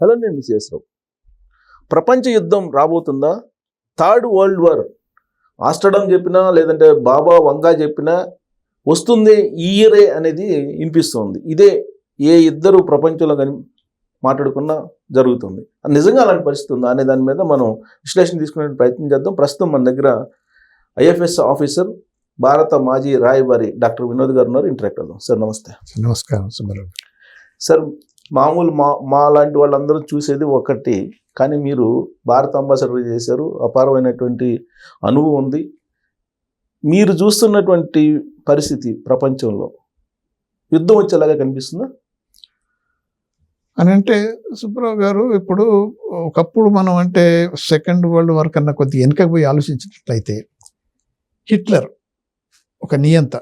Hello, నేను విశ్వేశ్వరరావు. ప్రపంచ యుద్ధం రాబోతుందా? థర్డ్ వరల్డ్ వార్ ఆస్టర్డమ్ చెప్పినా లేదంటే బాబా వంగా చెప్పినా వస్తుంది ఈ ఇయరే అనేది వినిపిస్తుంది. ఇదే ఏ ఇద్దరు ప్రపంచంలో కానీ మాట్లాడుకున్నా జరుగుతుంది. నిజంగా అలాంటి పరిస్థితి ఉందా అనే దాని మీద మనం విశ్లేషణ తీసుకునే ప్రయత్నం చేద్దాం. ప్రస్తుతం మన దగ్గర ఐఎఫ్ఎస్ ఆఫీసర్, భారత మాజీ రాయబారి డాక్టర్ వినోద్ గారు ఉన్నారు. ఇంటరాక్ట్ అవుదాం. సార్ నమస్తే. నమస్కారం సుబ్బారావు. సార్, మామూలు మా లాంటి వాళ్ళందరూ చూసేది ఒకటి, కానీ మీరు భారత అంబాసిడర్ చేశారు, అపారమైనటువంటి అనుభవం ఉంది. మీరు చూస్తున్నటువంటి పరిస్థితి ప్రపంచంలో యుద్ధం వచ్చేలాగా కనిపిస్తుందా అని అంటే సుబ్బారావు గారు, ఇప్పుడు ఒకప్పుడు మనం అంటే సెకండ్ వరల్డ్ వార్ కన్నా కొద్ది వెనుకకు పోయి ఆలోచించినట్లయితే హిట్లర్ ఒక నియంత.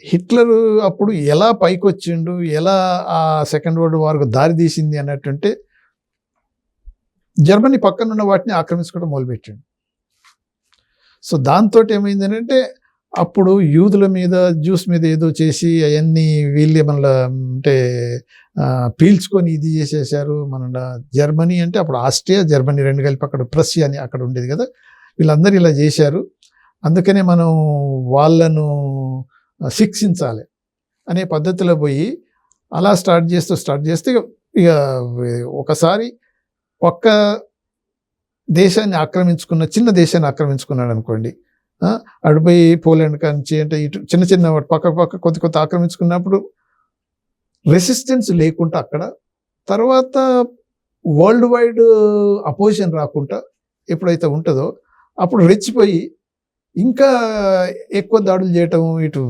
హిట్లర్ అప్పుడు ఎలా పైకి వచ్చిండు, ఎలా ఆ సెకండ్ వరల్డ్ వార్కు దారి తీసింది అన్నట్టుంటే జర్మనీ పక్కన ఉన్న వాటిని ఆక్రమించుకోవడం మొదలుపెట్టిండు. సో దాంతో ఏమైంది అంటే అప్పుడు యూదుల మీద, జ్యూస్ మీద ఏదో చేసి అవన్నీ వీళ్ళే మన అంటే పీల్చుకొని ఇది చేసేసారు. మన జర్మనీ అంటే అప్పుడు ఆస్ట్రియా, జర్మనీ రెండు కలిపి అక్కడ ప్రస్సియా అని అక్కడ ఉండేది కదా, వీళ్ళందరూ ఇలా చేశారు. అందుకనే మనం వాళ్ళను శిక్షించాలి అనే పద్ధతిలో పోయి అలా స్టార్ట్ చేస్తే ఇక ఒకసారి పక్క దేశాన్ని ఆక్రమించుకున్న, చిన్న దేశాన్ని ఆక్రమించుకున్నాడు అనుకోండి, అడిపోయి పోలాండ్ కాంచి అంటే ఇటు చిన్న చిన్న పక్క కొత్త ఆక్రమించుకున్నప్పుడు రెసిస్టెన్స్ లేకుండా అక్కడ తర్వాత వరల్డ్ వైడ్ అపోజిషన్ రాకుండా ఎప్పుడైతే ఉంటుందో అప్పుడు రెచ్చిపోయి ఇంకా ఎక్కువ దాడులు చేయటం, ఇటు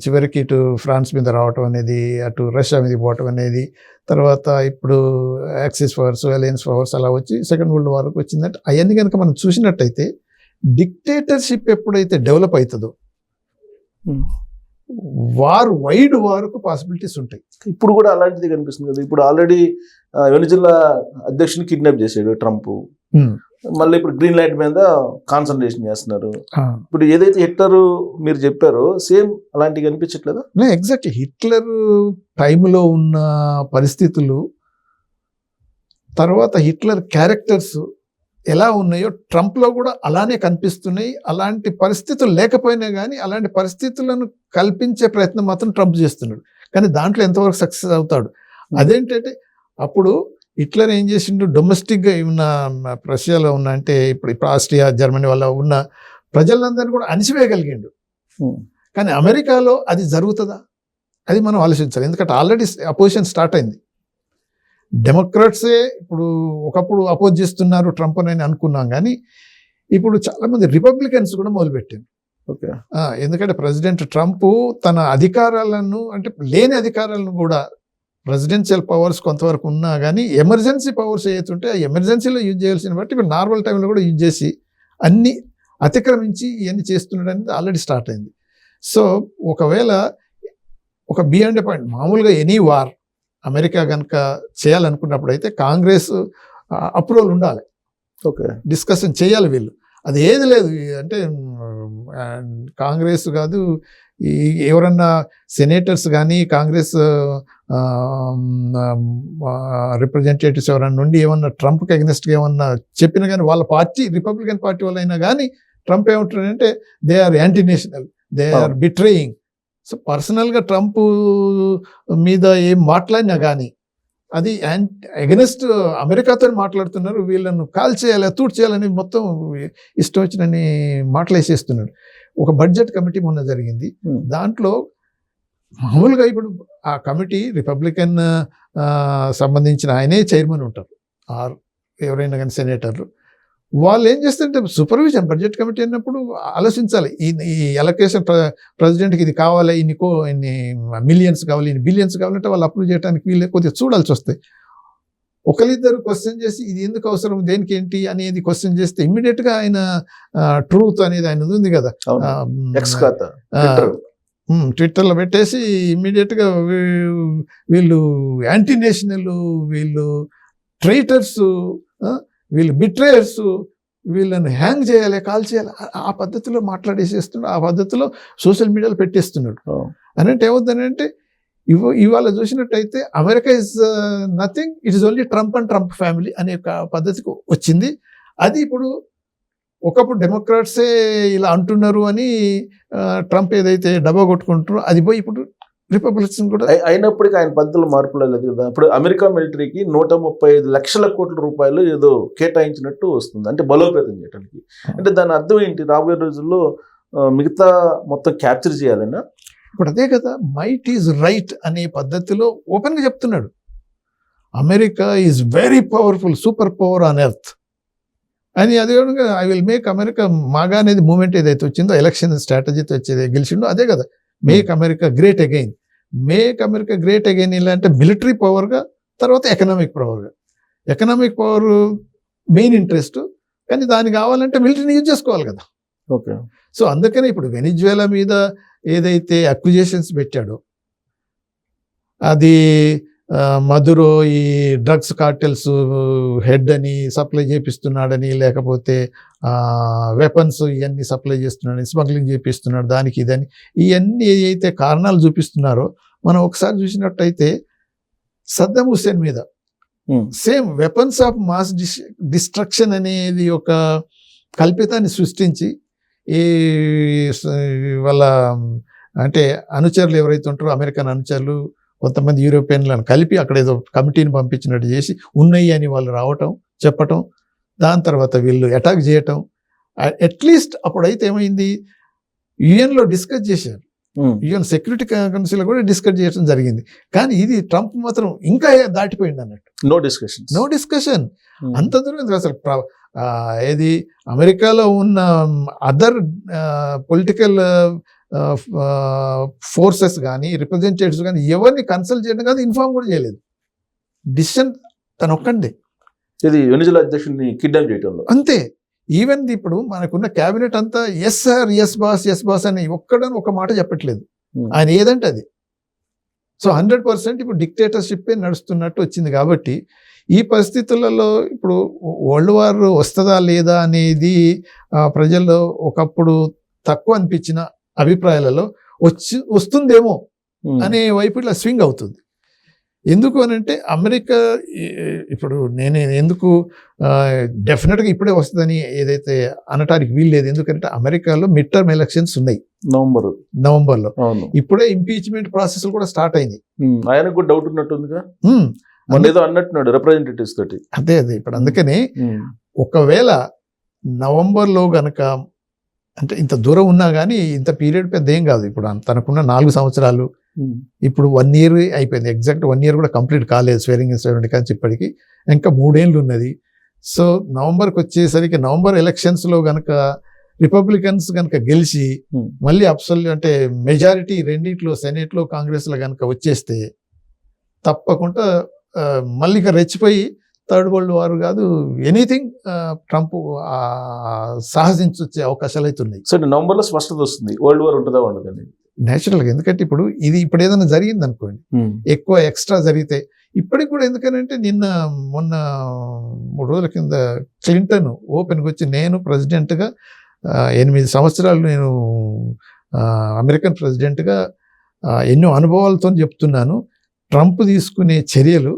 చివరికి ఇటు ఫ్రాన్స్ మీద రావటం అనేది, అటు రష్యా మీద పోవటం అనేది, తర్వాత ఇప్పుడు యాక్సిస్ పవర్స్, అలయన్స్ పవర్స్ అలా వచ్చి సెకండ్ వరల్డ్ వార్కి వచ్చిందంటే అవన్నీ కనుక మనం చూసినట్టయితే డిక్టేటర్షిప్ ఎప్పుడైతే డెవలప్ అవుతుందో వైడ్ వార్కు పాసిబిలిటీస్ ఉంటాయి. ఇప్పుడు కూడా అలాంటిది కనిపిస్తుంది కదా. ఇప్పుడు ఆల్రెడీ వెనిజులా అధ్యక్షుని కిడ్నాప్ చేశాడు ట్రంప్. మళ్ళీ ఇప్పుడు గ్రీన్ లైట్ మీద కాన్సన్ట్రేషన్ చేస్తున్నారు. ఇప్పుడు ఏదైతే హిట్లర్ మీరు చెప్పారో సేమ్ అలాంటివి కనిపించట్లేదా? ఎగ్జాక్ట్లీ హిట్లర్ టైంలో ఉన్న పరిస్థితులు, తర్వాత హిట్లర్ క్యారెక్టర్స్ ఎలా ఉన్నాయో ట్రంప్లో కూడా అలానే కనిపిస్తున్నాయి. అలాంటి పరిస్థితులు లేకపోయినా కానీ అలాంటి పరిస్థితులను కల్పించే ప్రయత్నం మాత్రం ట్రంప్ చేస్తున్నాడు. కానీ దాంట్లో ఎంతవరకు సక్సెస్ అవుతాడు? అదేంటంటే అప్పుడు హిట్లర్ ఏం చేసిండు, డొమెస్టిక్గా ఉన్న రష్యాలో ఉన్న అంటే ఇప్పుడు ఆస్ట్రియా, జర్మనీ వల్ల ఉన్న ప్రజలందరినీ కూడా అణిచివేయగలిగిండు. కానీ అమెరికాలో అది జరుగుతుందా? అది మనం ఆలోచించాలి. ఎందుకంటే ఆల్రెడీ అపోజిషన్ స్టార్ట్ అయింది. డెమోక్రాట్సే ఇప్పుడు ఒకప్పుడు అపోజ్ చేస్తున్నారు ట్రంప్ అని అనుకున్నాం, కానీ ఇప్పుడు చాలామంది రిపబ్లికన్స్ కూడా మొదలుపెట్టారు. ఓకే, ఎందుకంటే ప్రెసిడెంట్ ట్రంప్ తన అధికారాలను అంటే లేని అధికారాలను కూడా, ప్రెసిడెన్షియల్ పవర్స్ కొంతవరకు ఉన్నా కానీ ఎమర్జెన్సీ పవర్స్ ఏదైతుంటే ఆ ఎమర్జెన్సీలో యూజ్ చేయాల్సిన బట్టి ఇప్పుడు నార్మల్ టైంలో కూడా యూజ్ చేసి అన్ని అతిక్రమించి ఇవన్నీ చేస్తున్నాడు అనేది ఆల్రెడీ స్టార్ట్ అయింది. సో ఒకవేళ ఒక బియాండ్ పాయింట్ మామూలుగా ఎనీ వార్ అమెరికా కనుక చేయాలనుకున్నప్పుడు అయితే కాంగ్రెస్ అప్రూవల్ ఉండాలి. ఓకే, డిస్కషన్ చేయాలి వీళ్ళు. అది ఏది లేదు అంటే కాంగ్రెస్ కాదు, ఎవరన్నా సెనేటర్స్ కానీ కాంగ్రెస్ రిప్రజెంటేటివ్స్ ఎవరన్నా నుండి ఏమన్నా ట్రంప్కి అగెనిస్ట్గా ఏమన్నా చెప్పినా కానీ వాళ్ళ పార్టీ, రిపబ్లికన్ పార్టీ వాళ్ళైనా కానీ ట్రంప్ ఏమంటారంటే they are anti national, they are betraying. So పర్సనల్గా ట్రంప్ మీద ఏం మాట్లాడినా కానీ అది అగెనిస్ట్ అమెరికాతో మాట్లాడుతున్నారు, వీళ్ళను కాల్ చేయాలి, తూట్ చేయాలని మొత్తం ఇష్టం వచ్చినని మాట్లాడేసేస్తున్నాడు. ఒక బడ్జెట్ కమిటీ మొన్న జరిగింది. దాంట్లో మామూలుగా ఇప్పుడు ఆ కమిటీ రిపబ్లికన్ సంబంధించిన ఆయనే చైర్మన్ ఉంటారు, ఆర్ ఎవరైనా కానీ సెనేటర్లు. వాళ్ళు ఏం చేస్తారంటే సూపర్విజన్ బడ్జెట్ కమిటీ అన్నప్పుడు ఆలోచించాలి, ఈ అలొకేషన్ ప్రెసిడెంట్కి ఇది కావాలి, ఇన్ని మిలియన్స్ కావాలి, ఇన్ని బిలియన్స్ కావాలంటే వాళ్ళు అప్రూవ్ చేయడానికి వీళ్ళు కొద్దిగా చూడాల్సి వస్తాయి. ఒకరిద్దరు క్వశ్చన్ చేసి ఇది ఎందుకు అవసరం, దేనికి ఏంటి అనేది క్వశ్చన్ చేస్తే ఇమ్మీడియట్గా ఆయన ట్రూత్ అనేది ఆయన ఉంది కదా ట్విట్టర్లో పెట్టేసి ఇమ్మీడియట్గా వీళ్ళు యాంటీ నేషనల్, వీళ్ళు ట్రైటర్స్, వీళ్ళు బిట్రేయర్స్, వీళ్ళని హ్యాంగ్ చేయాలి, కాల్ చేయాలి, ఆ పద్ధతిలో మాట్లాడేసేస్తున్నాడు. ఆ పద్ధతిలో సోషల్ మీడియాలో పెట్టేస్తున్నాడు. అని అంటే ఏమవుతుందంటే ఇవాళ చూసినట్టయితే America is nothing, it is only Trump and Trump family అనే ఒక పద్ధతికి వచ్చింది. అది ఇప్పుడు ఒకప్పుడు డెమోక్రాట్సే ఇలా అంటున్నారు అని ట్రంప్ ఏదైతే డబ్బా కొట్టుకుంటారో అది పోయి ఇప్పుడు రిపబ్లికన్స్ కూడా అయినప్పటికీ ఆయన పద్ధతులు మార్పులు లేదు కదా. ఇప్పుడు అమెరికా మిలిటరీకి 135 లక్షల కోట్ల రూపాయలు ఏదో కేటాయించినట్టు వస్తుంది, అంటే బలోపేతం చేయడానికి. అంటే దాని అర్థం ఏంటి? రాబోయే రోజుల్లో మిగతా మొత్తం క్యాప్చర్ చేయాలన్నా? ఇప్పుడు అదే కదా, మైట్ ఈజ్ రైట్ అనే పద్ధతిలో ఓపెన్గా చెప్తున్నాడు. America is very powerful, super power on earth అని. అదే విధంగా ఐ విల్ మేక్ అమెరికా, మాగా అనేది మూమెంట్ ఏదైతే వచ్చిందో ఎలక్షన్ స్ట్రాటజీతో వచ్చేది గెలిచిండో అదే కదా, make America great again. Make America great again ఇలా అంటే మిలిటరీ పవర్గా, తర్వాత ఎకనామిక్ పవర్గా. ఎకనామిక్ పవర్ మెయిన్ ఇంట్రెస్ట్, కానీ దానికి కావాలంటే మిలిటరీని యూజ్ చేసుకోవాలి కదా. ఓకే. సో అందుకనే ఇప్పుడు వెనిజువేలా మీద ఏదైతే అక్యుజేషన్స్ పెట్టాడో అది మధురో ఈ డ్రగ్స్ కార్టెల్స్ హెడ్ అని సప్లై చేపిస్తున్నాడని, లేకపోతే వెపన్స్ ఇవన్నీ సప్లై చేస్తున్నాడని, స్మగ్లింగ్ చేపిస్తున్నాడు, దానికి ఇదని ఇవన్నీ ఏదైతే కారణాలు చూపిస్తున్నారో మనం ఒకసారి చూసినట్టయితే సద్దాం హుస్సేన్ మీద same weapons of mass destruction అనేది ఒక కల్పితాన్ని సృష్టించి ఈ వాళ్ళ అంటే అనుచరులు ఎవరైతే ఉంటారో అమెరికన్ అనుచరులు కొంతమంది యూరోపియన్లను కలిపి అక్కడ ఏదో కమిటీని పంపించినట్టు చేసి ఉన్నాయి అని వాళ్ళు రావటం చెప్పటం, దాని తర్వాత వీళ్ళు అటాక్ చేయటం. అట్లీస్ట్ అప్పుడైతే ఏమైంది, యుఎన్లో డిస్కస్ చేశారు, యుఎన్ సెక్యూరిటీ కౌన్సిల్లో కూడా డిస్కస్ చేయడం జరిగింది. కానీ ఇది ట్రంప్ మాత్రం ఇంకా దాటిపోయింది అన్నట్టు. No discussion. అంత దూరం అసలు ఏది అమెరికాలో ఉన్న అదర్ పొలిటికల్ ఫోర్సెస్ కానీ రిప్రజెంటేటివ్స్ కానీ ఎవరిని కన్సల్ట్ చేయడం కాదు, ఇన్ఫార్మ్ కూడా చేయలేదు. డిసిషన్ తను ఒక్కండి. ఇది వెనిజులా అధ్యక్షుడిని కిడ్నాప్ చేయడంలో అంతే. ఈవెన్ ఇప్పుడు మనకున్న క్యాబినెట్ అంతా ఎస్ సార్, ఎస్ బాస్ అని ఒక్కడని ఒక మాట చెప్పట్లేదు. ఆయన ఏదంటే అది. సో 100% ఇప్పుడు డిక్టేటర్షిప్పే నడుస్తున్నట్టు వచ్చింది. కాబట్టి ఈ పరిస్థితులలో ఇప్పుడు వరల్డ్ వార్ వస్తుందా లేదా అనేది ప్రజల్లో ఒకప్పుడు తక్కువ అనిపించిన అభిప్రాయాలలో వస్తుందేమో అనే వైపు ఇట్లా స్వింగ్ అవుతుంది. ఎందుకు అని అంటే అమెరికా ఇప్పుడు నేను ఎందుకు డెఫినెట్గా ఇప్పుడే వస్తుందని ఏదైతే అనటానికి వీల్లేదు. ఎందుకంటే అమెరికాలో మిడ్ టర్మ్ ఎలక్షన్స్ ఉన్నాయి నవంబర్లో. ఇప్పుడే ఇంపీచ్మెంట్ ప్రాసెస్ కూడా స్టార్ట్ అయింది. ఆయనకు కూడా డౌట్ ఉన్నట్టుందిగా, ఏదో అన్నట్టున్నాడు రిప్రజెంటేటివ్స్ తోటి. అదే ఇప్పుడు అందుకని ఒకవేళ నవంబర్లో గనక అంటే ఇంత దూరం ఉన్నా కానీ ఇంత పీరియడ్ పెద్ద ఏం కాదు. ఇప్పుడు తనకున్న 4 సంవత్సరాలు, ఇప్పుడు 1 year అయిపోయింది. ఎగ్జాక్ట్ 1 year కూడా కంప్లీట్ కాలేదు స్వేరింగ్ ఇన్ కానీ ఇప్పటికి ఇంకా 3 ఏళ్ళు ఉన్నది. సో నవంబర్కి వచ్చేసరికి నవంబర్ ఎలక్షన్స్లో గనక రిపబ్లికన్స్ కనుక గెలిచి మళ్ళీ అంటే మెజారిటీ రెండిట్లో సెనేట్లో కాంగ్రెస్లో కనుక వచ్చేస్తే తప్పకుండా మళ్ళీ ఇక రెచ్చిపోయి థర్డ్ వరల్డ్ వార్ కాదు ఎనీథింగ్ ట్రంప్ సాహసించే అవకాశాలు అయితే ఉన్నాయి. సో నవంబర్లో స్పష్టత వస్తుంది, వరల్డ్ వార్ ఉంటుందా ఉండదని నేచురల్గా. ఎందుకంటే ఇప్పుడు ఏదైనా జరిగింది అనుకోండి, ఎక్కువ ఎక్స్ట్రా జరిగితే ఇప్పటికి కూడా. ఎందుకనంటే మొన్న 3 రోజుల కింద క్లింటన్ ఓపెన్గా వచ్చి నేను ప్రెసిడెంట్గా 8 సంవత్సరాలు నేను అమెరికన్ ప్రెసిడెంట్గా ఎన్నో అనుభవాలతో చెప్తున్నాను, ట్రంప్ తీసుకునే చర్యలు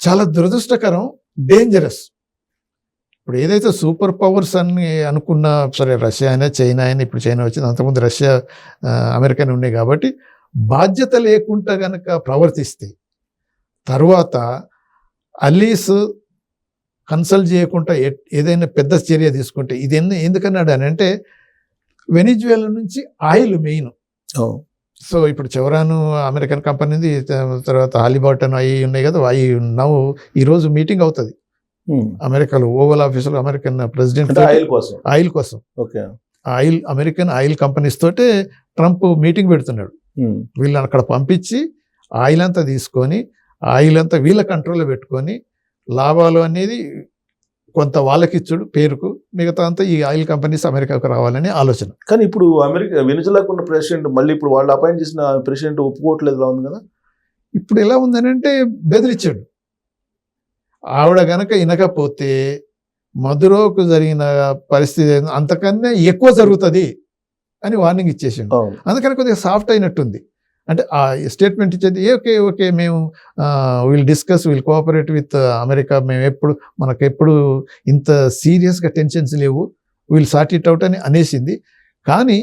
చాలా దురదృష్టకరం, డేంజరస్. ఇప్పుడు ఏదైతే సూపర్ పవర్స్ అని అనుకున్న, సరే రష్యా అయినా చైనా అయినా, ఇప్పుడు చైనా వచ్చింది, అంతకుముందు రష్యా అమెరికా ఉన్నాయి కాబట్టి బాధ్యత లేకుండా కనుక ప్రవర్తిస్తే, తర్వాత అలీస్ కన్సల్ట్ చేయకుండా ఏదైనా పెద్ద చర్య తీసుకుంటే, ఇది ఎందుకన్నాడు అని అంటే వెనిజువేలా నుంచి ఆయిల్ మెయిన్. సో ఇప్పుడు చెవరాను అమెరికన్ కంపెనీది, తర్వాత హాలిబార్టన్ అవి ఉన్నాయి కదా, అవి ఈరోజు మీటింగ్ అవుతుంది అమెరికాలో ఓవల్ ఆఫీసులో. అమెరికన్ ప్రెసిడెంట్ ఆయిల్ కోసం అమెరికన్ ఆయిల్ కంపెనీస్ తోటే ట్రంప్ మీటింగ్ పెడుతున్నాడు. వీళ్ళని అక్కడ పంపించి ఆయిల్ అంతా తీసుకొని, ఆయిల్ అంతా వీళ్ళ కంట్రోల్లో పెట్టుకొని, లాభాలు అనేది కొంత వాళ్ళకిచ్చుడు పేరుకు, మిగతా అంతా ఈ ఆయిల్ కంపెనీస్ అమెరికాకు రావాలని ఆలోచన. కానీ ఇప్పుడు వెనిజులాకు ఉన్న ప్రెసిడెంట్ మళ్ళీ ఇప్పుడు వాళ్ళు అపాయింట్ చేసిన ప్రెసిడెంట్ ఒప్పుకోవట్లేదు ఉంది కదా. ఇప్పుడు ఎలా ఉందని అంటే బెదిరించాడు, ఆవిడ గనక వినకపోతే మధురోకు జరిగిన పరిస్థితి అంతకన్నా ఎక్కువ జరుగుతుంది అని వార్నింగ్ ఇచ్చేసిండు. అందుకని కొద్దిగా సాఫ్ట్ అయినట్టుంది. అంటే ఆ స్టేట్మెంట్ ఇచ్చేది ఓకే ఓకే మేము విల్ కోఆపరేట్ విత్ అమెరికా, మేము మనకెప్పుడు ఇంత సీరియస్గా టెన్షన్స్ లేవు, విల్ సార్ట్ ఇట్ అవుట్ అని అనేసింది. కానీ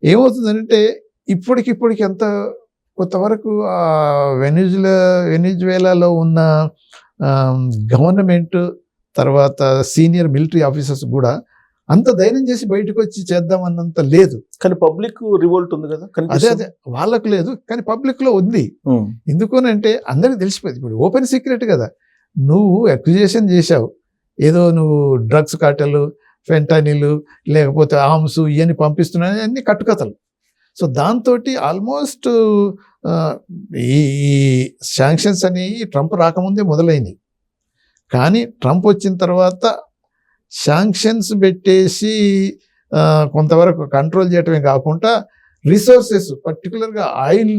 ఏమవుతుందంటే ఇప్పటికిప్పటికి అంత కొంతవరకు వెనిజువేలాలో ఉన్న గవర్నమెంట్ తర్వాత సీనియర్ మిలిటరీ ఆఫీసర్స్ కూడా అంత ధైర్యం చేసి బయటకు వచ్చి చేద్దామన్నంత లేదు. కానీ పబ్లిక్ రివోల్ట్ ఉంది కదా, అదే వాళ్ళకు లేదు కానీ పబ్లిక్ లో ఉంది. ఎందుకనంటే అందరికి తెలిసిపోయింది, ఇప్పుడు ఓపెన్ సీక్రెట్ కదా. నువ్వు అక్యుజేషన్ చేశావు, ఏదో నువ్వు డ్రగ్స్ కార్టెల్, ఫెంటానిల్ లేకపోతే ఆర్మ్స్ ఇవన్నీ పంపిస్తున్నాయి, అన్ని కట్టుకథలు. సో దాంతో ఆల్మోస్ట్ ఈ శాంక్షన్స్ అనేవి ట్రంప్ రాకముందే మొదలైనవి. కానీ ట్రంప్ వచ్చిన తర్వాత శాంక్షన్స్ పెట్టేసి కొంతవరకు కంట్రోల్ చేయటమే కాకుండా రిసోర్సెస్ పర్టికులర్గా ఆయిల్,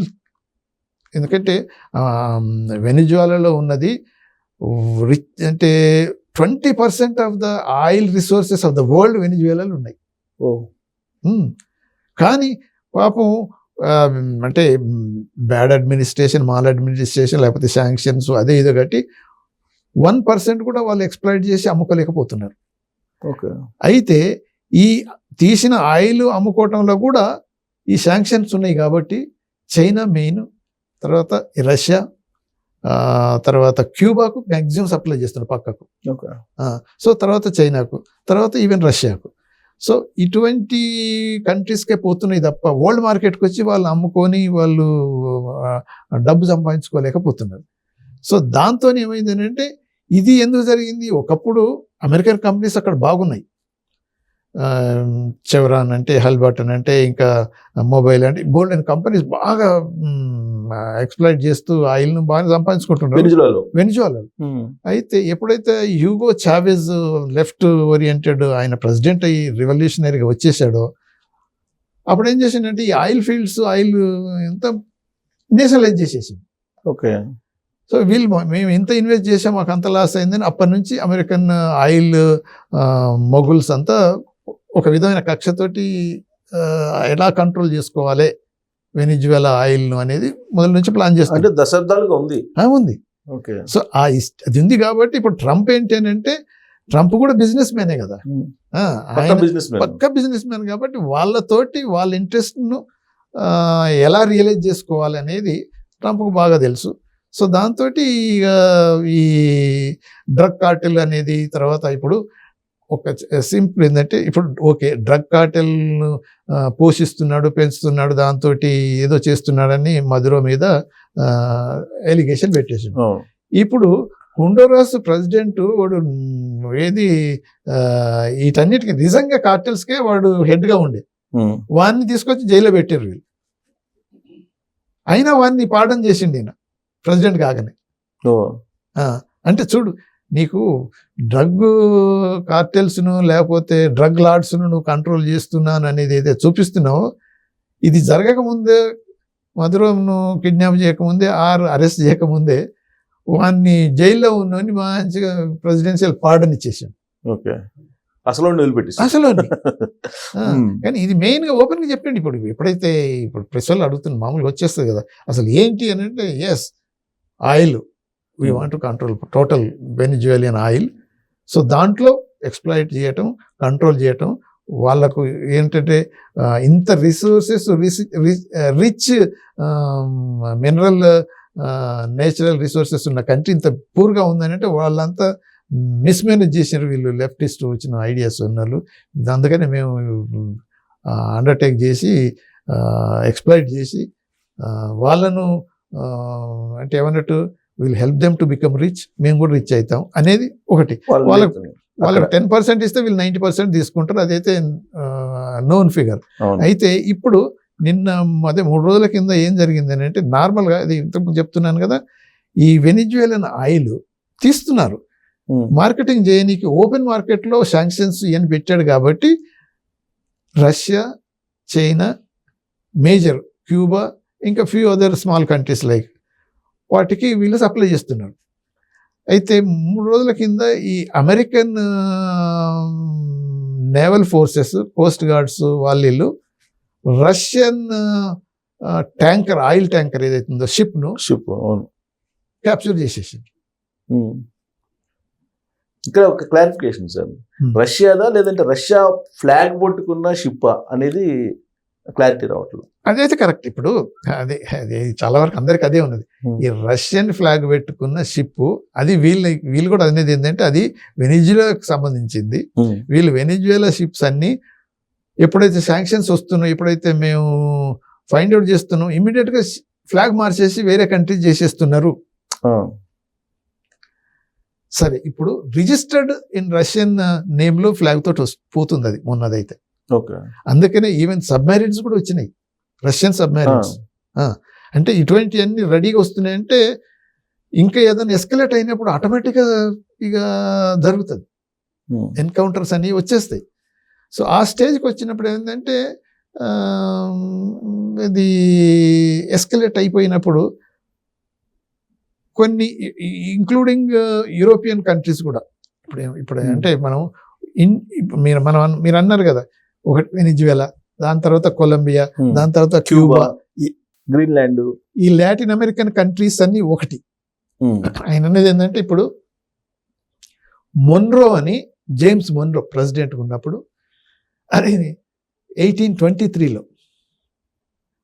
ఎందుకంటే వెనిజువేలాలో ఉన్నది రిచ్ అంటే 20% of the oil resources of the world వెనిజువేలాలో ఉన్నాయి. కానీ పాపం అంటే బ్యాడ్ అడ్మినిస్ట్రేషన్, మాల్ అడ్మినిస్ట్రేషన్ లేకపోతే శాంక్షన్స్ అదే ఇదో కట్టి 1% కూడా వాళ్ళు ఎక్స్ప్లాయిట్ చేసి అమ్ముకోలేకపోతున్నారు. అయితే ఈ తీసిన ఆయిల్ అమ్ముకోవటంలో కూడా ఈ శాంక్షన్స్ ఉన్నాయి కాబట్టి చైనా మెయిన్, తర్వాత రష్యా, తర్వాత క్యూబాకు మ్యాక్సిమం సప్లై చేస్తున్నారు పక్కకు. సో తర్వాత చైనాకు, తర్వాత ఈవెన్ రష్యాకు. సో ఇటువంటి కంట్రీస్కే పోతున్నాయి తప్ప వరల్డ్ మార్కెట్కి వచ్చి వాళ్ళు అమ్ముకొని వాళ్ళు డబ్బు సంపాదించుకోలేకపోతున్నారు. సో దాంతో ఏమైంది అంటే ఇది ఎందుకు జరిగింది, ఒకప్పుడు అమెరికన్ కంపెనీస్ అక్కడ బాగున్నాయి, చెవరాన్ అంటే, హల్బర్టన్ అంటే, ఇంకా మొబైల్ అంటే, గోల్డెన్ కంపెనీస్ బాగా ఎక్స్ప్లాయిట్ చేస్తూ ఆయిల్ను బాగా సంపాదించుకుంటున్నారు వెనిజువేలాలో. అయితే ఎప్పుడైతే హ్యూగో చావెజ్ లెఫ్ట్ ఓరియంటెడ్ ఆయన ప్రెసిడెంట్ అయ్యి రివల్యూషనరీగా వచ్చేసాడో అప్పుడు ఏం చేసిందంటే ఈ ఆయిల్ ఫీల్డ్స్ ఆయిల్ ఎంత నేషనలైజ్ చేసేసింది. ఓకే. సో మేము ఇంత ఇన్వెస్ట్ చేసాం, మాకు అంత లాస్ అయిందని అప్పటి నుంచి అమెరికన్ ఆయిల్ మొగుల్స్ అంతా ఒక విధమైన కక్షతోటి ఎలా కంట్రోల్ చేసుకోవాలి వెనిజువేలా ఆయిల్ను అనేది మొదల నుంచి ప్లాన్ చేస్తారు. అంటే దశాబ్దాలుగా ఉంది. ఓకే. సో అది ఉంది కాబట్టి ఇప్పుడు ట్రంప్ ఏంటి అని అంటే ట్రంప్ కూడా బిజినెస్ మ్యానే కదా, పక్కా బిజినెస్ మ్యాన్ కాబట్టి వాళ్ళతోటి వాళ్ళ ఇంట్రెస్ట్ను ఎలా రియలైజ్ చేసుకోవాలి అనేది ట్రంప్కు బాగా తెలుసు. సో దాంతో ఇక ఈ డ్రగ్ కార్టెల్ అనేది తర్వాత ఇప్పుడు ఒక సింపుల్ ఏంటంటే ఇప్పుడు ఓకే డ్రగ్ కార్టెల్ను పోషిస్తున్నాడు, పెంచుతున్నాడు, దాంతో ఏదో చేస్తున్నాడని మధురో మీద ఎలిగేషన్ పెట్టేసాడు. ఇప్పుడు హోండురాస్ ప్రెసిడెంట్ వాడు ఏది వీటన్నిటికీ నిజంగా కార్టెల్స్కే వాడు హెడ్గా ఉండే వాడిని తీసుకొచ్చి జైల్లో పెట్టారు వీళ్ళు. అయినా వాడిని పాఠం చేసిండు ఈయన ప్రెసిడెంట్ కాగానే. అంటే చూడు, నీకు డ్రగ్ కార్టెల్స్ను లేకపోతే డ్రగ్ లార్డ్స్ను నువ్వు కంట్రోల్ చేస్తున్నాను అనేది ఏదైతే చూపిస్తున్నావో ఇది జరగకముందే, మధురంను కిడ్నాప్ చేయకముందే అరెస్ట్ చేయకముందే వాడిని జైల్లో ఉన్నోని మంచిగా ప్రెసిడెన్షియల్ పార్డన్ ఇచ్చేసాను. ఓకే. అసలు కానీ ఇది మెయిన్గా ఓపెన్గా చెప్పండి. ఎప్పుడైతే ఇప్పుడు ప్రెస్ వాళ్ళు అడుగుతున్న మామూలుగా వచ్చేస్తుంది కదా అసలు ఏంటి అని అంటే, yes oil we want to control total Venezuelan oil. So దాంట్లో ఎక్స్ప్లాయిట్ చేయటం, కంట్రోల్ చేయటం, వాళ్ళకు ఏంటంటే ఇంత resources rich mineral natural resources ఉన్న కంట్రీ ఇంత పూర్గా ఉందని అంటే వాళ్ళంతా మిస్మేనేజ్ చేశారు వీళ్ళు, లెఫ్టిస్ట్ వచ్చిన ఐడియాస్ ఉన్నారు. అందుకని మేము అండర్టేక్ చేసి ఎక్స్ప్లాయిట్ చేసి వాళ్ళను అంటే ఏమన్నట్టు will help them to become rich, మేము కూడా రిచ్ అవుతాం అనేది ఒకటి. వాళ్ళకి 10% ఇస్తే వీళ్ళు 90% తీసుకుంటారు, అదైతే నోన్ ఫిగర్. అయితే ఇప్పుడు నిన్న అదే 3 రోజుల కింద ఏం జరిగింది అని అంటే, నార్మల్గా అది ఇంతకుముందు చెప్తున్నాను కదా, ఈ వెనిజువేలన్ ఆయిల్ తీస్తున్నారు మార్కెటింగ్ చేయడానికి. ఓపెన్ మార్కెట్లో శాంక్షన్స్ ఇవన్నీ పెట్టాడు కాబట్టి రష్యా, చైనా, మేజర్ క్యూబా, ఇంకా few other small countries like వాటికి వీళ్ళు సప్లై చేస్తున్నారు. అయితే 3 రోజుల కింద ఈ American naval forces, Coast guards వాళ్ళు రష్యన్ ట్యాంకర్, ఆయిల్ ట్యాంకర్ ఏదైతే ఉందో షిప్ను షిప్. అవును. క్యాప్చర్ చేసేసింది. ఇక్కడ ఒక క్లారిఫికేషన్ సార్, రష్యాదా లేదంటే రష్యా ఫ్లాగ్ పట్టుకున్న షిప్ అనేది క్లారిటీ రావట్లేదు. అదైతే కరెక్ట్. ఇప్పుడు అదే చాలా వరకు అందరికి అదే ఉన్నది. ఈ రష్యన్ ఫ్లాగ్ పెట్టుకున్న షిప్ అది వీళ్ళు కూడా అనేది ఏంటంటే అది వెనిజులాకు సంబంధించింది. వీళ్ళు వెనిజులా షిప్స్ అన్ని ఎప్పుడైతే శాంక్షన్స్ వస్తున్నాయో, ఎప్పుడైతే మేము ఫైండ్ అవుట్ చేస్తున్నాం, ఇమీడియట్ గా ఫ్లాగ్ మార్చేసి వేరే కంట్రీ చేసేస్తున్నారు. సరే, ఇప్పుడు రిజిస్టర్డ్ ఇన్ రష్యన్ నేమ్ లో ఫ్లాగ్ తోటి పోతుంది అది మొన్నదైతే. అందుకనే ఈవెన్ సబ్మెరీన్స్ కూడా వచ్చినాయి, రష్యన్ సబ్మెరీన్స్. అంటే ఇటువంటి అన్ని రెడీగా వస్తున్నాయంటే ఇంకా ఏదైనా ఎస్కలేట్ అయినప్పుడు ఆటోమేటిక్గా ఇక జరుగుతుంది, ఎన్కౌంటర్స్ అన్ని వచ్చేస్తాయి. సో ఆ స్టేజ్కి వచ్చినప్పుడు ఏంటంటే ఇది ఎస్కలేట్ అయిపోయినప్పుడు కొన్ని ఇంక్లూడింగ్ యూరోపియన్ కంట్రీస్ కూడా ఇప్పుడు అంటే మీరు అన్నారు కదా, ఒకటి వెనిజువేలా, దాని తర్వాత కొలంబియా, దాని తర్వాత క్యూబా, గ్రీన్లాండ్, ఈ లాటిన్ అమెరికన్ కంట్రీస్ అన్ని ఒకటి. ఆయన అనేది ఏంటంటే ఇప్పుడు మొన్రో అని, జేమ్స్ మొన్రో ప్రెసిడెంట్ ఉన్నప్పుడు, అదే 1823లో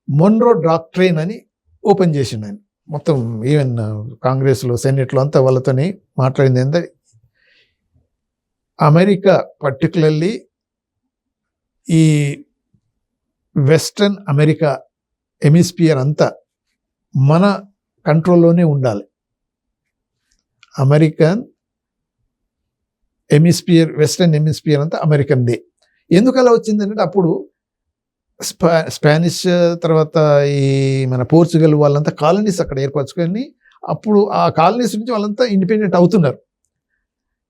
మొన్రో డాక్ట్రైన్ అని ఓపెన్ చేసిండు ఆయన. మొత్తం ఈవెన్ కాంగ్రెస్లో, సెనెట్లో అంతా వాళ్ళతోని మాట్లాడింది ఏంటంటే అమెరికా పర్టికులర్లీ ఈ వెస్ట్రన్ అమెరికా హెమిస్పియర్ అంతా మన కంట్రోల్లోనే ఉండాలి. అమెరికన్ హెమిస్పియర్, వెస్ట్రన్ హెమిస్పియర్ అంతా అమెరికన్దే. ఎందుకు అలా వచ్చిందంటే అప్పుడు స్పానిష్ తర్వాత ఈ మన పోర్చుగల్ వాళ్ళంతా కాలనీస్ అక్కడ ఏర్పరచుకొని అప్పుడు ఆ కాలనీస్ నుంచి వాళ్ళంతా ఇండిపెండెంట్ అవుతున్నారు.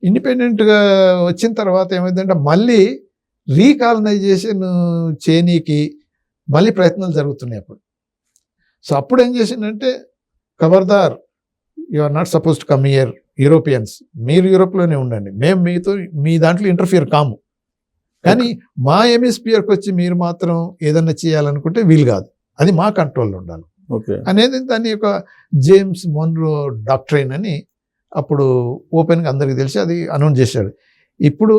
ఇండిపెండెంట్గా వచ్చిన తర్వాత ఏమైందంటే మళ్ళీ రీకాలనైజేషన్ చేయనీకి మళ్ళీ ప్రయత్నాలు జరుగుతున్నాయి అప్పుడు. సో అప్పుడు ఏం చేసిందంటే, ఖబర్దార్, you are not suppose to come here Europeans, మీరు యూరోప్లోనే ఉండండి, మేము మీతో మీ దాంట్లో ఇంటర్ఫియర్ కాము, కానీ మా హెమిస్పియర్కి వచ్చి మీరు మాత్రం ఏదన్నా చేయాలనుకుంటే వీలు కాదు, అది మా కంట్రోల్లో ఉండాలి అనేది దాని యొక్క జేమ్స్ మొన్రో డాక్ట్రైన్ అని అప్పుడు ఓపెన్గా అందరికీ తెలిసి అది అనౌన్స్ చేశాడు. ఇప్పుడు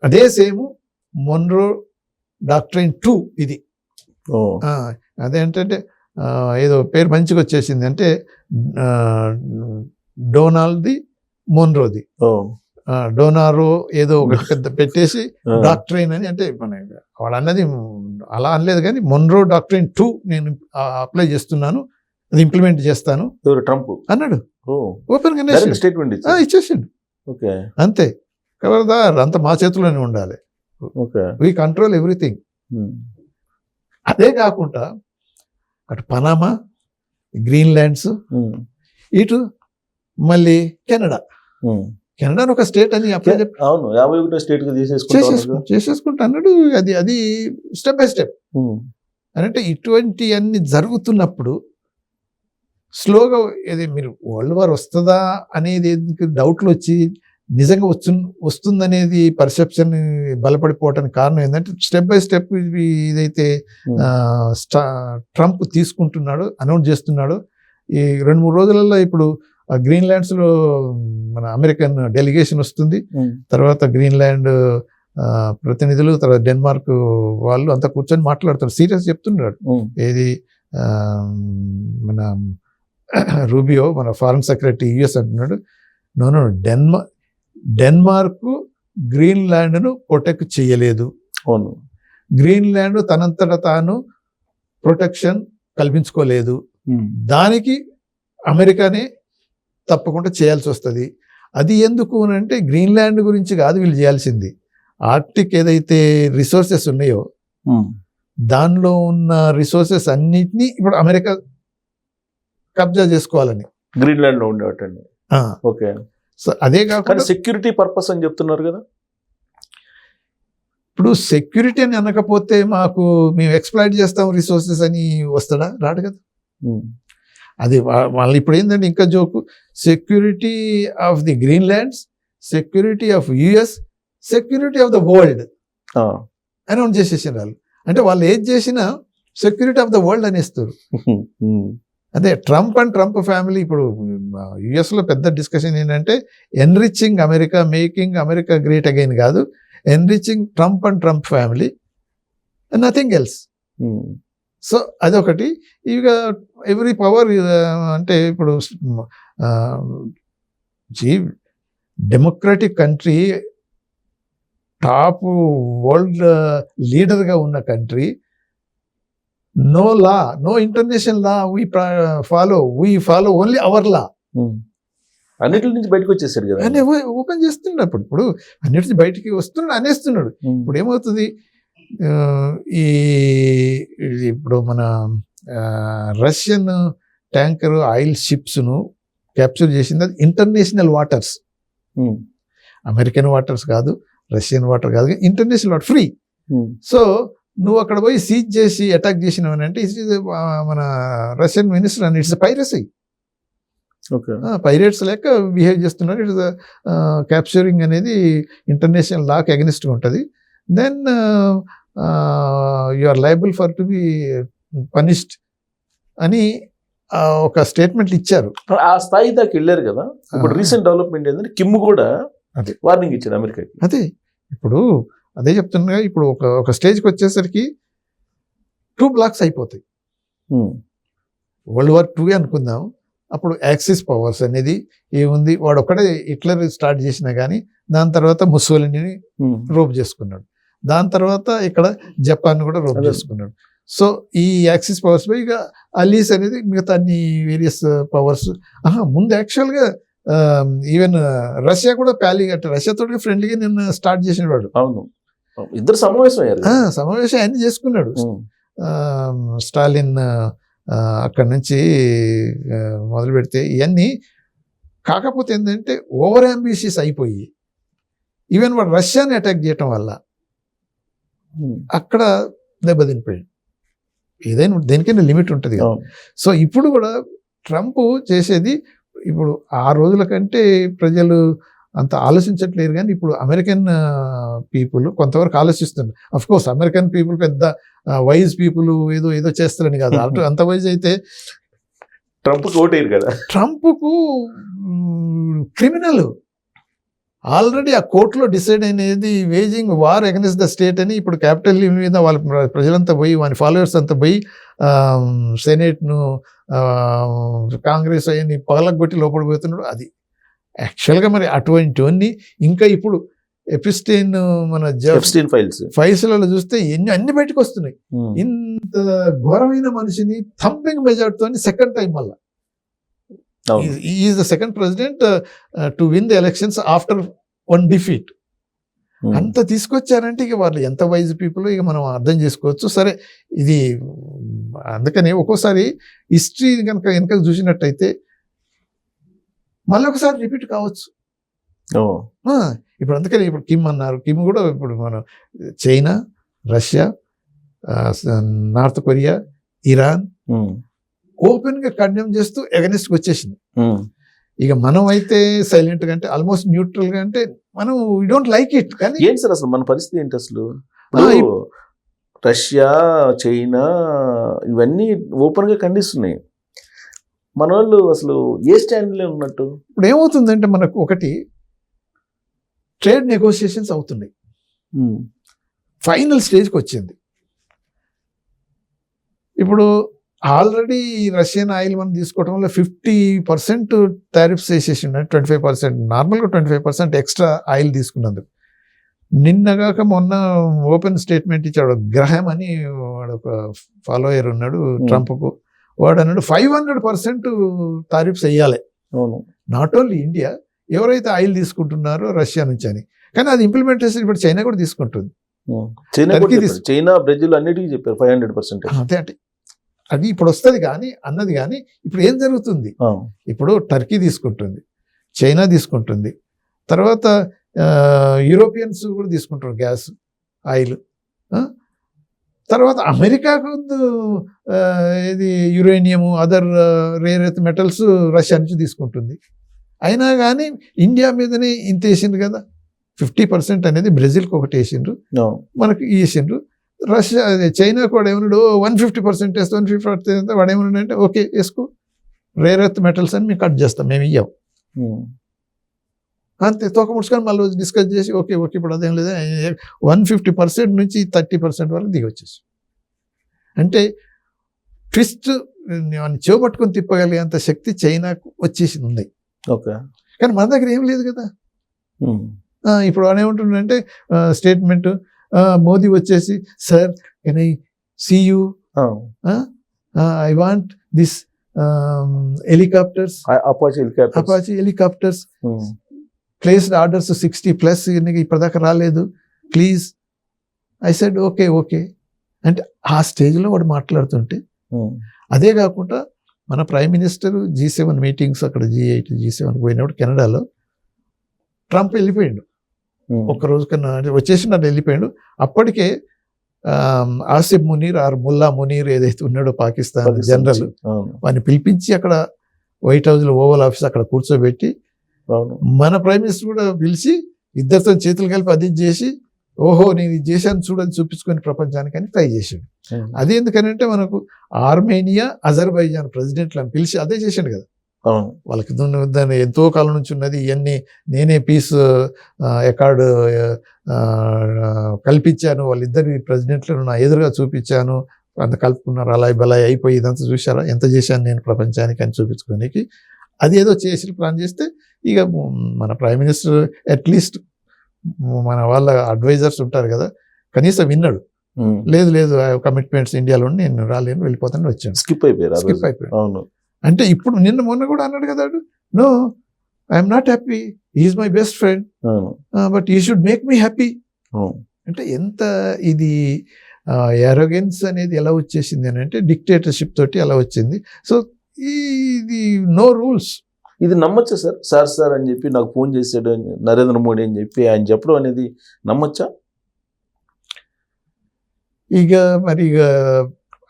అదే సేమ్ మొన్రో డాక్ట్రైన్ 2 ఇది. అదేంటంటే ఏదో పేరు మంచిగా వచ్చేసింది, అంటే డొనాల్డ్ మొన్రోది, డోనారో ఏదో ఒకటి పెద్ద పెట్టేసి డాక్ట్రైన్ అని, అంటే మన వాడు అన్నది అలా అనలేదు కానీ మొన్రో డాక్ట్రైన్ 2 నేను అప్లై చేస్తున్నాను, అది ఇంప్లిమెంట్ చేస్తాను ట్రంప్ అన్నాడు. ఓపెన్ గా స్టేట్మెంట్ ఇచ్చేసిండు. అంతే, ఖబర్దార్, అంత మా చేతిలోనే ఉండాలి, వీ కంట్రోల్ ఎవ్రీథింగ్. అదే కాకుండా అటు పనామా, గ్రీన్లాండ్స్, ఇటు మళ్ళీ కెనడా ఒక స్టేట్ అని అప్పుడే చేసేసుకుంటా అన్నాడు. అది స్టెప్ బై స్టెప్ అంటే ఇటువంటి అన్ని జరుగుతున్నప్పుడు స్లోగా ఇది మీరు వరల్డ్ వార్ వస్తుందా అనేది డౌట్లు వచ్చి నిజంగా వస్తుందనేది పర్సెప్షన్ బలపడిపోవటానికి కారణం ఏంటంటే స్టెప్ బై స్టెప్ ఇదైతే ట్రంప్ తీసుకుంటున్నాడు, అనౌన్స్ చేస్తున్నాడు. ఈ 2-3 రోజులలో ఇప్పుడు గ్రీన్లాండ్స్లో మన అమెరికన్ డెలిగేషన్ వస్తుంది, తర్వాత గ్రీన్లాండ్ ప్రతినిధులు, తర్వాత డెన్మార్క్ వాళ్ళు అంతా కూర్చొని మాట్లాడుతారు, సీరియస్ చెప్తున్నాడు. ఏది మన రూబియో, మన ఫారెన్ సెక్రటరీ యుఎస్ అంటున్నాడు, నో డెన్మార్క్ గ్రీన్లాండ్ను ప్రొటెక్ట్ చేయలేదు, గ్రీన్లాండ్ తనంతట తాను ప్రొటెక్షన్ కల్పించుకోలేదు, దానికి అమెరికానే తప్పకుండా చేయాల్సి వస్తుంది. అది ఎందుకు అంటే గ్రీన్లాండ్ గురించి కాదు వీళ్ళు చేయాల్సింది, ఆర్క్టిక్ ఏదైతే రిసోర్సెస్ ఉన్నాయో దానిలో ఉన్న రిసోర్సెస్ అన్నిటినీ ఇప్పుడు అమెరికా కబ్జా చేసుకోవాలని గ్రీన్లాండ్ లో ఉండేటండి. ఓకే, సో అదే కాకుండా సెక్యూరిటీ పర్పస్ అని చెప్తున్నారు కదా. ఇప్పుడు సెక్యూరిటీ అని అనకపోతే మాకు మేము ఎక్స్ప్లాయిట్ చేస్తాం రిసోర్సెస్ అని వస్తాడా? రాడు కదా. అది వాళ్ళు ఇప్పుడు ఏంటంటే ఇంకా joke, security of the Greenland's, security of US, security of the world announce చేసేసారు వాళ్ళు. అంటే వాళ్ళు ఏది చేసినా సెక్యూరిటీ ఆఫ్ ద వరల్డ్ అనేస్తారు. అదే ట్రంప్ అండ్ ట్రంప్ ఫ్యామిలీ ఇప్పుడు యుఎస్లో పెద్ద డిస్కషన్ ఏంటంటే enriching America, making America great again కాదు, enriching Trump and Trump family, nothing else. So అదొకటి. ఇక ఎవ్రీ పవర్ అంటే ఇప్పుడు డెమోక్రటిక్ కంట్రీ, టాప్ వరల్డ్ లీడర్గా ఉన్న country, no law, no international law we follow only our law అన్నిటి నుంచి బయటకు వచ్చేసారు కదా, అని ఓపెన్ చేస్తున్నాడు. ఇప్పుడు అన్నిటి బయటికి వస్తున్నాడు, అనేస్తున్నాడు. ఇప్పుడు ఏమవుతుంది, ఇప్పుడు మన రష్యన్ ట్యాంకర్ ఆయిల్ షిప్స్ను క్యాప్చర్ చేసింది అది ఇంటర్నేషనల్ వాటర్స్, అమెరికన్ వాటర్స్ కాదు, రష్యన్ వాటర్ కాదు, ఇంటర్నేషనల్ వాటర్ ఫ్రీ. సో నువ్వు అక్కడ పోయి సీజ్ చేసి అటాక్ చేసినవని అంటే మన రష్యన్ మినిస్టర్ అని ఇట్స్ పైరసీ, పైరేట్స్ లెక్క బిహేవ్ చేస్తున్నారు. ఇట్స్ క్యాప్చరింగ్ అనేది ఇంటర్నేషనల్ లాకి అగెనిస్ట్గా ఉంటుంది. Then you are liable for to be punished అని ఒక స్టేట్మెంట్లు ఇచ్చారు. ఆ స్థాయి దాకా వెళ్ళారు కదా. ఇప్పుడు రీసెంట్ డెవలప్మెంట్ ఏంటంటే కిమ్ కూడా అదే వార్నింగ్ ఇచ్చాడు అమెరికాకి. అదే ఇప్పుడు అదే చెప్తున్నా. ఇప్పుడు ఒక స్టేజ్కి వచ్చేసరికి 2 బ్లాక్స్ అయిపోతాయి. వరల్డ్ వార్ 2 అనుకుందాం. అప్పుడు యాక్సిస్ పవర్స్ అనేది ఏముంది, వాడు ఒక్కడే హిట్లర్ స్టార్ట్ చేసినా కానీ దాని తర్వాత ముస్సోలినీని రోప్ చేసుకున్నాడు, దాని తర్వాత ఇక్కడ జపాన్ కూడా రోప్ చేసుకున్నాడు. సో ఈ యాక్సిస్ పవర్స్ పై ఇక అలీస్ అనేది మిగతా అన్ని వేరియస్ పవర్స్. ముందు యాక్చువల్గా ఈవెన్ రష్యా కూడా రష్యాతో ఫ్రెండ్లీగా నిన్న స్టార్ట్ చేసిన వాడు. అవును, ఇద్దరు సమావేశం అయ్యారు, సమావేశం అన్ని చేసుకున్నాడు. స్టాలిన్ అక్కడి నుంచి మొదలు పెడితే ఇవన్నీ. కాకపోతే ఏంటంటే ఓవర్ అంబిషియస్ అయిపోయి ఈవెన్ వాడు రష్యాని అటాక్ చేయటం వల్ల అక్కడ దెబ్బతినిపోయాడు. ఏదైనా దేనికైనా లిమిట్ ఉంటుంది కదా. సో ఇప్పుడు కూడా ట్రంప్ చేసేది, ఇప్పుడు ఆ రోజుల కంటే ప్రజలు అంత ఆలోచించట్లేరు, కానీ ఇప్పుడు అమెరికన్ పీపుల్ కొంతవరకు ఆలోచిస్తున్నారు. అఫ్ కోర్స్ అమెరికన్ పీపుల్ పెద్ద వైజ్ పీపుల్ ఏదో చేస్తారని కాదు, అటు అంత వైజ్ అయితే ట్రంప్కి ఓటేరు కదా. ట్రంప్కు క్రిమినల్ ఆల్రెడీ ఆ కోర్టులో డిసైడ్ అనేది waging war against the state అని. ఇప్పుడు క్యాపిటల్ మీద వాళ్ళ ప్రజలంతా పోయి, వాని ఫాలోవర్స్ అంతా పోయి సెనేట్ను, కాంగ్రెస్ అవన్నీ పగలగొట్టి లోపడిపోతున్నాడు. అది యాక్చువల్గా మరి అటువంటివన్నీ ఇంకా ఇప్పుడు ఎపిస్టైన్ మన ఫైల్స్లలో చూస్తే అన్ని బయటకు వస్తున్నాయి. ఇంత ఘోరమైన మనిషిని థంపింగ్ మెజార్టీతో సెకండ్ టైం మళ్ళా is the second president to win the elections after 1 defeat. అంత తీసుకొచ్చారంటే ఇక వాళ్ళు ఎంత వైజ్ పీపుల్ ఇక మనం అర్థం చేసుకోవచ్చు. సరే, ఇది అందుకని ఒక్కోసారి హిస్టరీ కనుక వెనక చూసినట్టయితే మళ్ళీ ఒకసారి రిపీట్ కావచ్చు. ఇప్పుడు అందుకని ఇప్పుడు కిమ్ అన్నారు, కిమ్ కూడా ఇప్పుడు మనం China, Russia, north Korea, Iran open గా కండెమ్ చేస్తూ ఎగనిస్ట్ వచ్చేసింది. ఇక మనం అయితే సైలెంట్ గా, అంటే ఆల్మోస్ట్ న్యూట్రల్ గా, అంటే మనం వీ డోంట్ లైక్ ఇట్. కానీ ఏంటి సార్ అసలు మన పరిస్థితి ఏంటి అసలు? రష్యా, చైనా ఇవన్నీ ఓపెన్ గా ఖండిస్తున్నాయి. మన వాళ్ళు అసలు ఏ స్టాండ్లో ఉన్నట్టు? ఇప్పుడు ఏమవుతుందంటే మనకు ఒకటి ట్రేడ్ నెగోషియేషన్స్ అవుతున్నాయి, ఫైనల్ స్టేజ్కి వచ్చింది. ఇప్పుడు ఆల్రెడీ రష్యన్ ఆయిల్ మనం తీసుకోవడం వల్ల 50% టారిఫ్స్ వేసేసి ఉన్నాయి. 25%, నార్మల్గా 25% ఎక్స్ట్రా ఆయిల్ తీసుకున్నందుకు. నిన్నగాక మొన్న ఓపెన్ స్టేట్మెంట్ ఇచ్చాడు గ్రహం అని, వాడు ఒక ఫాలోయర్ ఉన్నాడు ట్రంప్కు. వాడు అన్నాడు 500% టారిఫ్స్ వేయాలి, నాట్ ఓన్లీ ఇండియా, ఎవరైతే ఆయిల్ తీసుకుంటున్నారో రష్యా నుంచి అని. కానీ అది ఇంప్లిమెంటేషన్ ఇప్పుడు చైనా కూడా తీసుకుంటుంది. చైనా, బ్రెజిల్ అన్నిటికీ చెప్పారు 500%. అదే అంటే అది ఇప్పుడు వస్తుంది కానీ అన్నది. కానీ ఇప్పుడు ఏం జరుగుతుంది, ఇప్పుడు టర్కీ తీసుకుంటుంది, చైనా తీసుకుంటుంది, తర్వాత యూరోపియన్స్ కూడా తీసుకుంటారు గ్యాస్, ఆయిల్. తర్వాత అమెరికాకు ఇది uranium, other rare earth metals Russia నుంచి తీసుకుంటుంది. అయినా కానీ ఇండియా మీదనే ఇంత వేసిండ్రు కదా. 50% అనేది బ్రెజిల్కి ఒకటి వేసిండ్రు, మనకి వేసిండ్రు. రష్యా చైనా కూడా ఏమన్నాడు 150% వేస్తే 150% వాడు ఏమన్నాడు అంటే ఓకే వేసుకో, రేర్ ఎర్త్ మెటల్స్ అని మేము కట్ చేస్తాం, మేము ఇయ్యాం అంతే. తోక ముడుచుకొని మళ్ళీ డిస్కస్ చేసి ఓకే ఓకే ఇప్పుడు అదేం లేదా 150% నుంచి 30% వరకు దిగి వచ్చేసి, అంటే ట్విస్ట్ చేపట్టుకొని తిప్పగలిగేంత శక్తి చైనాకు వచ్చేసింది ఉంది. ఓకే, కానీ మన దగ్గర ఏం లేదు కదా. ఇప్పుడు వాడు ఏమంటుండంటే స్టేట్మెంట్ మోదీ వచ్చేసి sir can I see you, I want this helicopters, Apache helicopters placed orders 60+ ఇప్పటిదాకా రాలేదు, please. I said okay okay అంటే ఆ స్టేజ్లో వాడు మాట్లాడుతుంటే, అదే కాకుండా మన ప్రైమ్ మినిస్టర్ G7 మీటింగ్స్ అక్కడ G8 G7 పోయినప్పుడు కెనడాలో ట్రంప్ వెళ్ళిపోయాడు ఒక్కరోజు కన్నా, అంటే వచ్చేసి నన్ను వెళ్ళిపోయాడు. అప్పటికే ఆసిఫ్ మునీర్ ఆర్ ముల్లా మునీర్ ఏదైతే ఉన్నాడో పాకిస్తాన్ జనరల్, వాడిని పిలిపించి అక్కడ వైట్ హౌస్లో ఓవల్ ఆఫీస్ అక్కడ కూర్చోబెట్టి మన ప్రైమ్ మినిస్టర్ కూడా పిలిచి ఇద్దరితో చేతులు కలిపి అది చేసి ఓహో నేను ఇది చేశాను చూడని చూపించుకొని ప్రపంచానికని ట్రై చేశాడు. అది ఎందుకనంటే మనకు ఆర్మేనియా అజర్బైజాన్ ప్రెసిడెంట్లను పిలిచి అదే చేశాడు కదా. వాళ్ళకి దాన్ని ఎంతో కాలం నుంచి ఉన్నది, ఇవన్నీ నేనే పీస్ అకార్డు కల్పించాను, వాళ్ళిద్దరి ప్రెసిడెంట్లను నా ఎదురుగా చూపించాను, అంత కలుపుకున్నారు, అలాయ్ బలాయ్ అయిపోయి ఇదంతా చూసారా ఎంత చేశాను నేను ప్రపంచానికి అని చూపించుకోనికి. అది ఏదో చేసి ప్లాన్ చేస్తే ఇక మన ప్రైమ్ మినిస్టర్ అట్లీస్ట్ మన వాళ్ళ అడ్వైజర్స్ ఉంటారు కదా, కనీసం విన్నాడు. లేదు లేదు కమిట్మెంట్స్ ఇండియాలో నేను రాలేను వెళ్ళిపోతాను వచ్చాను, స్కిప్ అయిపోయాడు. అంటే ఇప్పుడు నిన్న మొన్న కూడా అన్నాడు కదా, no I'm not happy, is my best friend but he should make me happy. అంటే ఎంత ఇది ఎరోగెన్స్ అనేది ఎలా వచ్చేసింది అని అంటే డిక్టేటర్షిప్ తోటి అలా వచ్చింది. సో ఇది నో రూల్స్. ఇది నమ్మచ్చా సార్? సార్ సార్ అని చెప్పి నాకు ఫోన్ చేసాడు నరేంద్ర మోడీ అని చెప్పి ఆయన చెప్పడం అనేది నమ్మచ్చా? ఇక మరి ఇక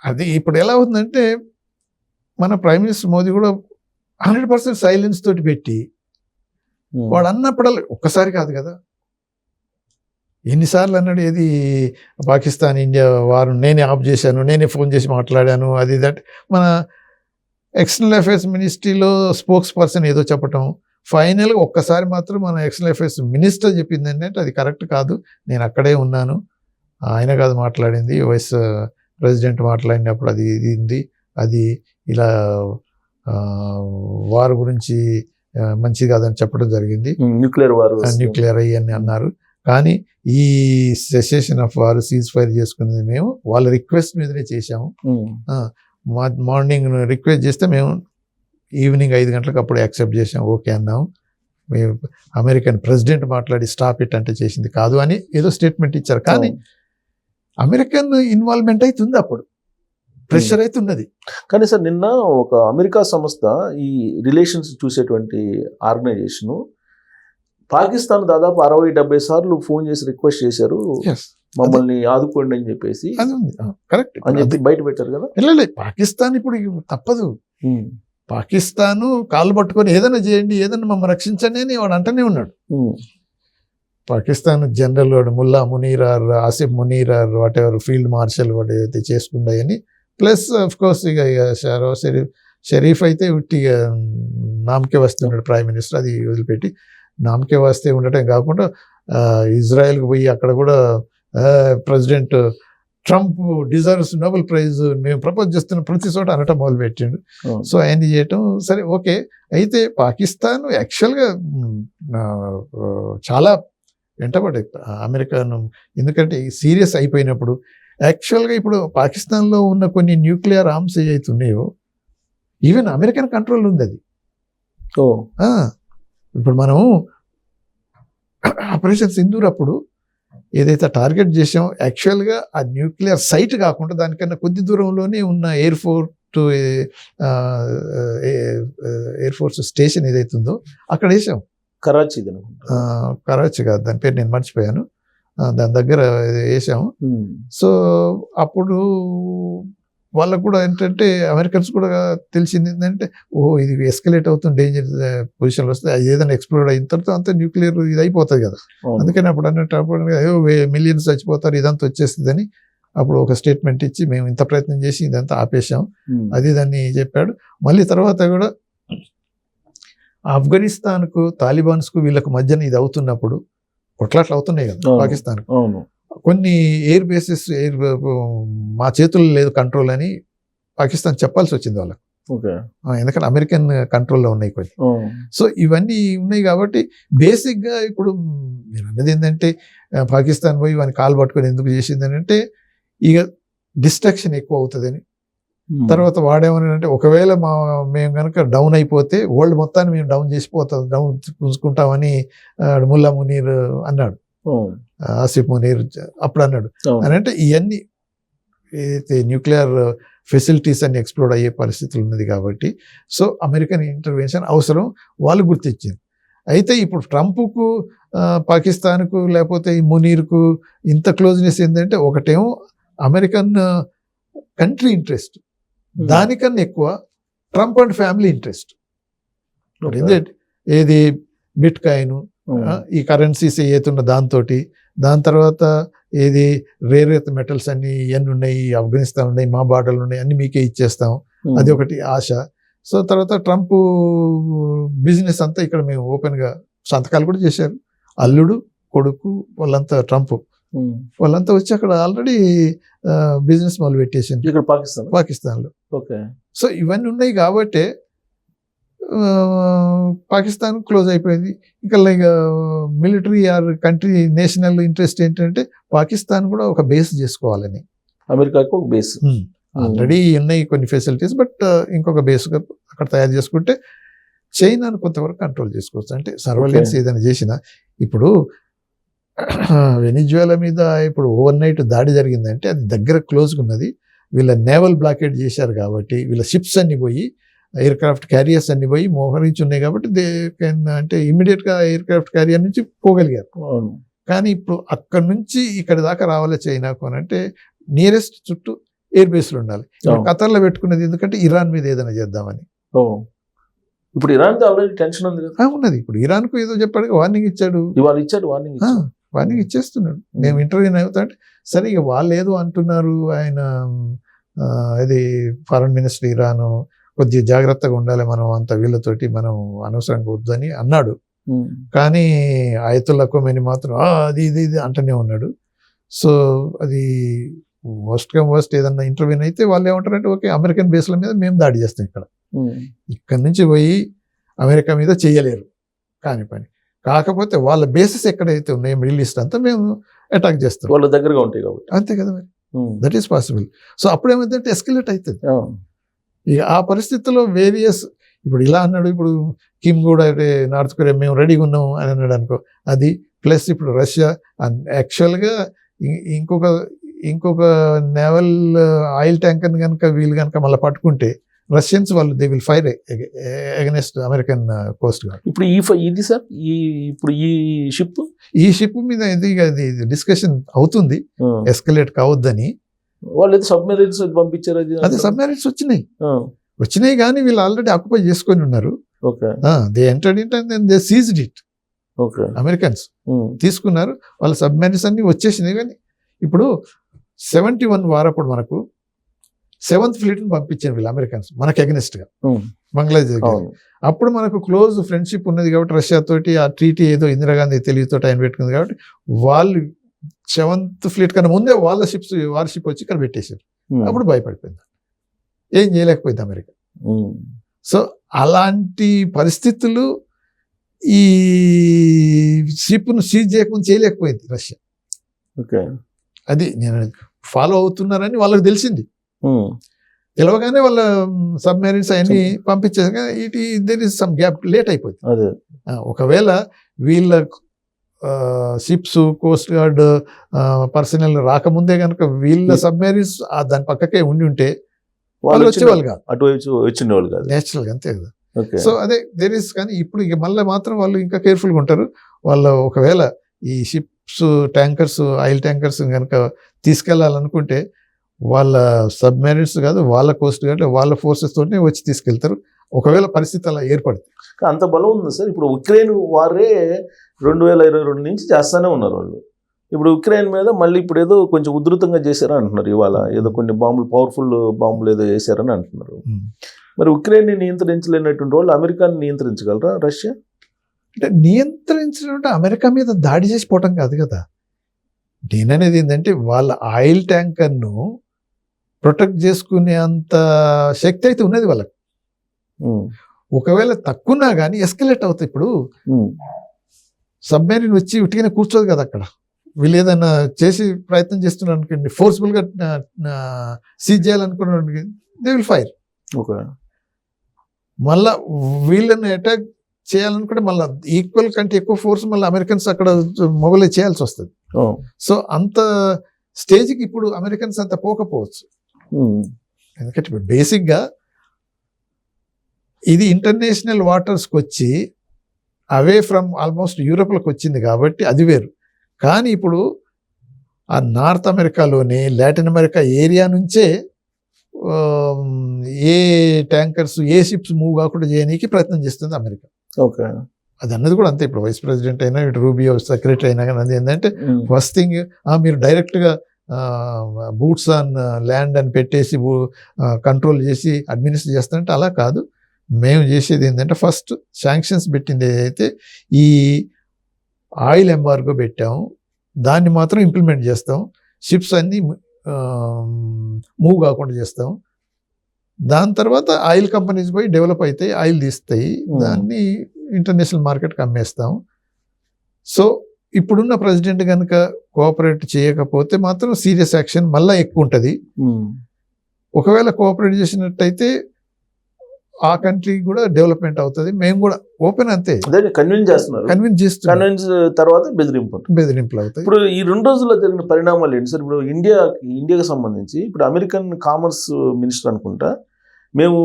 అది ఇప్పుడు ఎలా అవుతుందంటే మన ప్రైమ్ మినిస్టర్ మోదీ కూడా 100% సైలెన్స్ తోటి పెట్టి వాడు అన్నప్పుడల్లా ఒక్కసారి కాదు కదా, ఎన్నిసార్లు అన్నాడు ఏది పాకిస్తాన్ ఇండియా వారు నేనే ఆఫ్ చేశాను, నేనే ఫోన్ చేసి మాట్లాడాను, అది దట్. మన ఎక్స్టర్నల్ అఫైర్స్ మినిస్ట్రీలో స్పోక్స్ పర్సన్ ఏదో చెప్పటం, ఫైనల్గా ఒక్కసారి మాత్రం మన ఎక్స్టర్నల్ అఫైర్స్ మినిస్టర్ చెప్పింది ఏంటంటే అది కరెక్ట్ కాదు, నేను అక్కడే ఉన్నాను, ఆయన కాదు మాట్లాడింది, వైస్ ప్రెసిడెంట్ మాట్లాడినప్పుడు అది ఇది ఉంది, అది ఇలా వార్ గురించి మంచిది కాదని చెప్పడం జరిగింది, న్యూక్లియర్ అయ్యని అన్నారు. కానీ ఈ cessation of war cease fire చేసుకునేది మేము వాళ్ళ రిక్వెస్ట్ మీదనే చేశాము. మార్నింగ్ రిక్వెస్ట్ చేస్తే మేము ఈవినింగ్ 5 గంటలకు అప్పుడు యాక్సెప్ట్ చేసాం, ఓకే అన్నాము. మేము అమెరికన్ ప్రెసిడెంట్ మాట్లాడి స్టాప్ ఇట్ అంటే చేసింది కాదు అని ఏదో స్టేట్మెంట్ ఇచ్చారు. కానీ అమెరికన్ ఇన్వాల్వ్మెంట్ అవుతుంది, అప్పుడు ప్రెషర్ అవుతున్నది. కానీ సార్ నిన్న ఒక అమెరికా సంస్థ ఈ రిలేషన్స్ చూసేటువంటి ఆర్గనైజేషను పాకిస్తాన్ దాదాపు 60-70 సార్లు ఫోన్ చేసి రిక్వెస్ట్ చేశారు మమ్మల్ని ఆదుకోండి అని చెప్పేసి, కరెక్ట్ అని చెప్పి బయట పెట్టారు కదా. పాకిస్తాన్ ఇప్పుడు తప్పదు, పాకిస్తాన్ కాళ్ళు పట్టుకొని ఏదైనా చేయండి, ఏదైనా మమ్మల్ని రక్షించండి అని వాడు అంటనే ఉన్నాడు. పాకిస్తాన్ జనరల్ వాడు Mullah Munir or Asif Munir or whatever field marshal వాడు ఏదైతే చేసుకున్నాయని, ప్లస్ ఆఫ్ కోర్స్ ఇక షరీఫ్ అయితే ఉట్టిగా నామకే వస్తున్నాడు ప్రైమ్ మినిస్టర్, అది వదిలిపెట్టి నామకే వస్తే ఉండటం కాకుండా ఇజ్రాయెల్కి పోయి అక్కడ కూడా president Trump deserves Nobel praise మేము ప్రపోజ్ చేస్తున్న ప్రతి చోట అనటం మొదలుపెట్టిండు. సో ఆయన చేయటం సరే ఓకే. అయితే పాకిస్తాన్ యాక్చువల్గా చాలా వెంటబడే అమెరికాను, ఎందుకంటే సీరియస్ అయిపోయినప్పుడు యాక్చువల్గా ఇప్పుడు పాకిస్తాన్లో ఉన్న కొన్ని న్యూక్లియర్ ఆర్మ్స్ ఏవైతే ఉన్నాయో ఈవెన్ అమెరికన్ కంట్రోల్ ఉంది అది. ఇప్పుడు మనం ఆపరేషన్ సింధూర్ అప్పుడు ఏదైతే టార్గెట్ చేసామో యాక్చువల్గా ఆ న్యూక్లియర్ సైట్ కాకుండా దానికన్నా కొద్ది దూరంలోనే ఉన్న ఎయిర్ ఫోర్స్ స్టేషన్ ఏదైతే ఉందో అక్కడ వేసాం. కరాచీ కాదు, దాని పేరు నేను మర్చిపోయాను, దాని దగ్గర వేసాము. సో అప్పుడు వాళ్ళకు కూడా ఏంటంటే అమెరికన్స్ కూడా తెలిసింది ఏంటంటే ఓహో ఇది ఎస్కలేట్ అవుతుంది, డేంజర్ పొజిషన్లో వస్తే అది ఏదైనా ఎక్స్ప్లోర్ అయిన తర్వాత అంతా న్యూక్లియర్ ఇది అయిపోతుంది కదా. అందుకని అప్పుడు అన్నట్టు అయ్యో మిలియన్స్ చచ్చిపోతారు ఇదంతా వచ్చేస్తుందని అప్పుడు ఒక స్టేట్మెంట్ ఇచ్చి మేము ఇంత ప్రయత్నం చేసి ఇదంతా ఆపేశాం అది దాన్ని చెప్పాడు. మళ్ళీ తర్వాత కూడా ఆఫ్ఘనిస్తాన్కు తాలిబాన్స్కు వీళ్ళకు మధ్యన ఇది అవుతున్నప్పుడు కొట్లాట్లు అవుతున్నాయి కదా అవును. పాకిస్తాన్ అవును. కొన్ని ఎయిర్ బేసెస్ మా చేతుల్లో లేదు కంట్రోల్ అని పాకిస్తాన్ చెప్పాల్సి వచ్చింది వాళ్ళకి. ఓకే. ఎందుకంటే అమెరికన్ కంట్రోల్లో ఉన్నాయి కొన్ని. సో ఇవన్నీ ఉన్నాయి కాబట్టి బేసిక్గా ఇప్పుడు మీరు అన్నది ఏంటంటే పాకిస్తాన్ పోయి వాని కాలు పట్టుకొని ఎందుకు చేసిందని అంటే ఇక డిస్ట్రాక్షన్ ఎక్కువ అవుతుందని. తర్వాత వాడేమన్నాడంటే ఒకవేళ మేము కనుక డౌన్ అయిపోతే వరల్డ్ మొత్తాన్ని మేము డౌన్ చేసిపోతాం, డౌన్ చూసుకుంటామని ముల్లా మునీర్ అన్నాడు, ఆసిఫ్ మునీర్ అప్పుడు అన్నాడు. అని అంటే ఇవన్నీ ఏదైతే న్యూక్లియర్ ఫెసిలిటీస్ అన్ని ఎక్స్ప్లోర్ అయ్యే పరిస్థితులు ఉన్నది కాబట్టి సో అమెరికన్ ఇంటర్వెన్షన్ అవసరం వాళ్ళు గుర్తించింది. అయితే ఇప్పుడు ట్రంప్కు పాకిస్తాన్కు లేకపోతే ఈ మునీర్కు ఇంత క్లోజ్నెస్ ఏంటంటే ఒకటేమో అమెరికన్ కంట్రీ ఇంట్రెస్ట్, దానికన్నా ఎక్కువ ట్రంప్ అండ్ ఫ్యామిలీ ఇంట్రెస్ట్. ఏది బిట్ కాయిన్ ఈ కరెన్సీస్ ఏతున్న దాని తర్వాత ఏది రేర్ ఎర్త్ మెటల్స్ అన్ని ఇవన్నీ ఉన్నాయి, ఆఫ్ఘనిస్తాన్ ఉన్నాయి, మా బార్డర్లు ఉన్నాయి, అన్ని మీకే ఇచ్చేస్తాం, అది ఒకటి ఆశ. సో తర్వాత ట్రంప్ బిజినెస్ అంతా ఇక్కడ మేము ఓపెన్గా సంతకాలు కూడా చేశారు. అల్లుడు కొడుకు వాళ్ళంతా ట్రంప్ వాళ్ళంతా వచ్చి అక్కడ ఆల్రెడీ బిజినెస్ మొదలు పెట్టేసింది ఇక్కడ పాకిస్తాన్లో. ఓకే. సో ఇవన్నీ ఉన్నాయి కాబట్టి పాకిస్తాన్ క్లోజ్ అయిపోయింది. ఇంకా like military are country national interest ఏంటంటే పాకిస్తాన్ కూడా ఒక బేస్ చేసుకోవాలని, అమెరికాకు ఒక బేస్ ఆల్రెడీ ఉన్నాయి కొన్ని ఫెసిలిటీస్, బట్ ఇంకొక బేస్గా అక్కడ తయారు చేసుకుంటే చైనాను కొంతవరకు కంట్రోల్ చేసుకోవచ్చు. అంటే సర్వైలెన్స్ ఏదైనా చేసినా ఇప్పుడు వెనిజువేలా మీద ఇప్పుడు ఓవర్ నైట్ దాడి జరిగిందంటే అది దగ్గర క్లోజ్గా ఉన్నది. వీళ్ళ నేవల్ బ్లాకేడ్ చేశారు కాబట్టి వీళ్ళ షిప్స్ అన్ని పోయి ఎయిర్ క్రాఫ్ట్ క్యారియర్స్ అన్ని పోయి మోహరించి ఉన్నాయి కాబట్టి దే కెన్ అంటే ఇమ్మీడియట్గా ఎయిర్ క్రాఫ్ట్ క్యారియర్ నుంచి పోగలిగారు. కానీ ఇప్పుడు అక్కడ నుంచి ఇక్కడ దాకా రావాలి చైనాకు అని అంటే నియరెస్ట్ చుట్టూ ఎయిర్ బేస్లు ఉండాలి. ఖతర్లో పెట్టుకున్నది ఎందుకంటే ఇరాన్ మీద ఏదైనా చేద్దామని. ఇప్పుడు ఇరాన్ ఆల్రెడీ టెన్షన్ ఉంది కదా ఉన్నది. ఇప్పుడు ఇరాన్కు ఏదో చెప్పాడు, వార్నింగ్ ఇచ్చాడు, వార్నింగ్ ఇచ్చేస్తున్నాడు. మేము ఇంటర్వ్యూ అవుతా అంటే సరే ఇక వాళ్ళు ఏదో అంటున్నారు, ఆయన అది ఫారెన్ మినిస్టర్ ఇరాను కొద్దిగా జాగ్రత్తగా ఉండాలి మనం అంత వీళ్ళతోటి మనం అనవసరంగా వద్దు అని అన్నాడు. కానీ ఆయతుల్లా ఖొమైనీ మాత్రం అది ఇది ఇది అంటూనే ఉన్నాడు. సో అది వర్స్ట్ ఏదన్నా ఇంటర్వ్యూ అయితే వాళ్ళు ఏమంటారంటే ఓకే అమెరికన్ బేస్ల మీద మేము దాడి చేస్తాం, ఇక్కడ నుంచి పోయి అమెరికా మీద చేయలేరు కాని పని. కాకపోతే వాళ్ళ బేసెస్ ఎక్కడైతే ఉన్నాయో మిడిల్ ఈస్ట్ అంతా మేము అటాక్ చేస్తాం, వాళ్ళ దగ్గరగా ఉంటాయి కాబట్టి. అంతే కదా మరి, దట్ ఈస్ పాసిబుల్. సో అప్పుడు ఏమైందంటే ఎస్కలేట్ అవుతుంది. ఇక ఆ పరిస్థితుల్లో వేరియస్ ఇప్పుడు ఇలా అన్నాడు, ఇప్పుడు కిమ్ కూడా నార్త్ కొరియా మేము రెడీగా ఉన్నాం అని అన్నాడు అనుకో, అది ప్లస్ ఇప్పుడు రష్యా యాక్చువల్గా ఇంకొక నేవల్ ఆయిల్ ట్యాంకర్ కనుక వీళ్ళు కనుక మళ్ళీ పట్టుకుంటే రష్యన్స్ వాళ్ళు they will fire against American coast guard. ఇప్పుడు ఇది సార్ ఇప్పుడు ఈ షిప్ మీద ఇది డిస్కషన్ అవుతుంది, ఎస్కలేట్ కావద్దని. వాళ్ళు సబ్మెరైన్స్ పంపించారు, అదే సబ్మెరైన్స్ వచ్చినాయి కానీ వీళ్ళు ఆల్రెడీ ఆక్యుపై చేసుకొని ఉన్నారు. They entered it and they seized it. Americans తీసుకున్నారు, వాళ్ళ సబ్మెరైన్స్ అన్ని వచ్చేసినాయి. కానీ ఇప్పుడు 71 వారప్పుడు మనకు 7th ఫ్లీట్ పంపించారు వీళ్ళు అమెరికన్స్ మనకు అగెనిస్ట్ గా బంగ్లాదేశ్. అప్పుడు మనకు క్లోజ్ ఫ్రెండ్షిప్ ఉన్నది కాబట్టి రష్యా తోటి ఆ ట్రీటీ ఏదో ఇందిరాగాంధీ తెలివితో ఆయన పెట్టుకుంది కాబట్టి వాళ్ళు 7th ఫ్లీట్ కన్నా ముందే వాళ్ళ వార్షిప్ వచ్చి ఇక్కడ పెట్టేశారు. అప్పుడు భయపడిపోయింది, ఏం చేయలేకపోయింది అమెరికా. సో అలాంటి పరిస్థితులు ఈ షిప్ను సీజ్ చేయకుండా చేయలేకపోయింది రష్యా. అది నేను ఫాలో అవుతున్నారని వాళ్ళకి తెలిసింది. తెలవగానే వాళ్ళ సబ్మెరీన్స్ అవన్నీ పంపించేది. There is some gap, late అయిపోయింది. ఒకవేళ వీళ్ళ షిప్స్ కోస్ట్ గార్డ్ పర్సనల్ రాకముందే కనుక వీళ్ళ సబ్మెరీన్స్ దాని పక్కకే ఉండి ఉంటే వాళ్ళు వచ్చేవాళ్ళు కాదు, అటువైపు వచ్చిండేవాళ్ళు కాదు నేచురల్గా, అంతే కదా. సో అదే దేర్ ఇస్. కానీ ఇప్పుడు ఇక మళ్ళీ మాత్రం వాళ్ళు ఇంకా కేర్ఫుల్గా ఉంటారు. వాళ్ళు ఒకవేళ ఈ షిప్స్ ట్యాంకర్స్ ఆయిల్ ట్యాంకర్స్ కనుక తీసుకెళ్లాలనుకుంటే వాళ్ళ సబ్మెరీన్స్ కాదు, వాళ్ళ కోస్ట్ గార్డ్ వాళ్ళ ఫోర్సెస్ తోనే వచ్చి తీసుకెళ్తారు ఒకవేళ పరిస్థితి అలా ఏర్పడుతుంది. అంత బలం ఉంది సార్. ఇప్పుడు ఉక్రెయిన్ వారే 2022 నుంచి చేస్తానే ఉన్నారు వాళ్ళు. ఇప్పుడు ఉక్రెయిన్ మీద మళ్ళీ ఇప్పుడు ఏదో కొంచెం ఉధృతంగా చేశారని అంటున్నారు ఇవాళ, ఏదో కొన్ని బాంబులు, పవర్ఫుల్ బాంబులు ఏదో వేసారని అంటున్నారు. మరి ఉక్రెయిన్ని నియంత్రించలేనటువంటి వాళ్ళు అమెరికాని నియంత్రించగలరా రష్యా? అంటే నియంత్రించడం అంటే అమెరికా మీద దాడి చేసిపోవటం కాదు కదా. నేననేది ఏంటంటే వాళ్ళ ఆయిల్ ట్యాంకర్ను ప్రొటెక్ట్ చేసుకునే అంత శక్తి అయితే ఉన్నది వాళ్ళకి. ఒకవేళ తక్కువన్నా కానీ ఎస్కలేట్ అవుతాయి. ఇప్పుడు సబ్మెరీన్ వచ్చి ఉట్టిగానే కూర్చోదు కదా అక్కడ. వీళ్ళు ఏదైనా చేసి ప్రయత్నం చేస్తున్నారు అనుకోండి, ఫోర్స్ఫుల్గా సీజ్ చేయాలనుకున్నారు, దే విల్ ఫైర్. ఓకే, మళ్ళా వీళ్ళని అటాక్ చేయాలనుకుంటే మళ్ళీ ఈక్వల్ కంటే ఎక్కువ ఫోర్స్ మళ్ళీ అమెరికన్స్ అక్కడ మొబైలైజ్ చేయాల్సి వస్తుంది. సో అంత స్టేజ్కి ఇప్పుడు అమెరికన్స్ అంత పోకపోవచ్చు. ఎందుకంటే ఇప్పుడు బేసిక్గా ఇది ఇంటర్నేషనల్ వాటర్స్కి వచ్చి అవే ఫ్రమ్ ఆల్మోస్ట్ యూరోప్లోకి వచ్చింది కాబట్టి అది వేరు. కానీ ఇప్పుడు ఆ నార్త్ అమెరికాలోనే లాటిన్ అమెరికా ఏరియా నుంచే ఏ ట్యాంకర్స్, ఏ షిప్స్ మూవ్ కాకుండా చేయడానికి ప్రయత్నం చేస్తుంది అమెరికా. ఓకే, అది అన్నది కూడా అంతే. ఇప్పుడు వైస్ ప్రెసిడెంట్ అయినా, ఇటు రూబియో సెక్రటరీ అయినా కానీ అది ఏంటంటే ఫస్ట్ థింగ్ మీరు డైరెక్ట్గా బూట్స్ ఆన్ ల్యాండ్ అని పెట్టేసి కంట్రోల్ చేసి అడ్మినిస్టర్ చేస్తారంటే అలా కాదు. మేము చేసేది ఏంటంటే ఫస్ట్ శాంక్షన్స్ పెట్టింది ఏదైతే ఈ ఆయిల్ ఎంబార్గో పెట్టాము దాన్ని మాత్రం ఇంప్లిమెంట్ చేస్తాం. షిప్స్ అన్నీ మూవ్ కాకుండా చేస్తాం. దాని తర్వాత ఆయిల్ కంపెనీస్ పోయి డెవలప్ అవుతాయి, ఆయిల్ తీస్తాయి, దాన్ని ఇంటర్నేషనల్ మార్కెట్కి అమ్మేస్తాం. సో ఇప్పుడున్న ప్రెసిడెంట్ కనుక కోఆపరేట్ చేయకపోతే మాత్రం సీరియస్ యాక్షన్ మళ్ళీ ఎక్కువ ఉంటుంది. ఒకవేళ కోఆపరేట్ చేసినట్టయితే ఆ కంట్రీ కూడా డెవలప్మెంట్ అవుతుంది. మేము కూడా ఓపెన్ అంతే కన్విన్స్ చేస్తున్నారు. కన్విన్స్ తర్వాత బెదిరింపులు అవుతాయి. ఇప్పుడు ఈ 2 రోజుల్లో జరిగిన పరిణామాలు ఏంటి సార్? ఇప్పుడు ఇండియాకి సంబంధించి ఇప్పుడు అమెరికన్ కామర్స్ మినిస్టర్ అనుకుంటా మేము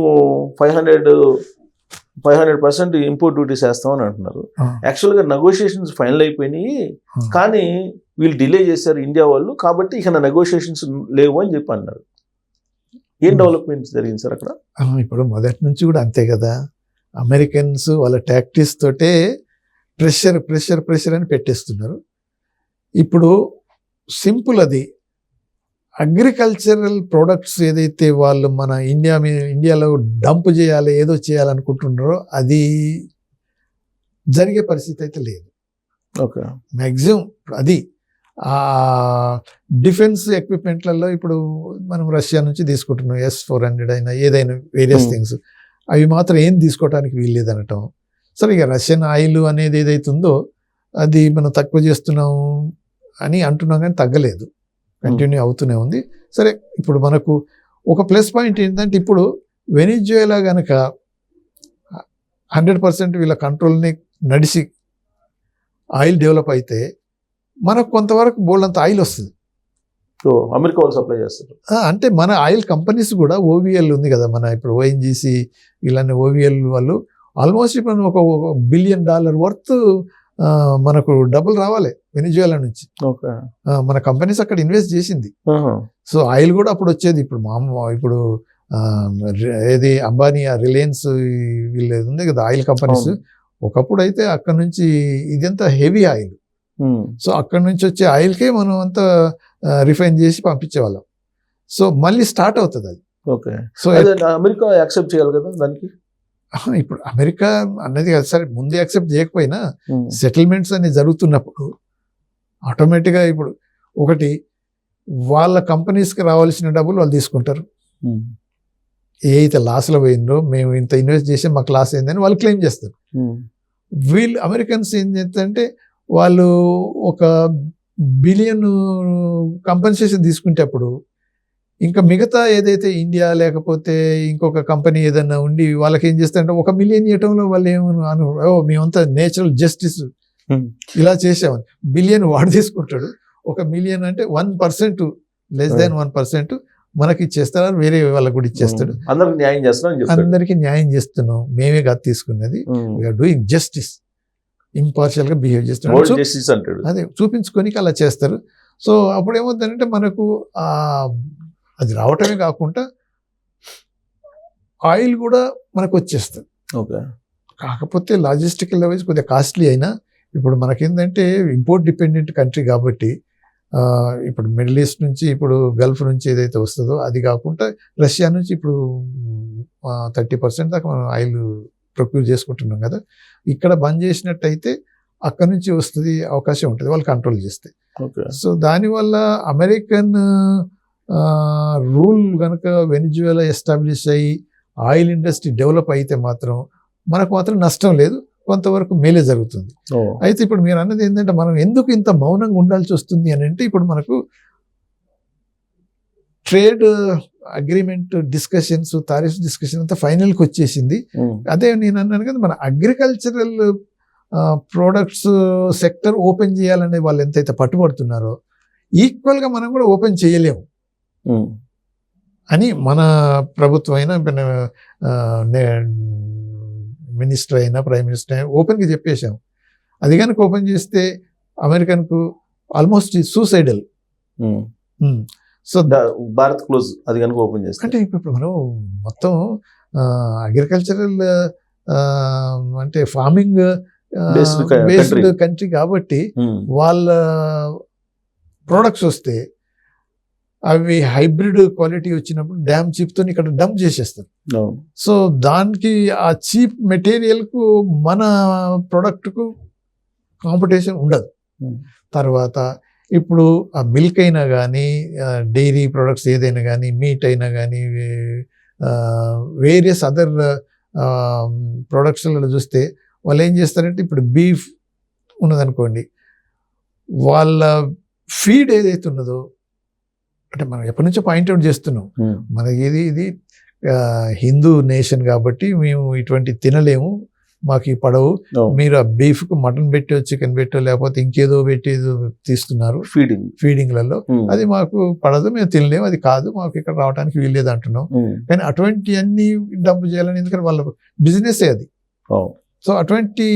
500% ఇంపోర్ట్ డ్యూటీస్ వేస్తామని అంటున్నారు. యాక్చువల్గా నెగోషియేషన్స్ ఫైనల్ అయిపోయినాయి, కానీ వీళ్ళు డిలే చేశారు ఇండియా వాళ్ళు, కాబట్టి ఇక నెగోషియేషన్స్ లేవు అని చెప్పి అన్నారు. ఏం డెవలప్మెంట్స్ జరిగింది సార్ అక్కడ? ఇప్పుడు మొదటి నుంచి కూడా అంతే కదా. అమెరికన్స్ వాళ్ళ టాక్టిక్స్ తోటే ప్రెషర్ ప్రెషర్ ప్రెషర్ అని పెట్టేస్తున్నారు. ఇప్పుడు సింపుల్, అది అగ్రికల్చరల్ ప్రొడక్ట్స్ ఏదైతే వాళ్ళు మన ఇండియాలో డంప్ చేయాలి, ఏదో చేయాలనుకుంటున్నారో అది జరిగే పరిస్థితి అయితే లేదు. ఓకే, మ్యాక్సిమం అది ఆ డిఫెన్స్ ఎక్విప్మెంట్లలో ఇప్పుడు మనం రష్యా నుంచి తీసుకుంటున్నాం, S-400 అయినా ఏదైనా వేరియస్ థింగ్స్, అవి మాత్రం ఏం తీసుకోవడానికి వీల్లేదు అనటం. సరే, ఇక రష్యన్ ఆయిల్ అనేది ఏదైతే ఉందో అది మనం తక్కువ చేస్తున్నాం అని అంటున్నాం, కానీ తగ్గలేదు, కంటిన్యూ అవుతూనే ఉంది. సరే, ఇప్పుడు మనకు ఒక ప్లస్ పాయింట్ ఏంటంటే ఇప్పుడు వెనిజువేలా కనుక 100% వీళ్ళ కంట్రోల్ని నడిచి ఆయిల్ డెవలప్ అయితే మనకు కొంతవరకు బోల్డంత ఆయిల్ వస్తుంది. అమెరికా వాళ్ళు సప్లై చేస్తారు. అంటే మన ఆయిల్ కంపెనీస్ కూడా OVL ఉంది కదా, మన ఇప్పుడు ONGC ఇలాంటి OVL వాళ్ళు ఆల్మోస్ట్ ఇప్పుడు ఒక $1 బిలియన్ వర్త్ మనకు డబ్బులు రావాలి వెనిజువేలా నుంచి. మన కంపెనీస్ అక్కడ ఇన్వెస్ట్ చేసింది. సో ఆయిల్ కూడా అప్పుడు వచ్చేది. ఇప్పుడు ఏది అంబానీ, రిలయన్స్ వీళ్ళు ఉంది కదా ఆయిల్ కంపెనీస్, ఒకప్పుడు అయితే అక్కడ నుంచి ఇదంతా హెవీ ఆయిల్. సో అక్కడ నుంచి వచ్చే ఆయిల్కే మనం అంతా రిఫైన్ చేసి పంపించేవాళ్ళం. సో మళ్ళీ స్టార్ట్ అవుతుంది అది. ఓకే, సో అమెరికా యాక్సెప్ట్ చేయాలి కదా దానికి. ఇప్పుడు అమెరికా అన్నది కదా సరే, ముందే యాక్సెప్ట్ చేయకపోయినా సెటిల్మెంట్స్ అనేవి జరుగుతున్నప్పుడు ఆటోమేటిక్గా ఇప్పుడు ఒకటి వాళ్ళ కంపెనీస్కి రావాల్సిన డబ్బులు వాళ్ళు తీసుకుంటారు. ఏ అయితే లాస్లో పోయిందో, మేము ఇంత ఇన్వెస్ట్ చేసి మాకు లాస్ అయిందని వాళ్ళు క్లెయిమ్ చేస్తారు. వీళ్ళు అమెరికన్స్ ఏం చేస్తారంటే వాళ్ళు ఒక $1 బిలియన్ కంపెన్సేషన్ తీసుకుంటేప్పుడు ఇంకా మిగతా ఏదైతే ఇండియా లేకపోతే ఇంకొక కంపెనీ ఏదైనా ఉండి వాళ్ళకి ఏం చేస్తారంటే $1 మిలియన్ ఇవ్వటంలో వాళ్ళు మేమంతా నేచురల్ జస్టిస్ ఇలా చేసామని. $1 బిలియన్ వాడు తీసుకుంటాడు, $1 మిలియన్ అంటే 1%, లెస్ దాన్ 1% మనకి ఇచ్చేస్తారు, వేరే వాళ్ళకి కూడా ఇచ్చేస్తాడు. అందరికీ న్యాయం చేస్తున్నాం, మేమే కాదు తీసుకున్నది, వీఆర్ డూయింగ్ జస్టిస్, ఇంపార్షియల్ గా బిహేవ్ చేస్తున్నాడు, అదే చూపించుకొని అలా చేస్తారు. సో అప్పుడు ఏమవుతుందంటే మనకు అది రావటమే కాకుండా ఆయిల్ కూడా మనకు వచ్చేస్తుంది. కాకపోతే లాజిస్టికల్ వైజ్ కొద్దిగా కాస్ట్లీ అయినా, ఇప్పుడు మనకేంటంటే ఇంపోర్ట్ డిపెండెంట్ కంట్రీ కాబట్టి ఇప్పుడు మిడిల్ ఈస్ట్ నుంచి ఇప్పుడు గల్ఫ్ నుంచి ఏదైతే వస్తుందో అది కాకుండా రష్యా నుంచి ఇప్పుడు 30% దాకా మనం ఆయిల్ ప్రొక్యూర్ చేసుకుంటున్నాం కదా. ఇక్కడ బంద్ చేసినట్టయితే అక్కడ నుంచి వస్తుంది అవకాశం ఉంటుంది వాళ్ళు కంట్రోల్ చేస్తే. సో దానివల్ల అమెరికన్ రూల్ కనుక వెనిజువేలా ఎస్టాబ్లిష్ అయ్యి ఆయిల్ ఇండస్ట్రీ డెవలప్ అయితే మాత్రం మనకు మాత్రం నష్టం లేదు, కొంతవరకు మేలే జరుగుతుంది. అయితే ఇప్పుడు మీరు అన్నది ఏంటంటే మనం ఎందుకు ఇంత మౌనంగా ఉండాల్సి వస్తుంది అని అంటే ఇప్పుడు మనకు trade agreement discussions, tariff discussion అంతా ఫైనల్కి వచ్చేసింది. అదే నేను అన్నాను కదా, మన అగ్రికల్చరల్ ప్రోడక్ట్స్ సెక్టర్ ఓపెన్ చేయాలనే వాళ్ళు ఎంతైతే పట్టుబడుతున్నారో ఈక్వల్గా మనం కూడా ఓపెన్ చేయలేము అని మన ప్రభుత్వం అయినా మినిస్టర్ అయినా ప్రైమ్ మినిస్టర్ అయినా ఓపెన్గా చెప్పేశాం. అది కనుక ఓపెన్ చేస్తే అమెరికన్కు almost suicidal. So Bharat close అది కనుక ఓపెన్ చేస్తే అంటే ఇప్పుడు మనం మొత్తం అగ్రికల్చరల్ అంటే ఫార్మింగ్ బేస్డ్ కంట్రీ కాబట్టి వాళ్ళ ప్రోడక్ట్స్ వస్తే అవి హైబ్రిడ్ క్వాలిటీ వచ్చినప్పుడు డ్యామ్ చీప్తో ఇక్కడ డంప్ చేసేస్తారు. సో దానికి ఆ చీప్ మెటీరియల్కు మన ప్రోడక్ట్కు కాంపిటీషన్ ఉండదు. తర్వాత ఇప్పుడు ఆ మిల్క్ అయినా కానీ డైరీ ప్రొడక్ట్స్ ఏదైనా కానీ మీట్ అయినా కానీ వేరియస్ అదర్ ప్రొడక్ట్స్లలో చూస్తే వాళ్ళు ఏం చేస్తారంటే ఇప్పుడు బీఫ్ ఉన్నదనుకోండి, వాళ్ళ ఫీడ్ ఏదైతే ఉన్నదో అంటే మనం ఎప్పటి నుంచో పాయింట్అవుట్ చేస్తున్నాం, మనకి ఇది హిందూ నేషన్ కాబట్టి మేము ఇటువంటి తినలేము, మాకు ఈ పడవు, మీరు ఆ బీఫ్కు మటన్ పెట్టో చికెన్ పెట్టో లేకపోతే ఇంకేదో పెట్టి తీస్తున్నారు ఫీడింగ్లలో, అది మాకు పడదు, మేము తినలేము, అది కాదు, మాకు ఇక్కడ రావడానికి వీల్లేదు అంటున్నాం. కానీ అటువంటి అన్ని డంప్ చేయాలని, ఎందుకంటే వాళ్ళ బిజినెస్ అది. సో అటువంటి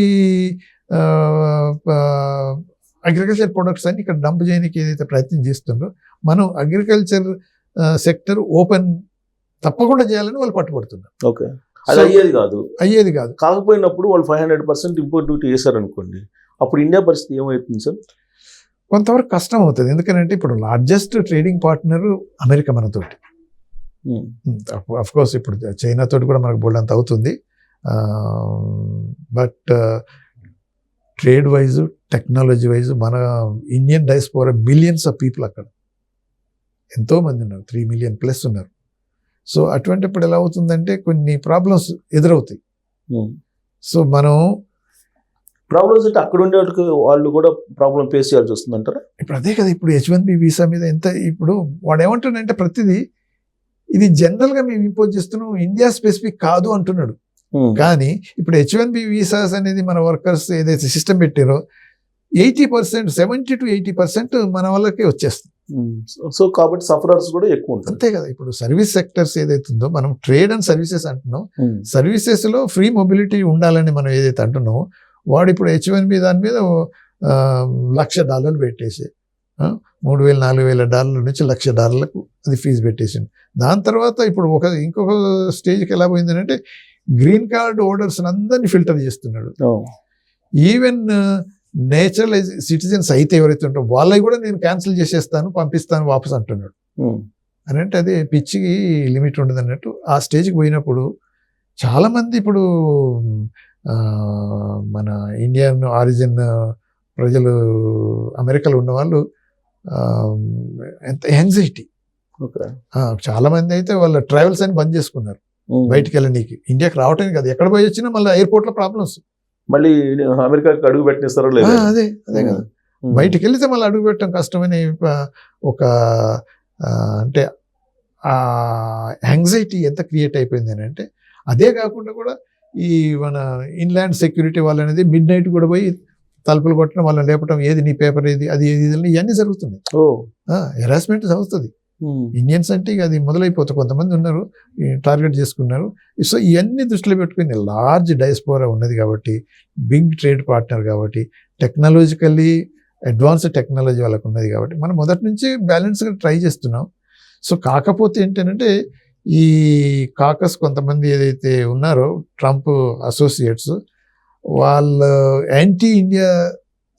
అగ్రికల్చర్ ప్రొడక్ట్స్ అన్ని ఇక్కడ డంప్ చేయడానికి ఏదైతే ప్రయత్నం చేస్తుందో మనం అగ్రికల్చర్ సెక్టర్ ఓపెన్ తప్పకుండా చేయాలని వాళ్ళు పట్టుబడుతున్నారు. ఓకే, అది అయ్యేది కాదు. కాకపోయినప్పుడు వాళ్ళు 500% ఇంపోర్ట్ డ్యూటీ వేశారు అనుకోండి, అప్పుడు ఇండియా పరిస్థితి ఏమవుతుంది సార్? కొంతవరకు కష్టం అవుతుంది. ఎందుకంటే ఇప్పుడు లార్జెస్ట్ ట్రేడింగ్ పార్ట్నర్ అమెరికా మనతోటి. అఫ్ కోర్స్ ఇప్పుడు చైనా తోటి కూడా మనకు బోల్డ్ అంత అవుతుంది. But trade wise, technology wise మన Indian diaspora millions of people అక్కడ ఎంతోమంది ఉన్నారు, 3 million ప్లస్ ఉన్నారు. సో అటువంటిప్పుడు ఎలా అవుతుందంటే కొన్ని ప్రాబ్లమ్స్ ఎదురవుతాయి. సో మనం ప్రాబ్లమ్స్ అంటే అక్కడ ఉండే వాళ్ళు కూడా ప్రాబ్లం ఫేస్ చేయాల్సి వస్తుంది అంటారా? ఇప్పుడు అదే కదా, ఇప్పుడు H1B వీసా మీద ఎంత, ఇప్పుడు వాడు ఏమంటున్నాడంటే ప్రతిదీ ఇది జనరల్గా మేము ఇంపోజ్ చేస్తున్నాం, ఇండియా స్పెసిఫిక్ కాదు అంటున్నాడు. కానీ ఇప్పుడు H1B వీసాస్ అనేది మన వర్కర్స్ ఏదైతే సిస్టమ్ పెట్టారో 80%, 70 to 80% మన వాళ్ళకే వచ్చేస్తుంది. సో కాబట్టి సఫరర్స్ కూడా ఎక్కువ ఉంటుంది. అంతే కదా, ఇప్పుడు సర్వీస్ సెక్టర్స్ ఏదైతుందో మనం ట్రేడ్ అండ్ సర్వీసెస్ అంటున్నాం, సర్వీసెస్ లో ఫ్రీ మొబిలిటీ ఉండాలని మనం ఏదైతే అంటున్నామో వాడు ఇప్పుడు H1B దాని మీద $1,00,000 పెట్టేసి $3,000-4,000 నుంచి $1,00,000 అది ఫీజు పెట్టేసింది. దాని తర్వాత ఇప్పుడు ఇంకొక స్టేజ్కి ఎలా పోయిందంటే గ్రీన్ కార్డ్ హోల్డర్స్ అందరినీ ఫిల్టర్ చేస్తున్నాడు. ఈవెన్ నేచురల్ సిటిజన్స్ అయితే ఎవరైతే ఉంటారో వాళ్ళకి కూడా నేను క్యాన్సిల్ చేసేస్తాను, పంపిస్తాను వాపస్ అంటున్నాడు. అని అంటే అదే పిచ్చికి లిమిట్ ఉండదు అన్నట్టు ఆ స్టేజ్కి పోయినప్పుడు చాలామంది ఇప్పుడు మన ఇండియన్ ఆరిజిన్ ప్రజలు అమెరికాలో ఉన్న వాళ్ళు ఎంత యాంగ్జైటీ, చాలామంది అయితే వాళ్ళ ట్రావెల్స్ అని బంద్ చేసుకున్నారు బయటికి వెళ్ళనీకి. ఇండియాకి రావటానికి కాదు, ఎక్కడ పోయి వచ్చినా మళ్ళీ ఎయిర్పోర్ట్లో ప్రాబ్లమ్స్, మళ్ళీ అమెరికాకి అడుగు పెట్టిస్తారు లేదు. అదే కదా, బయటికి వెళ్తే మళ్ళీ అడుగు పెట్టడం కష్టమని ఒక అంటే ఆ యాంగ్జైటీ ఎంత క్రియేట్ అయిపోయింది అని అంటే. అదే కాకుండా కూడా ఈ మన ఇన్లాండ్ సెక్యూరిటీ వాళ్ళు అనేది మిడ్ నైట్ కూడా పోయి తలుపులు కొట్టడం, వాళ్ళని లేపటం, ఏది నీ పేపర్ ఏది, అది ఏది, ఇవన్నీ జరుగుతున్నాయి. హెరాస్మెంట్ అవుతుంది. ఇండియన్స్ అంటే ఇక అది మొదలైపోతుంది. కొంతమంది ఉన్నారు టార్గెట్ చేసుకున్నారు. సో ఇవన్నీ దృష్టిలో పెట్టుకుని లార్జ్ డయాస్పోరా ఉన్నది కాబట్టి, బిగ్ ట్రేడ్ పార్ట్నర్ కాబట్టి, టెక్నాలజికల్లీ అడ్వాన్స్డ్ టెక్నాలజీ వాళ్ళకు ఉన్నది కాబట్టి మనం మొదటి నుంచి బ్యాలెన్స్గా ట్రై చేస్తున్నాం. సో కాకపోతే ఏంటంటే ఈ కాకస్ కొంతమంది ఏదైతే ఉన్నారో ట్రంప్ అసోసియేట్స్ వాళ్ళు యాంటీ ఇండియా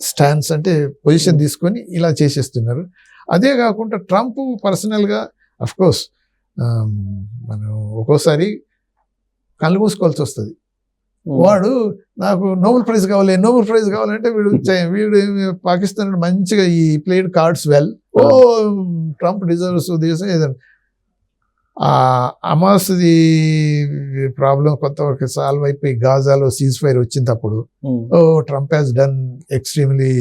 స్టాన్స్ అంటే పొజిషన్ తీసుకొని ఇలా చేసేస్తున్నారు. అదే కాకుండా ట్రంప్ పర్సనల్గా అఫ్కోర్స్ మనం ఒక్కోసారి కళ్ళు మూసుకోవాల్సి వస్తుంది. వాడు నాకు నోబెల్ ప్రైజ్ కావాలంటే వీడు పాకిస్తాన్ మంచిగా ఈ ప్లేడ్ కార్డ్స్ వెల్, ఓ ట్రంప్ డిజర్వ్స్ దిస్ ఏదంటే ఆ అమాస్ది ప్రాబ్లం కొంతవరకు సాల్వ్ అయిపోయి గాజాలో సీజ్ ఫైర్ వచ్చినప్పుడు oh Trump has done extremely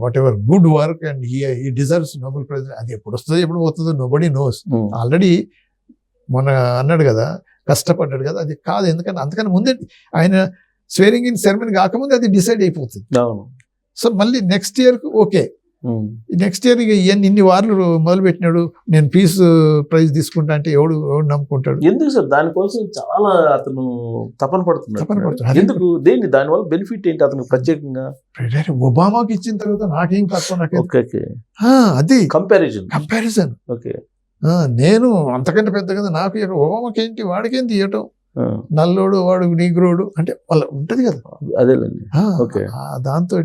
whatever good work and he deserves Nobel prize. అది ఎప్పుడు వస్తుందో ఎప్పుడు పోతుందో నోబడీ నోస్. ఆల్రెడీ మొన్న అన్నాడు కదా, కష్టపడ్డాడు కదా, అది కాదు. ఎందుకంటే అంతకన్నా ముందే ఆయన స్వేరింగ్ ఇన్ సెరమనీ కాకముందే అది డిసైడ్ అయిపోతుంది. సో మళ్ళీ నెక్స్ట్ ఇయర్కు ఓకే, నెక్స్ట్ ఇయర్ ఇక ఇన్ని వార్లు మొదలు పెట్టినాడు, నేను పీస్ ప్రైజ్ తీసుకుంటా అంటే ఎవడు నమ్ముకుంటాడు? ఎందుకు సార్ దానికోసం చాలా అతను తపన పడుతున్నాడు. ఎందుకు, దేని దానివల్ల బెనిఫిట్ ఏంటి అతను ప్రత్యేకంగా? ఒబామాకి ఇచ్చిన తర్వాత నాకేం తక్కువ, అది కంపారిజన్. ఓకే, నేను అంతకంటే పెద్ద కదా, నాకు ఒబామాకి ఏంటి వాడికేంటి ఇవ్వటం, నల్లోడు వాడు నీగ్రోడు అంటే వాళ్ళ ఉంటది కదా. అదేలేండి. దాంతో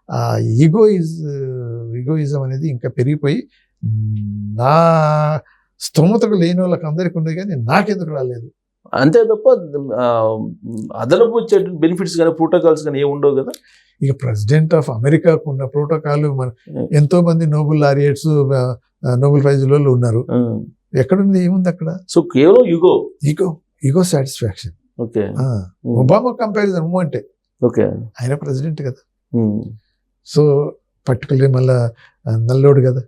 ఆ ఈగోయిజం అనేది ఇంకా పెరిగిపోయి నా స్తోమతకు లేని వాళ్ళకి అందరికీ ఉంది కానీ నాకెందుకు రాలేదు అంతే తప్ప అదనపు వచ్చే బెనిఫిట్స్ కానీ ప్రోటోకాల్స్ కానీ ఏమి ఉండవు కదా. ఇక ప్రెసిడెంట్ ఆఫ్ అమెరికాకు ఉన్న ప్రోటోకాల్ మన ఎంతో మంది నోబెల్ లారియట్స్ నోబెల్ ప్రైజ్లలో ఉన్నారు. ఎక్కడుంది, ఏముంది అక్కడ? సో కేవలం ego satisfaction. Okay, Obama comparison అంటే ఓకే ఆయన ప్రెసిడెంట్ కదా, సో పర్టికులర్లీ మళ్ళా నల్లోడు కదా.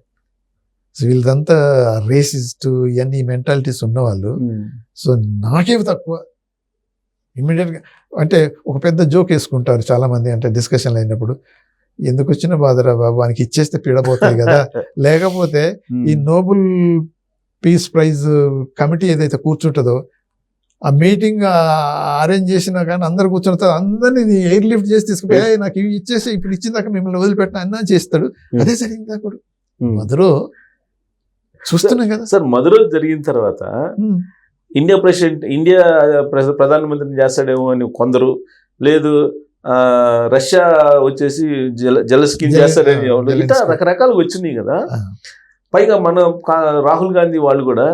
సో వీళ్ళదంతా రేసిస్ట్ ఇవన్నీ మెంటాలిటీస్ ఉన్నవాళ్ళు. సో నాకేమి తక్కువ ఇమ్మీడియట్గా అంటే ఒక పెద్ద జోక్ వేసుకుంటారు చాలామంది, అంటే డిస్కషన్లు అయినప్పుడు, ఎందుకు వచ్చిన బాధరా బాబు, వానికి ఇచ్చేస్తే పీడపోతాయి కదా. లేకపోతే ఈ నోబెల్ పీస్ ప్రైజ్ కమిటీ ఏదైతే కూర్చుంటుందో ఆ మీటింగ్ అరేంజ్ చేసినా కానీ అందరు కూర్చుంటారు, అందరినీ ఎయిర్ లిఫ్ట్ చేసి తీసుకుపోయి నాకు ఇవి ఇచ్చేసి ఇప్పుడు ఇచ్చిందాక మిమ్మల్ని వదిలిపెట్టిన అన్నా చేస్తాడు. అదే జరిగింది అప్పుడు మధురో చూస్తున్నాం కదా సార్. మధురో జరిగిన తర్వాత ఇండియా ప్రధానమంత్రిని చేస్తాడేమో అని కొందరు, లేదు రష్యా వచ్చేసి జలస్కిన్ చేస్తాడని ఇట్లా రకరకాలుగా వచ్చినాయి కదా. పైగా మన రాహుల్ గాంధీ వాళ్ళు కూడా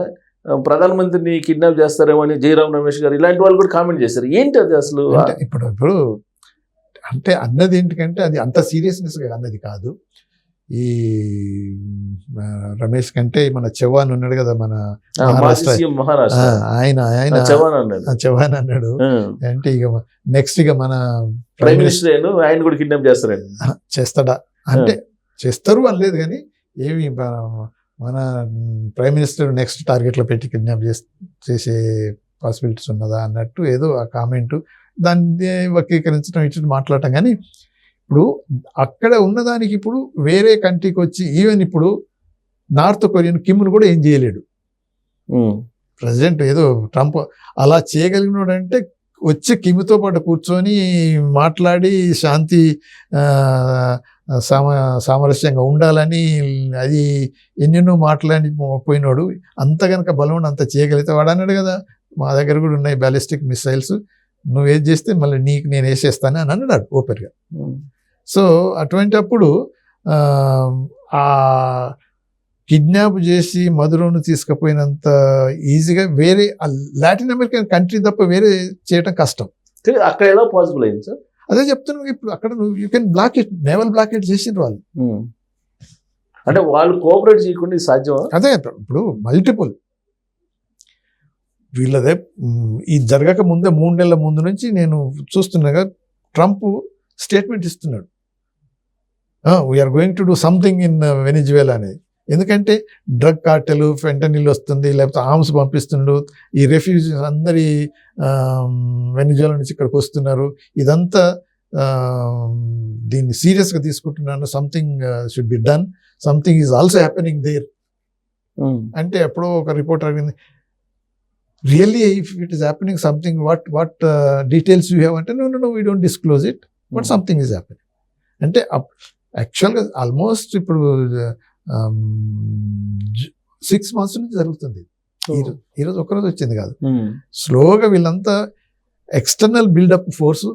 ప్రధానమంత్రిని కిడ్నాప్ చేస్తారేమో అని జయరామ్ రమేష్ గారు ఇలాంటి వాళ్ళు కూడా కామెంట్ చేశారు. ఏంటి అది అసలు? ఇప్పుడు అంటే అన్నది ఏంటికంటే అది అంత సీరియస్నెస్గా అన్నది కాదు. ఈ రమేష్ కంటే మన చవాన్ ఉన్నాడు కదా, మన మహారాష్ట్ర ఆయన చవాన్ అన్నాడు అంటే ఇక నెక్స్ట్ ఇక మన ప్రైమ్ మినిస్టర్ ఆయన కూడా కిడ్నాప్ చేస్తాడా అంటే చేస్తారు అనలేదు కానీ ఏమి మన ప్రైమ్ మినిస్టర్ నెక్స్ట్ టార్గెట్లో పెట్టి కిడ్నాప్ చేసే పాసిబిలిటీస్ ఉన్నదా అన్నట్టు ఏదో ఆ కామెంటు, దాన్ని వక్రీకరించడం ఇటు మాట్లాడటం. కానీ ఇప్పుడు అక్కడ ఉన్నదానికి ఇప్పుడు వేరే కంట్రీకి వచ్చి ఈవెన్ ఇప్పుడు నార్త్ కొరియన్ కిమ్ను కూడా ఏం చేయలేడు ప్రెసిడెంట్. ఏదో ట్రంప్ అలా చేయగలిగినాడంటే వచ్చి కిమ్తో పాటు కూర్చొని మాట్లాడి శాంతి సామరస్యంగా ఉండాలని అది ఎన్నెన్నో మాట్లాడి పోయినాడు. అంత కనుక బలం అంత చేయగలిగితే వాడు అన్నాడు కదా, మా దగ్గర కూడా ఉన్నాయి బ్యాలిస్టిక్ మిసైల్స్, నువ్వేది చేస్తే మళ్ళీ నీకు నేను వేసేస్తాను అని అన్నాడు ఓపెన్గా. సో అటువంటి అప్పుడు ఆ కిడ్నాప్ చేసి మధురను తీసుకుపోయినంత ఈజీగా వేరే లాటిన్ అమెరికన్ కంట్రీ తప్ప వేరే చేయటం కష్టం. అక్కడ ఎలా పాసిబుల్ అయింది సార్? అదే చెప్తున్నాను, ఇప్పుడు అక్కడ నువ్వు you can block it, naval blockade చేసిండ్రు వాళ్ళు. అంటే వాళ్ళు కోఆపరేట్ చేయకుండా సాధ్యమా? అదే ఇప్పుడు మల్టిపుల్ వీళ్ళదే ఇది జరగక ముందే 3 నెలల ముందు నుంచి నేను చూస్తున్నాగా ట్రంప్ స్టేట్మెంట్ ఇస్తున్నాడు, we're going to do something in Venezuela అనేది. ఎందుకంటే డ్రగ్ కార్టెలు, ఫెంటనిల్ వస్తుంది, లేకపోతే ఆర్మ్స్ పంపిస్తున్నాడు, ఈ రెఫ్యూజీస్ అందరి వెనిజువేలా నుంచి ఇక్కడికి వస్తున్నారు, ఇదంతా దీన్ని సీరియస్గా తీసుకుంటున్నాను, something should be done, something is also happening there అంటే ఎప్పుడో ఒక రిపోర్ట్ అడిగింది, really if it is happening something what details you have అంటే no we don't disclose it but something is happening అంటే యాక్చువల్గా ఆల్మోస్ట్ ఇప్పుడు 6 months నుంచి జరుగుతుంది. ఈరోజు ఒక్కరోజు వచ్చింది కాదు, స్లోగా వీళ్ళంతా external buildup force,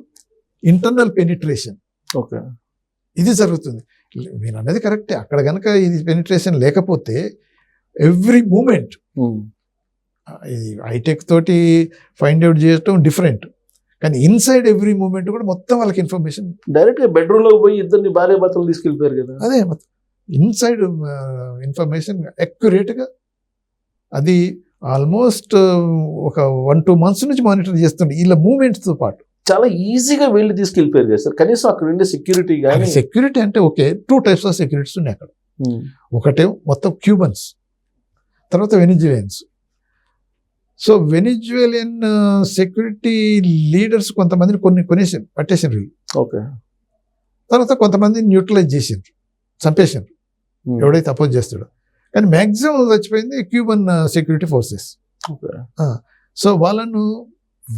internal penetration ఇది జరుగుతుంది. మీరు అన్నది కరెక్టే. అక్కడ కనుక ఇది పెనిట్రేషన్ లేకపోతే ఎవ్రీ మూమెంట్ ఇది హైటెక్ తోటి ఫైండ్ అవుట్ చేయటం డిఫరెంట్, కానీ ఇన్సైడ్ ఎవ్రీ మూమెంట్ కూడా మొత్తం వాళ్ళకి ఇన్ఫర్మేషన్ డైరెక్ట్ గా బెడ్రూమ్ లో పోయి ఇద్దరిని భార్య భర్తలు తీసుకెళ్ళిపోయారు కదా. అదే మొత్తం ఇన్సైడ్ ఇన్ఫర్మేషన్ అక్యురేట్గా అది ఆల్మోస్ట్ ఒక 1-2 months నుంచి మానిటర్ చేస్తుండే వీళ్ళ మూమెంట్స్తో పాటు. చాలా ఈజీగా వెళ్ళి తీసుకెళ్ళిపోయారు కదా సార్. కనీసం అక్కడ ఉండే సెక్యూరిటీ కానీ. సెక్యూరిటీ అంటే ఓకే, 2 types ఆఫ్ సెక్యూరిటీస్ ఉన్నాయి అక్కడ. ఒకటే మొత్తం క్యూబన్స్, తర్వాత వెనిజువేలియన్స్. సో వెనిజువేలియన్ సెక్యూరిటీ లీడర్స్ కొంతమందిని పట్టేసారు వీళ్ళు. ఓకే. తర్వాత కొంతమందిని న్యూట్రలైజ్ చేసిండ్రు, చంపేసిండ్రు ఎవడైతే అపోజ్ చేస్తాడో. కానీ మ్యాక్సిమం చచ్చిపోయింది క్యూబన్ సెక్యూరిటీ ఫోర్సెస్. సో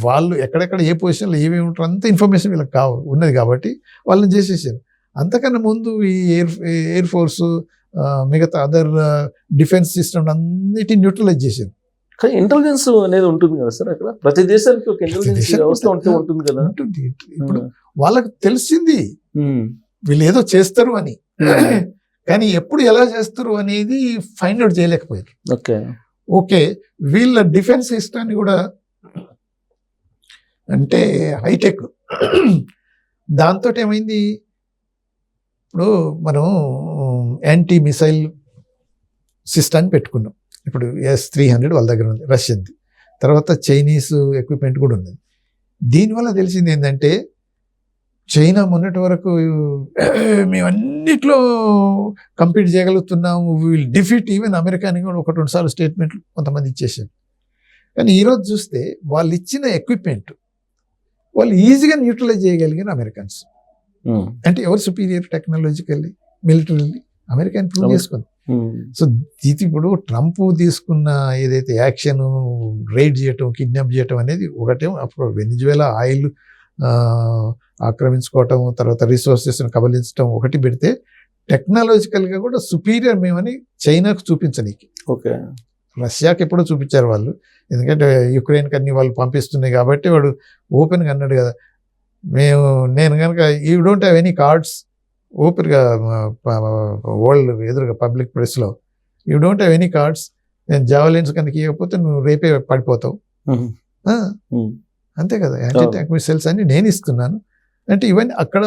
వాళ్ళు ఎక్కడెక్కడ ఏ పొజిషన్లో ఏమేమి ఉంటారో అంత ఇన్ఫర్మేషన్ వీళ్ళకి ఉన్నది కాబట్టి వాళ్ళని చేసేసారు. అంతకన్నా ముందు ఈ ఎయిర్ ఫోర్స్ మిగతా అదర్ డిఫెన్స్ సిస్టమ్ అన్నిటిని న్యూట్రలైజ్ చేశారు. కానీ ఇంటెలిజెన్స్ అనేది ఉంటుంది కదా సార్ అక్కడ. ప్రతి దేశానికి ఒక ఇంటెలిజెన్స్ వ్యవస్థ ఉంటుంది కదా. ఇప్పుడు వాళ్ళకి తెలిసింది వీళ్ళు ఏదో చేస్తారు అని, కానీ ఎప్పుడు ఎలా చేస్తారు అనేది ఫైండ్ అవుట్ చేయలేకపోయారు. ఓకే, వీళ్ళ డిఫెన్స్ సిస్టాన్ని కూడా అంటే హైటెక్, దాంతో ఏమైంది, ఇప్పుడు మనం యాంటీ మిసైల్ సిస్టాన్ని పెట్టుకున్నాం. ఇప్పుడు S-300 వాళ్ళ దగ్గర ఉంది, రష్యన్ది. తర్వాత చైనీస్ ఎక్విప్మెంట్ కూడా ఉంది. దీనివల్ల తెలిసింది ఏంటంటే చైనా మొన్నటి వరకు మేము అన్నిట్లో కంపీట్ చేయగలుగుతున్నాము, విల్ డిఫీట్ ఈవెన్ అమెరికాని కూడా 1-2 సార్లు స్టేట్మెంట్లు కొంతమంది ఇచ్చేసారు. కానీ ఈరోజు చూస్తే వాళ్ళు ఇచ్చిన ఎక్విప్మెంట్ వాళ్ళు ఈజీగా న్యూట్రలైజ్ చేయగలిగారు అమెరికన్స్. అంటే ఎవరు superior technologically militarily, American prove చేసుకుంది. సో ఇది ఇప్పుడు ట్రంప్ తీసుకున్న ఏదైతే యాక్షన్ రైడ్ చేయటం, కిడ్నాప్ చేయటం అనేది ఒకటేమో, అప్పుడు వెనిజువేలా ఆయిల్ ఆక్రమించుకోవటం, తర్వాత రిసోర్సెస్ని కబలించడం ఒకటి పెడితే, టెక్నాలజికల్గా కూడా సుపీరియర్ మేమని చైనాకు చూపించనీకి. ఓకే. రష్యాకి ఎప్పుడో చూపించారు వాళ్ళు, ఎందుకంటే యుక్రెయిన్కి అన్ని వాళ్ళు పంపిస్తున్నాయి కాబట్టి. వాడు ఓపెన్గా అన్నాడు కదా, నేను కనుక you don't have any cards, ఓపెన్గా వరల్డ్ ఎదురుగా పబ్లిక్ ప్రెస్లో, you don't have any cards, నేను జావలిన్స్ కనుక ఇవ్వకపోతే నువ్వు రేపే పడిపోతావు. అంతే కదా, యాంటీ ట్యాంక్ మిసైల్స్ అన్ని నేను ఇస్తున్నాను అంటే ఇవన్నీ అక్కడ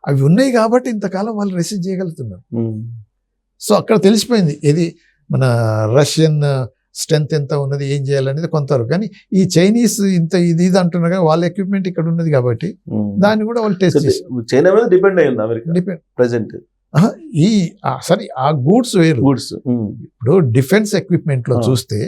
అవి ఉన్నాయి కాబట్టి ఇంతకాలం వాళ్ళు రెసిస్ట్ చేయగలుగుతున్నారు. సో అక్కడ తెలిసిపోయింది ఇది మన రష్యన్ స్ట్రెంత్ ఎంత ఉన్నది, ఏం చేయాలనేది కొంతవరకు. కానీ ఈ చైనీస్ ఇంత ఇది అంటున్నారు కానీ వాళ్ళ ఎక్విప్మెంట్ ఇక్కడ ఉన్నది కాబట్టి దాన్ని కూడా వాళ్ళు టెస్ట్ చేశారు. చైనా మీద డిపెండ్ అయ్యింది అమెరికా డిపెండ్ ప్రెసెంట్. సరే ఆ గూడ్స్ వేరు. ఇప్పుడు డిఫెన్స్ ఎక్విప్మెంట్ లో చూస్తే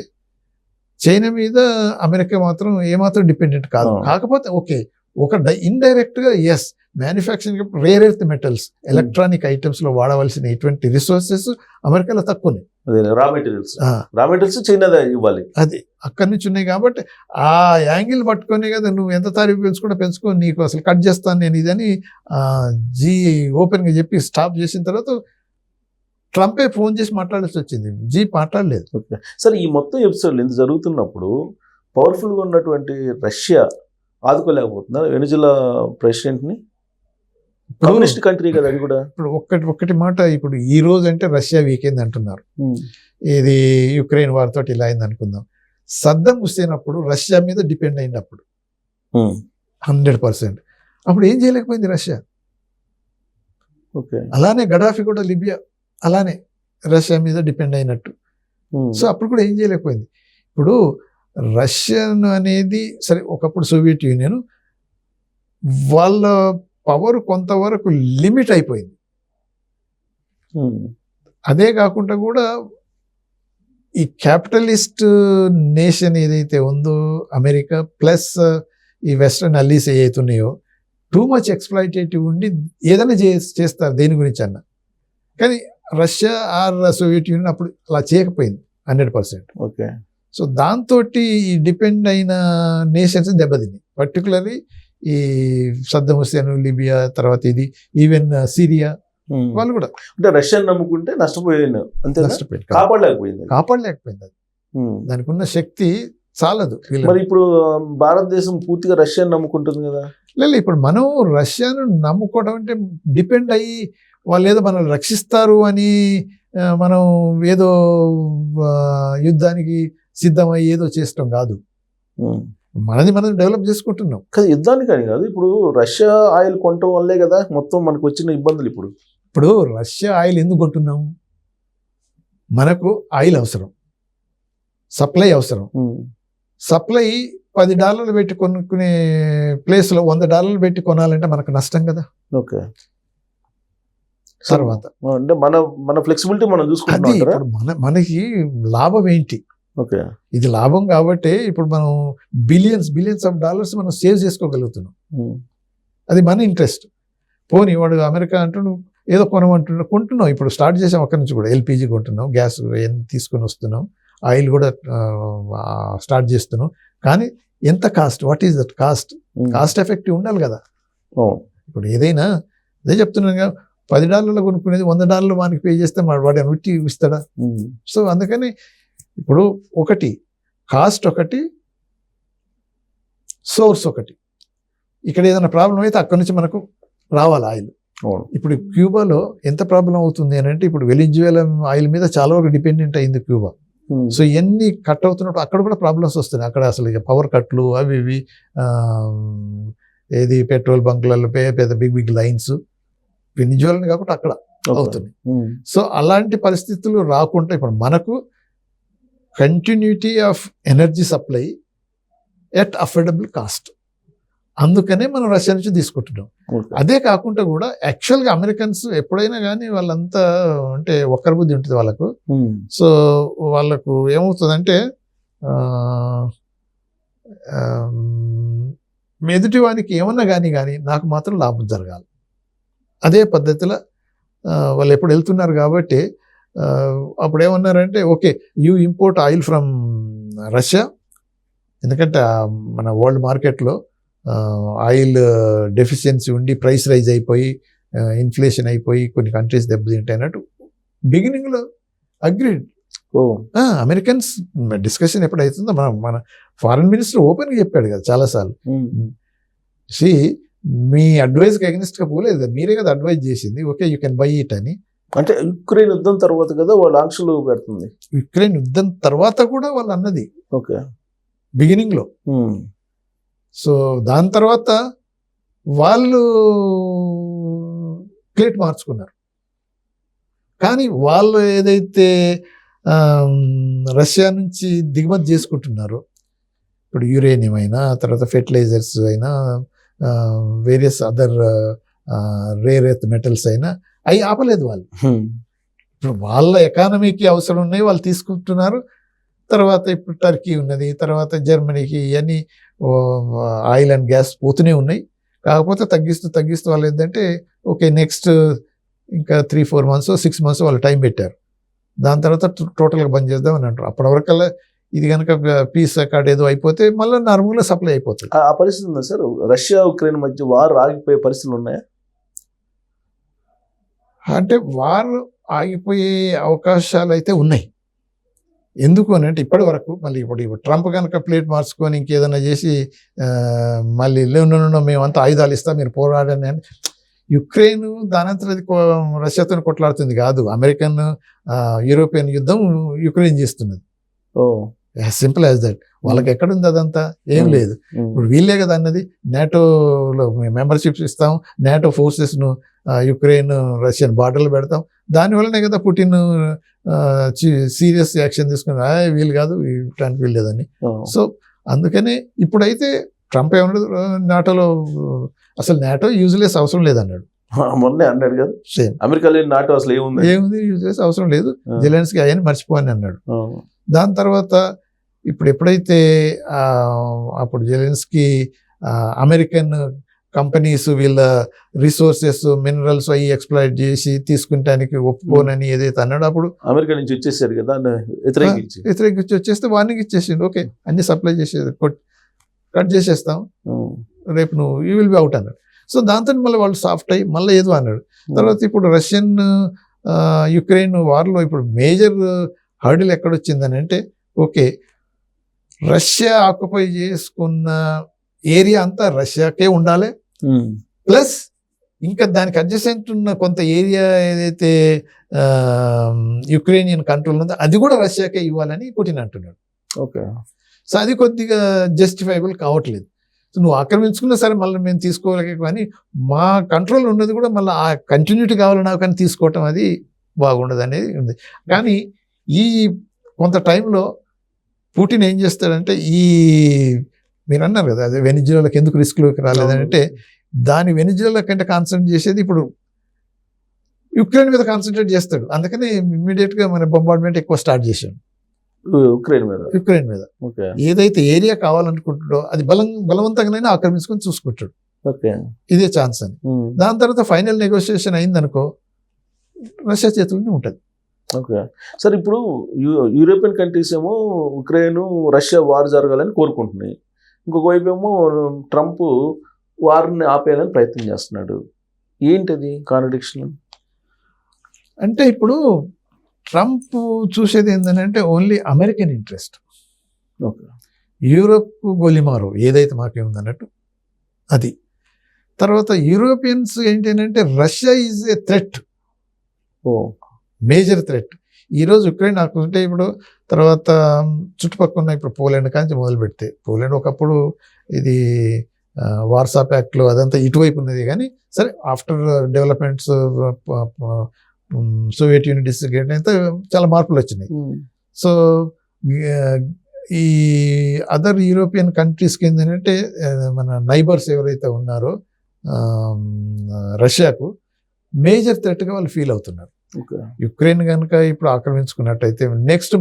చైనా మీద అమెరికా మాత్రం ఏమాత్రం డిపెండెంట్ కాదు. కాకపోతే ఓకే, ఒక ఇండైరెక్ట్ గా yes, manufacturing rare earth metals, electronic items లో వాడవలసిన ఇటువంటి రిసోర్సెస్ అమెరికాలో తక్కువనే. రా మెటీరియల్స్ చైనా ఇవ్వాలి, అది అక్కడి నుంచి ఉన్నాయి కాబట్టి ఆ యాంగిల్ పట్టుకొని కదా నువ్వు ఎంత తారీఫు పెంచుకో, నీకు అసలు కట్ చేస్తాను నేను ఇదని జీ ఓపెన్ గా చెప్పి స్టాప్ చేసిన తర్వాత ట్రంపే ఫోన్ చేసి మాట్లాడాల్సి వచ్చింది, జీ మాట్లాడలేదు. సరే, ఈ మొత్తం ఎపిసోడ్లు ఎంత జరుగుతున్నప్పుడు పవర్ఫుల్గా ఉన్నటువంటి రష్యా ఆదుకోలేకపోతుందా వెనిజులా ప్రెసిడెంట్ని? కమ్యూనిస్ట్ కంట్రీ కదా అది కూడా. ఇప్పుడు ఒక్కటి మాట, ఇప్పుడు ఈ రోజు అంటే రష్యా వీకెండ్ అంటున్నారు, ఇది యుక్రెయిన్ వారితో ఇలా అయింది అనుకుందాం. సద్దం హుస్సేన్ అప్పుడు రష్యా మీద డిపెండ్ అయినప్పుడు 100%, అప్పుడు ఏం చేయలేకపోయింది రష్యా. అలానే గడాఫీ కూడా లిబియా అలానే రష్యా మీద డిపెండ్ అయినట్టు. సో అప్పుడు కూడా ఏం చేయలేకపోయింది. ఇప్పుడు రష్యన్ అనేది సరే ఒకప్పుడు సోవియట్ యూనియన్, వాళ్ళ పవర్ కొంతవరకు లిమిట్ అయిపోయింది. అదే కాకుండా కూడా ఈ క్యాపిటలిస్ట్ నేషన్ ఏదైతే ఉందో అమెరికా ప్లస్ ఈ వెస్ట్రన్ అల్లీస్ ఏవైతున్నాయో టూ మచ్ ఎక్స్ప్లాయిటేటివ్ ఉండి ఏదైనా చేస్తారు దేని గురించి అన్న. కానీ రష్యా ఆర్ సోవియట్ యూనియన్ అప్పుడు అలా చేయకపోయింది 100%. ఓకే. సో దాంతో ఈ డిపెండ్ అయిన నేషన్స్ దెబ్బతిన్నాయి. పర్టికులర్లీ ఈ సద్దం హుస్సేన్, లిబియా, తర్వాత ఇది ఈవెన్ సిరియా వాళ్ళు కూడా. అంటే రష్యన్ నమ్ముకుంటే నష్టపోయింది, అంతే, నష్టపోయింది, కాపాడలేకపోయింది. అది దానికి ఉన్న శక్తి చాలదు. మరి ఇప్పుడు భారతదేశం పూర్తిగా రష్యన్ నమ్ముకుంటుంది కదా. లేదు, ఇప్పుడు మనం రష్యాను నమ్ముకోవడం అంటే డిపెండ్ అయ్యి వాళ్ళు ఏదో మనల్ని రక్షిస్తారు అని మనం ఏదో యుద్ధానికి సిద్ధమై ఏదో చేస్తాం కాదు. మనది మనం డెవలప్ చేసుకుంటున్నాం. కదా యుద్ధానికి అని కాదు, ఇప్పుడు రష్యా ఆయిల్ కొనటం వల్లే కదా మొత్తం మనకు వచ్చిన ఇబ్బందులు. ఇప్పుడు రష్యా ఆయిల్ ఎందుకు కొంటున్నాం? మనకు ఆయిల్ అవసరం, సప్లై అవసరం. సప్లై $10 పెట్టి కొనుక్కునే ప్లేస్లో $100 పెట్టి కొనాలంటే మనకు నష్టం కదా. ఓకే, తర్వాత అంటే మన ఫ్లెక్సిబిలిటీ మనం అది చూసుకుంటాం. ఇప్పుడు మనకి లాభం ఏంటి? ఓకే, ఇది లాభం కాబట్టి ఇప్పుడు మనం బిలియన్స్ ఆఫ్ డాలర్స్ మనం సేవ్ చేసుకోగలుగుతున్నాం. అది మన ఇంట్రెస్ట్. పోనీ వాడు అమెరికా అంటున్నాడు ఏదో కొంటున్నాం. ఇప్పుడు స్టార్ట్ చేసాం అక్కడి నుంచి కూడా. ఎల్పిజి కొంటున్నాం, గ్యాస్ తీసుకొని వస్తున్నాం, ఆయిల్ కూడా స్టార్ట్ చేస్తున్నాం. కానీ ఎంత cost? What is that cost? Cost effective ఉండాలి కదా. ఇప్పుడు ఏదైనా అదే చెప్తున్నాను కదా, $10 కొనుక్కునేది $100 వానికి పే చేస్తే వాడు ఉట్టి ఇస్తాడా? సో అందుకని ఇప్పుడు ఒకటి కాస్ట్, ఒకటి సోర్స్, ఒకటి ఇక్కడ ఏదైనా ప్రాబ్లం అయితే అక్కడి నుంచి మనకు రావాలి ఆయిల్. ఇప్పుడు క్యూబాలో ఎంత ప్రాబ్లం అవుతుంది అని అంటే, ఇప్పుడు వెనిజువేలా ఆయిల్ మీద చాలా వరకు డిపెండెంట్ అయింది క్యూబా. సో ఇవన్నీ కట్ అవుతున్నప్పుడు అక్కడ కూడా ప్రాబ్లమ్స్ వస్తున్నాయి. అక్కడ అసలు పవర్ కట్లు అవి ఇవి, ఏది పెట్రోల్ బంక్లలో పెద్ద బిగ్ లైన్స్ వెనిజువేలా కాకుండా అక్కడ అవుతుంది. సో అలాంటి పరిస్థితులు రాకుండా ఇప్పుడు మనకు continuity of energy supply at affordable cost. అందుకనే మనం రష్యా నుంచి తీసుకుంటున్నాం. అదే కాకుండా కూడా యాక్చువల్గా అమెరికన్స్ ఎప్పుడైనా కానీ వాళ్ళంతా అంటే ఒక్కరి బుద్ధి ఉంటుంది వాళ్ళకు. సో వాళ్ళకు ఏమవుతుందంటే ఎదుటి వానికి ఏమన్నా కానీ నాకు మాత్రం లాభం జరగాలి. అదే పద్ధతిలో వాళ్ళు ఎప్పుడు వెళ్తున్నారు కాబట్టి అప్పుడు ఏమన్నారంటే, okay you import oil from Russia, ఎందుకంటే మన వరల్డ్ మార్కెట్లో ఆయిల్ డెఫిషియన్సీ ఉండి ప్రైస్ రైజ్ అయిపోయి ఇన్ఫ్లేషన్ అయిపోయి కొన్ని కంట్రీస్ దెబ్బతింటాయి అన్నట్టు బిగినింగ్లో అగ్రీడ్. అమెరికన్స్ డిస్కషన్ ఎప్పుడైతుందో మన ఫారెన్ మినిస్టర్ ఓపెన్గా చెప్పాడు కదా చాలాసార్లు. మీ అడ్వైజ్కి అగెనిస్ట్గా పోలేదు, మీరే కదా అడ్వైజ్ చేసింది, okay you can buy it అని. అంటే యుక్రెయిన్ యుద్ధం తర్వాత కదా వాళ్ళు ఆంక్షలు పెడుతుంది. యుక్రెయిన్ యుద్ధం తర్వాత కూడా వాళ్ళు అన్నది ఓకే బిగినింగ్లో. సో దాని తర్వాత వాళ్ళు ప్లేట్ మార్చుకున్నారు. కానీ వాళ్ళు ఏదైతే రష్యా నుంచి దిగుమతి చేసుకుంటున్నారో, ఇప్పుడు యురేనియం అయినా, తర్వాత ఫెర్టిలైజర్స్ అయినా, various other rare earth metals అయినా అవి ఆపలేదు వాళ్ళు. ఇప్పుడు వాళ్ళ ఎకానమీకి అవసరం ఉన్నాయి, వాళ్ళు తీసుకుంటున్నారు. తర్వాత ఇప్పుడు టర్కీ ఉన్నది, తర్వాత జర్మనీకి ఇవన్నీ ఆయిల్ అండ్ గ్యాస్ పోతూనే ఉన్నాయి. కాకపోతే తగ్గిస్తూ వాళ్ళు ఏంటంటే ఓకే నెక్స్ట్ ఇంకా 3-4 months 6 months వాళ్ళు టైం పెట్టారు. దాని తర్వాత టోటల్గా బంద్ చేద్దామని అంటారు. అప్పటి వరకల్లా ఇది కనుక పీస్ అకార్డ్ ఏదో అయిపోతే మళ్ళీ నార్మల్గా సప్లై అయిపోతుంది. ఆ పరిస్థితి ఉందా సార్? రష్యా ఉక్రెయిన్ మధ్య వార్ ఆగిపోయే పరిస్థితులు ఉన్నాయా? అంటే వార్ ఆగిపోయే అవకాశాలు అయితే ఉన్నాయి. ఎందుకు అని అంటే ఇప్పటి వరకు మళ్ళీ ఇప్పుడు ట్రంప్ కనుక ప్లేట్ మార్చుకొని ఇంకేదైనా చేసి మళ్ళీ లేను మేమంతా ఆయుధాలు ఇస్తాం మీరు పోరాడని అని, యుక్రెయిన్ దానంతా రష్యాతో కొట్లాడుతుంది కాదు, అమెరికన్ యూరోపియన్ యుద్ధం యుక్రెయిన్ చేస్తున్నది. Simple as that. వాళ్ళకి ఎక్కడుంది అదంతా? ఏం లేదు. ఇప్పుడు వీళ్ళే కదా అన్నది నాటోలో మెంబర్షిప్స్ ఇస్తాం, నాటో ఫోర్సెస్ను యుక్రెయిన్ రష్యన్ బార్డర్లు పెడతాం. దానివల్లనే కదా పుటిన్ సీరియస్ యాక్షన్ తీసుకుని వీళ్ళు కాదు ఇవ్వడానికి వీల్లేదని. సో అందుకనే ఇప్పుడైతే ట్రంప్ ఏమన్నాడు, నాటోలో అసలు నాటో యూజ్లెస్ అవసరం లేదన్నాడు. మొన్నే అన్నాడు కదా, సేమ్ అమెరికా లేని నాటో అసలు ఏముంది యూజ్లెస్ అవసరం లేదు, జెలెన్స్కీ అవన్నీ మర్చిపోని అన్నాడు. దాని తర్వాత ఇప్పుడు ఎప్పుడైతే అప్పుడు జెలెన్స్కీ అమెరికన్ కంపెనీస్ వీళ్ళ రిసోర్సెస్ మినరల్స్ అవి ఎక్స్ప్లాయిట్ చేసి తీసుకుంటానికి ఒప్పుకోనని ఏదైతే అన్నాడు, అప్పుడు అమెరికా నుంచి వచ్చేసారు కదా వ్యతిరేకించి వచ్చేస్తే వార్నింగ్ ఇచ్చేసిండు. ఓకే అన్ని సప్లై చేసేది కట్ చేసేస్తాం, రేపు నువ్వు యూ విల్ బి అవుట్ అన్నాడు. సో దాంతో మళ్ళీ వాళ్ళు సాఫ్ట్ అయ్యి మళ్ళీ ఏదో అన్నాడు. తర్వాత ఇప్పుడు రష్యన్ యుక్రెయిన్ వార్లో ఇప్పుడు మేజర్ హర్డిల్ ఎక్కడొచ్చిందని అంటే, ఓకే రష్యా ఆక్యుపై చేసుకున్న ఏరియా అంతా రష్యాకే ఉండాలి, ప్లస్ ఇంకా దానికి అడ్జసెంట్ ఉన్న కొంత ఏరియా ఏదైతే యుక్రెయినియన్ కంట్రోల్ ఉందో అది కూడా రష్యాకే ఇవ్వాలని పుటిన్ అంటున్నాడు. ఓకే. సో అది కొద్దిగా జస్టిఫైబుల్ కావట్లేదు. సో నువ్వు ఆక్రమించుకున్నా సరే మళ్ళీ మేము తీసుకోలేక, కానీ మా కంట్రోల్ ఉన్నది కూడా మళ్ళీ ఆ కంటిన్యూటీ కావాలి నాకు కానీ తీసుకోవటం అది బాగుండదు అనేది ఉంది. కానీ ఈ కొంత టైంలో పుటిన్ ఏం చేస్తాడంటే, ఈ మీరు అన్నారు కదా అదే వెనిజులాకి ఎందుకు రిస్క్లోకి రాలేదంటే, దాని వెనిజులా కంటే కాన్సన్ట్రేట్ చేసేది ఇప్పుడు యుక్రెయిన్ మీద కాన్సన్ట్రేట్ చేస్తాడు. అందుకని ఇమ్మీడియట్గా మన బొంబార్డ్మెంట్ ఎక్కువ స్టార్ట్ చేశాడు యుక్రెయిన్ మీద. ఓకే. ఏదైతే ఏరియా కావాలనుకుంటాడో అది బలవంతంగానైనా ఆక్రమించుకొని చూసుకుంటాడు. ఓకే. ఇదే ఛాన్స్ అని. దాని తర్వాత ఫైనల్ నెగోషియేషన్ అయిందనుకో రష్యా చేతుల్లోనే ఉంటుంది. Okay sir. ఇప్పుడు యూరోపియన్ కంట్రీస్ ఏమో ఉక్రెయిన్ రష్యా వార్ జరగాలని కోరుకుంటున్నాయి, ఇంకొక వైపు ఏమో ట్రంప్ వార్ని ఆపేయాలని ప్రయత్నం చేస్తున్నాడు. ఏంటది కాంట్రడిక్షన్? అంటే ఇప్పుడు ట్రంప్ చూసేది ఏంటంటే only American interest, okay, Europe గోలిమారు ఏదైతే మాకేముందన్నట్టు అది. తర్వాత యూరోపియన్స్ ఏంటంటే Russia is a threat, major threat. ఈరోజు యుక్రెయిన్ ఆకుంటే ఇప్పుడు తర్వాత చుట్టుపక్కల ఉన్న ఇప్పుడు పోలాండ్ కాంచి మొదలు పెడితే, పోలాండ్ ఒకప్పుడు ఇది వార్సా ప్యాక్ట్లో అదంతా ఇటువైపు ఉన్నది, కానీ సరే ఆఫ్టర్ డెవలప్మెంట్స్ సోవియట్ యూనియన్ డిస్గ్రేట్ అయితే చాలా మార్పులు వచ్చినాయి. సో ఈ అదర్ యూరోపియన్ కంట్రీస్కి ఏంటంటే మన నైబర్స్ ఎవరైతే ఉన్నారో రష్యాకు మేజర్ థ్రెట్గా వాళ్ళు ఫీల్ అవుతున్నారు. యుక్రెయిన్ కనుక ఇప్పుడు ఆక్రమించుకున్నట్టయితే నెక్స్ట్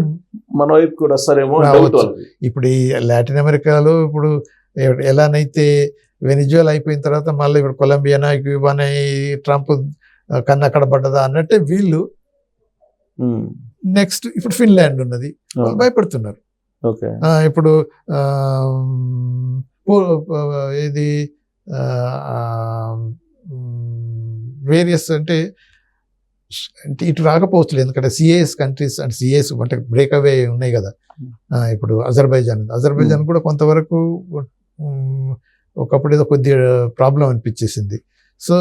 మన వైపు కూడా వస్తారేమో. ఇప్పుడు ఈ లాటిన్ అమెరికాలో ఇప్పుడు ఎలానైతే వెనిజువలా అయిపోయిన తర్వాత మళ్ళీ ఇప్పుడు కొలంబియానా క్యూబానా ట్రంప్ కన్నా అక్కడ పడ్డదా అన్నట్టే వీళ్ళు నెక్స్ట్ ఇప్పుడు ఫిన్లాండ్ ఉన్నది, వాళ్ళు భయపడుతున్నారు. ఇప్పుడు ఇది వేరియస్ అంటే ఇటు రాకపోవచ్చు, ఎందుకంటే సిఏఎస్ కంట్రీస్ అండ్ సిఏఎస్ అంటే బ్రేక్ అవే ఉన్నాయి కదా. ఇప్పుడు అజర్బైజాన్ కూడా కొంతవరకు ఒకప్పుడు ఏదో కొద్దిగా ప్రాబ్లం అనిపించేసింది. సో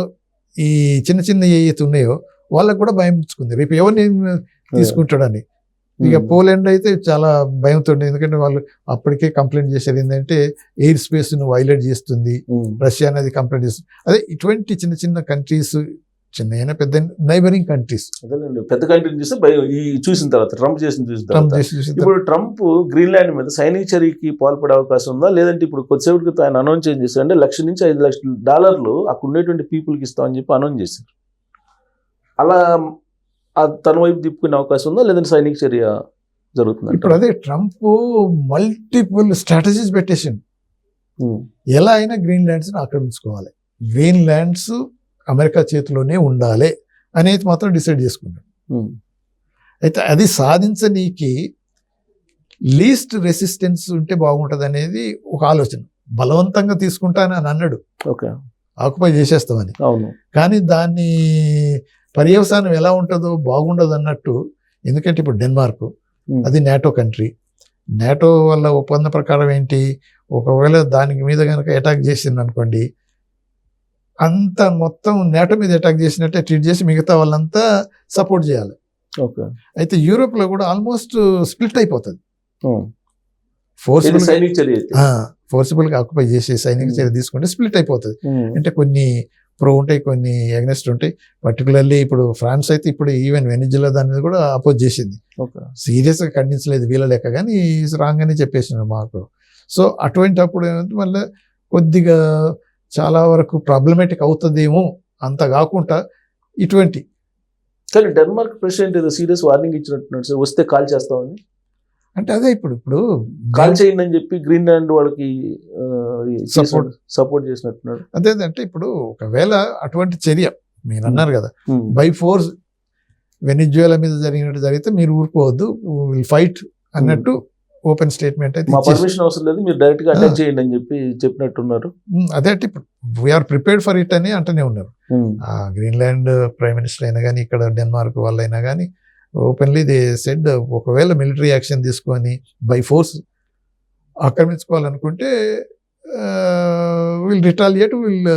ఈ చిన్న చిన్న ఏవైతే ఉన్నాయో వాళ్ళకు కూడా భయం పుచ్చుకుంది, రేపు ఎవరిని తీసుకుంటాడని. ఇక పోలాండ్ అయితే చాలా భయంతో, ఎందుకంటే వాళ్ళు అప్పటికే కంప్లైంట్ చేశారు ఏంటంటే ఎయిర్ స్పేస్ ను వైలేట్ చేస్తుంది రష్యా అనేది కంప్లైంట్ చేస్తుంది. అదే ఇటువంటి చిన్న చిన్న కంట్రీస్, చిన్న పెద్ద నైబరింగ్ కంట్రీస్, పెద్ద కంట్రీ చూసిన తర్వాత ట్రంప్ ఇప్పుడు ట్రంప్ గ్రీన్లాండ్ మీద సైనిక చర్యకి పాల్పడే అవకాశం ఉందా, లేదంటే ఇప్పుడు కొద్దిసేపటికి ఆయన అనౌన్స్ ఏం చేశారు అంటే $1,00,000 నుంచి $5,00,000 అక్కడ ఉన్నటువంటి పీపుల్కి ఇస్తామని చెప్పి అనౌన్స్ చేశారు. అలా తన వైపు తిప్పుకునే అవకాశం ఉందా, లేదంటే సైనిక చర్య జరుగుతుంది? ఇప్పుడు అదే ట్రంప్ మల్టిపుల్ స్ట్రాటజీస్ పెట్టేసిండు, ఎలా అయినా గ్రీన్లాండ్స్ ఆక్రమించుకోవాలి, గ్రీన్లాండ్స్ అమెరికా చేతిలోనే ఉండాలి అనేది మాత్రం డిసైడ్ చేసుకున్నాడు. అయితే అది సాధించనీకి లీస్ట్ రెసిస్టెన్స్ ఉంటే బాగుంటుంది అనేది ఒక ఆలోచన. బలవంతంగా తీసుకుంటానని అన్నాడు, ఆక్యుపై చేసేస్తామని. కానీ దాన్ని పర్యవసానం ఎలా ఉంటుందో బాగుండదు అన్నట్టు. ఎందుకంటే ఇప్పుడు డెన్మార్క్ అది నాటో కంట్రీ, నాటో వల్ల ఒప్పంద ప్రకారం ఏంటి, ఒకవేళ దానికి మీద కనుక అటాక్ చేసింది అనుకోండి, అంత మొత్తం నాటో మీద అటాక్ చేసినట్టే ట్రీట్ చేసి మిగతా వాళ్ళంతా సపోర్ట్ చేయాలి. అయితే యూరోప్లో కూడా ఆల్మోస్ట్ స్ప్లిట్ అయిపోతుంది. ఫోర్సిబుల్గా ఆక్యుపై చేసి సైనిక చర్య తీసుకుంటే స్ప్లిట్ అయిపోతుంది. అంటే కొన్ని ప్రో ఉంటాయి, కొన్ని అగ్నెస్ట్ ఉంటాయి. పర్టికులర్లీ ఇప్పుడు ఫ్రాన్స్ అయితే ఇప్పుడు ఈవెన్ వెనిజులా దాని మీద కూడా అపోజ్ చేసింది, సీరియస్గా ఖండించలేదు వీళ్ళ లెక్క, కానీ రాంగ్ అని చెప్పేసినారు మాకు. సో అటువంటి అప్పుడు ఏమంటే మళ్ళీ కొద్దిగా చాలా వరకు ప్రాబ్లమేటిక్ అవుతుందేమో, అంత కాకుండా ఇటువంటి. కానీ డెన్మార్క్ ప్రెసిడెంట్ ఏదో సీరియస్ వార్నింగ్ ఇచ్చినట్టున్నాడు సార్, వస్తే కాల్ చేస్తామని. అంటే అదే ఇప్పుడు కాల్ చేయండి అని చెప్పి గ్రీన్లాండ్ వాళ్ళకి సపోర్ట్ చేసినట్టున్నాడు. అదే అంటే ఇప్పుడు ఒకవేళ అటువంటి చర్య మీరు అన్నారు కదా, బై ఫోర్స్ వెనిజువేలా మీద జరిగితే మీరు ఊరుకోవద్దు, విల్ ఫైట్ అన్నట్టు ఓపెన్ స్టేట్మెంట్ అయితే పర్మిషన్ అవసరం లేదు, మీరు డైరెక్ట్ గా అటాక్ చేయండి అని చెప్పి చెప్పినట్టున్నారు. అదే అంటే ఇప్పుడు వీఆర్ ప్రిపేర్డ్ ఫర్ ఇట్ అని అంటూనే ఉన్నారు. గ్రీన్లాండ్ ప్రైమ్ మినిస్టర్ అయినా కానీ, ఇక్కడ డెన్మార్క్ వాళ్ళైనా కానీ ఓపెన్లీ దే సెడ్, ఒకవేళ మిలిటరీ యాక్షన్ తీసుకొని బై ఫోర్స్ ఆక్రమించుకోవాలనుకుంటే విల్ రిటాలియేట్, విల్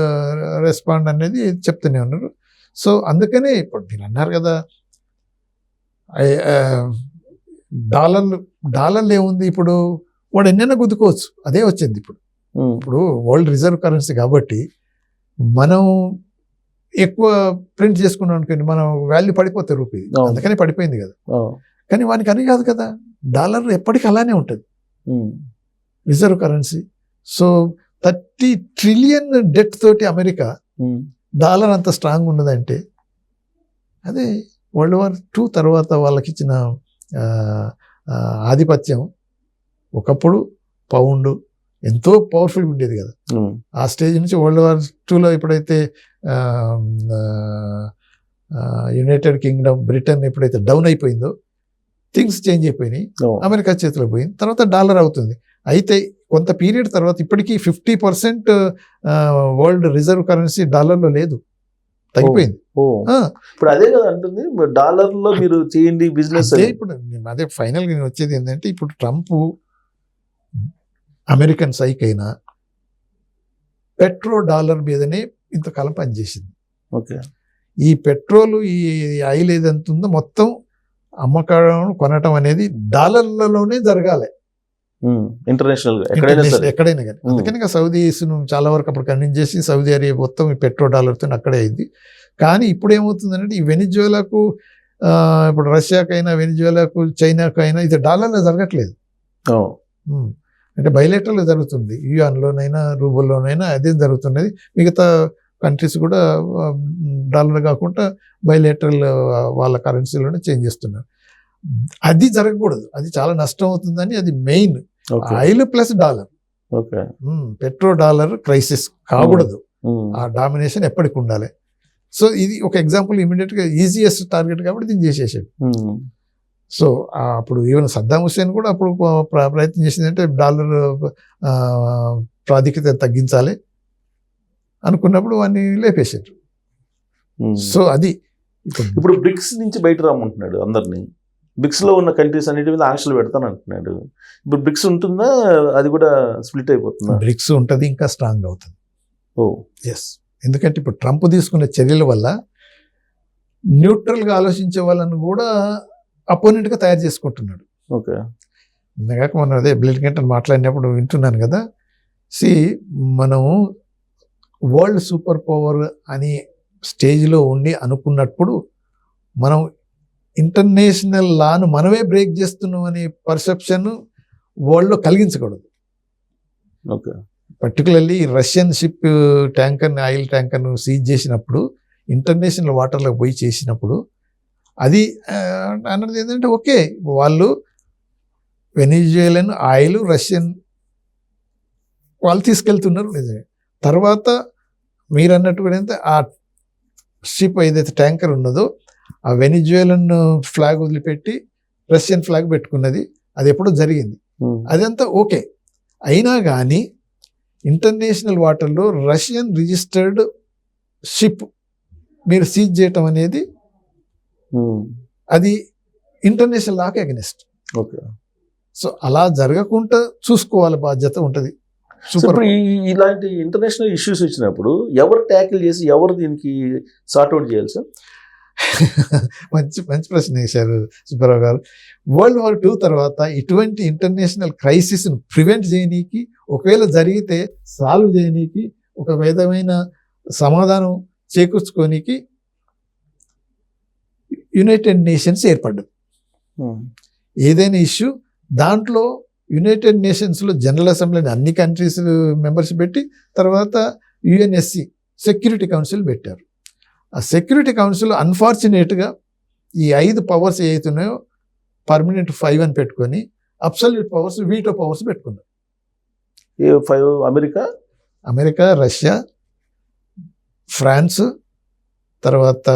రెస్పాండ్ అనేది చెప్తూనే ఉన్నారు. సో అందుకనే ఇప్పుడు మీరు అన్నారు కదా, డాలర్లు ఏముంది ఇప్పుడు, వాడు ఎన్నైనా గుద్దుకోవచ్చు, అదే వచ్చింది ఇప్పుడు. ఇప్పుడు వరల్డ్ రిజర్వ్ కరెన్సీ కాబట్టి మనం ఎక్కువ ప్రింట్ చేసుకున్నాం అనుకోండి, మనం వాల్యూ పడిపోతుంది రూపీ, అందుకని పడిపోయింది కదా. కానీ వానికి అని కాదు కదా, డాలర్ ఎప్పటికీ అలానే ఉంటుంది reserve currency. So 30 trillion debt తోటి అమెరికా డాలర్ అంత స్ట్రాంగ్ ఉన్నదంటే అదే వరల్డ్ వార్ 2 తర్వాత వాళ్ళకి ఇచ్చిన ఆధిపత్యం. ఒకప్పుడు పౌండ్ ఎంతో పవర్ఫుల్ ఉండేది కదా, ఆ స్టేజ్ నుంచి వరల్డ్ వార్ 2లో ఎప్పుడైతే యునైటెడ్ కింగ్డమ్, బ్రిటన్ ఎప్పుడైతే డౌన్ అయిపోయిందో థింగ్స్ చేంజ్ అయిపోయినాయి, అమెరికా చేతిలో పోయింది. తర్వాత డాలర్ అవుతుంది. అయితే కొంత పీరియడ్ తర్వాత ఇప్పటికీ 50% వరల్డ్ రిజర్వ్ కరెన్సీ డాలర్లో లేదు, తగ్గిపోయింది. ఇప్పుడు అదే కదా అంటుంది, డాలర్ లో మీరు చేయండి బిజినెస్. ఇప్పుడు అదే ఫైనల్ గా వచ్చేది ఏంటంటే, ఇప్పుడు ట్రంప్ అమెరికన్ సైక్ అయినా పెట్రో డాలర్ మీదనే ఇంతకాలం పనిచేసింది. ఓకే, ఈ పెట్రోల్, ఈ ఆయిల్ ఏదంత ఉందో మొత్తం అమ్మకం కొనటం అనేది డాలర్లలోనే జరగాలి, ఇంటర్నేషనల్ ఎక్కడైనా కానీ. అందుకని సౌదీస్ చాలా వరకు అప్పుడు కన్విన్స్ చేసి సౌదీ అరేబియా మొత్తం ఈ పెట్రో డాలర్తో అక్కడే అయింది. కానీ ఇప్పుడు ఏమవుతుందంటే, ఈ వెనిజువేలాకు, ఇప్పుడు రష్యాకైనా వెనిజువేలాకు, చైనాకైనా ఇది డాలర్లో జరగట్లేదు, అంటే బైలేటరల్ జరుగుతుంది. యుఎన్లోనైనా రూబుల్లోనైనా అదే జరుగుతున్నది. మిగతా కంట్రీస్ కూడా డాలర్ కాకుండా బైలేటరల్ వాళ్ళ కరెన్సీలోనే చేంజ్ చేస్తున్నారు. అది జరగకూడదు, అది చాలా నష్టం అవుతుందని, అది main. Oil plus dollar, petro dollar crisis కాకూడదు, ఆ డామినేషన్ ఎప్పటికి ఉండాలి. సో ఇది ఒక ఎగ్జాంపుల్, ఇమీడియట్ గా ఈజియెస్ట్ టార్గెట్ కాబట్టి దీన్ని చేసేసాడు. సో అప్పుడు ఈవెన్ సద్దాం హుస్సేన్ కూడా అప్పుడు ప్రయత్నం చేసిందంటే డాలర్ ప్రాధిక్యత తగ్గించాలి అనుకున్నప్పుడు వాడిని లేపేసారు. సో అది ఇప్పుడు బ్రిక్స్ నుంచి బయట రమ్మంటున్నాడు అందరినీ. బ్రిక్స్ లో ఉన్న కంట్రీస్ అన్నిటి మీద ఆంక్షలు పెడతాను అంటున్నాడు. ఇప్పుడు బ్రిక్స్ ఉంటుందా, అది కూడా స్ప్లిట్ అయిపోతుందా? బ్రిక్స్ ఉంటుంది, ఇంకా స్ట్రాంగ్ అవుతుంది. ఎస్, ఎందుకంటే ఇప్పుడు ట్రంప్ తీసుకున్న చర్యల వల్ల న్యూట్రల్గా ఆలోచించే వాళ్ళని కూడా అపోనెంట్గా తయారు చేసుకుంటున్నాడు. ఓకే, ఇందాక మనం అదే బ్లింకెన్ మాట్లాడినప్పుడు వింటున్నాను కదా, మనము వరల్డ్ సూపర్ పవర్ అనే స్టేజ్లో ఉండి అనుకున్నప్పుడు మనం ఇంటర్నేషనల్ లాను మనమే బ్రేక్ చేస్తున్నాం అనే పర్సెప్షన్ వరల్డ్లో కలిగించకూడదు. ఓకే, పర్టికులర్లీ రష్యన్ షిప్ ట్యాంకర్ని, ఆయిల్ ట్యాంకర్ను సీజ్ చేసినప్పుడు, ఇంటర్నేషనల్ వాటర్లోకి పోయి చేసినప్పుడు, అది అన్నది ఏంటంటే, ఓకే వాళ్ళు వెనిజువేలన్ ఆయిల్ రష్యన్ వాళ్ళు తీసుకెళ్తున్నారు నిజమే. తర్వాత మీరు అన్నట్టు కూడా ఏంటంటే, ఆ షిప్ ఏదైతే ట్యాంకర్ ఉన్నదో ఆ వెనిజువేలన్ ఫ్లాగ్ వదిలిపెట్టి రష్యన్ ఫ్లాగ్ పెట్టుకున్నది, అది ఎప్పుడో జరిగింది. అదంతా ఓకే. అయినా కానీ ఇంటర్నేషనల్ వాటర్లో రష్యన్ రిజిస్టర్డ్ షిప్ మీరు సీజ్ చేయటం అనేది అది ఇంటర్నేషనల్ లాకి అగెనిస్ట్. ఓకే, సో అలా జరగకుండా చూసుకోవాలి, బాధ్యత ఉంటుంది. ఇప్పుడు ఇలాంటి ఇంటర్నేషనల్ ఇష్యూస్ వచ్చినప్పుడు ఎవరు ట్యాకిల్ చేసి ఎవరు దీనికి సార్ట్అవుట్ చేయాలి సార్? మంచి ప్రశ్న వేశారు సుబ్బారావు గారు. వరల్డ్ వార్ 2 తర్వాత ఇటువంటి ఇంటర్నేషనల్ క్రైసిస్ ప్రివెంట్ చేయనీకి, ఒకవేళ జరిగితే సాల్వ్ చేయనీకి, ఒక విధమైన సమాధానం చేకూర్చుకోనికి యునైటెడ్ నేషన్స్ ఏర్పడ్డది. ఏదైనా ఇష్యూ దాంట్లో యునైటెడ్ నేషన్స్లో జనరల్ అసెంబ్లీని అన్ని కంట్రీస్ మెంబర్స్ పెట్టి, తర్వాత యుఎన్ఎస్సి సెక్యూరిటీ కౌన్సిల్ పెట్టారు. ఆ సెక్యూరిటీ కౌన్సిల్ అన్ఫార్చునేట్గా ఈ 5 పవర్స్ ఏవైతున్నాయో పర్మనెంట్ 5 అని పెట్టుకొని అబ్సల్యూట్ పవర్స్, వీటో పవర్స్ పెట్టుకున్నారు. 5 అమెరికా, రష్యా, ఫ్రాన్స్, తర్వాత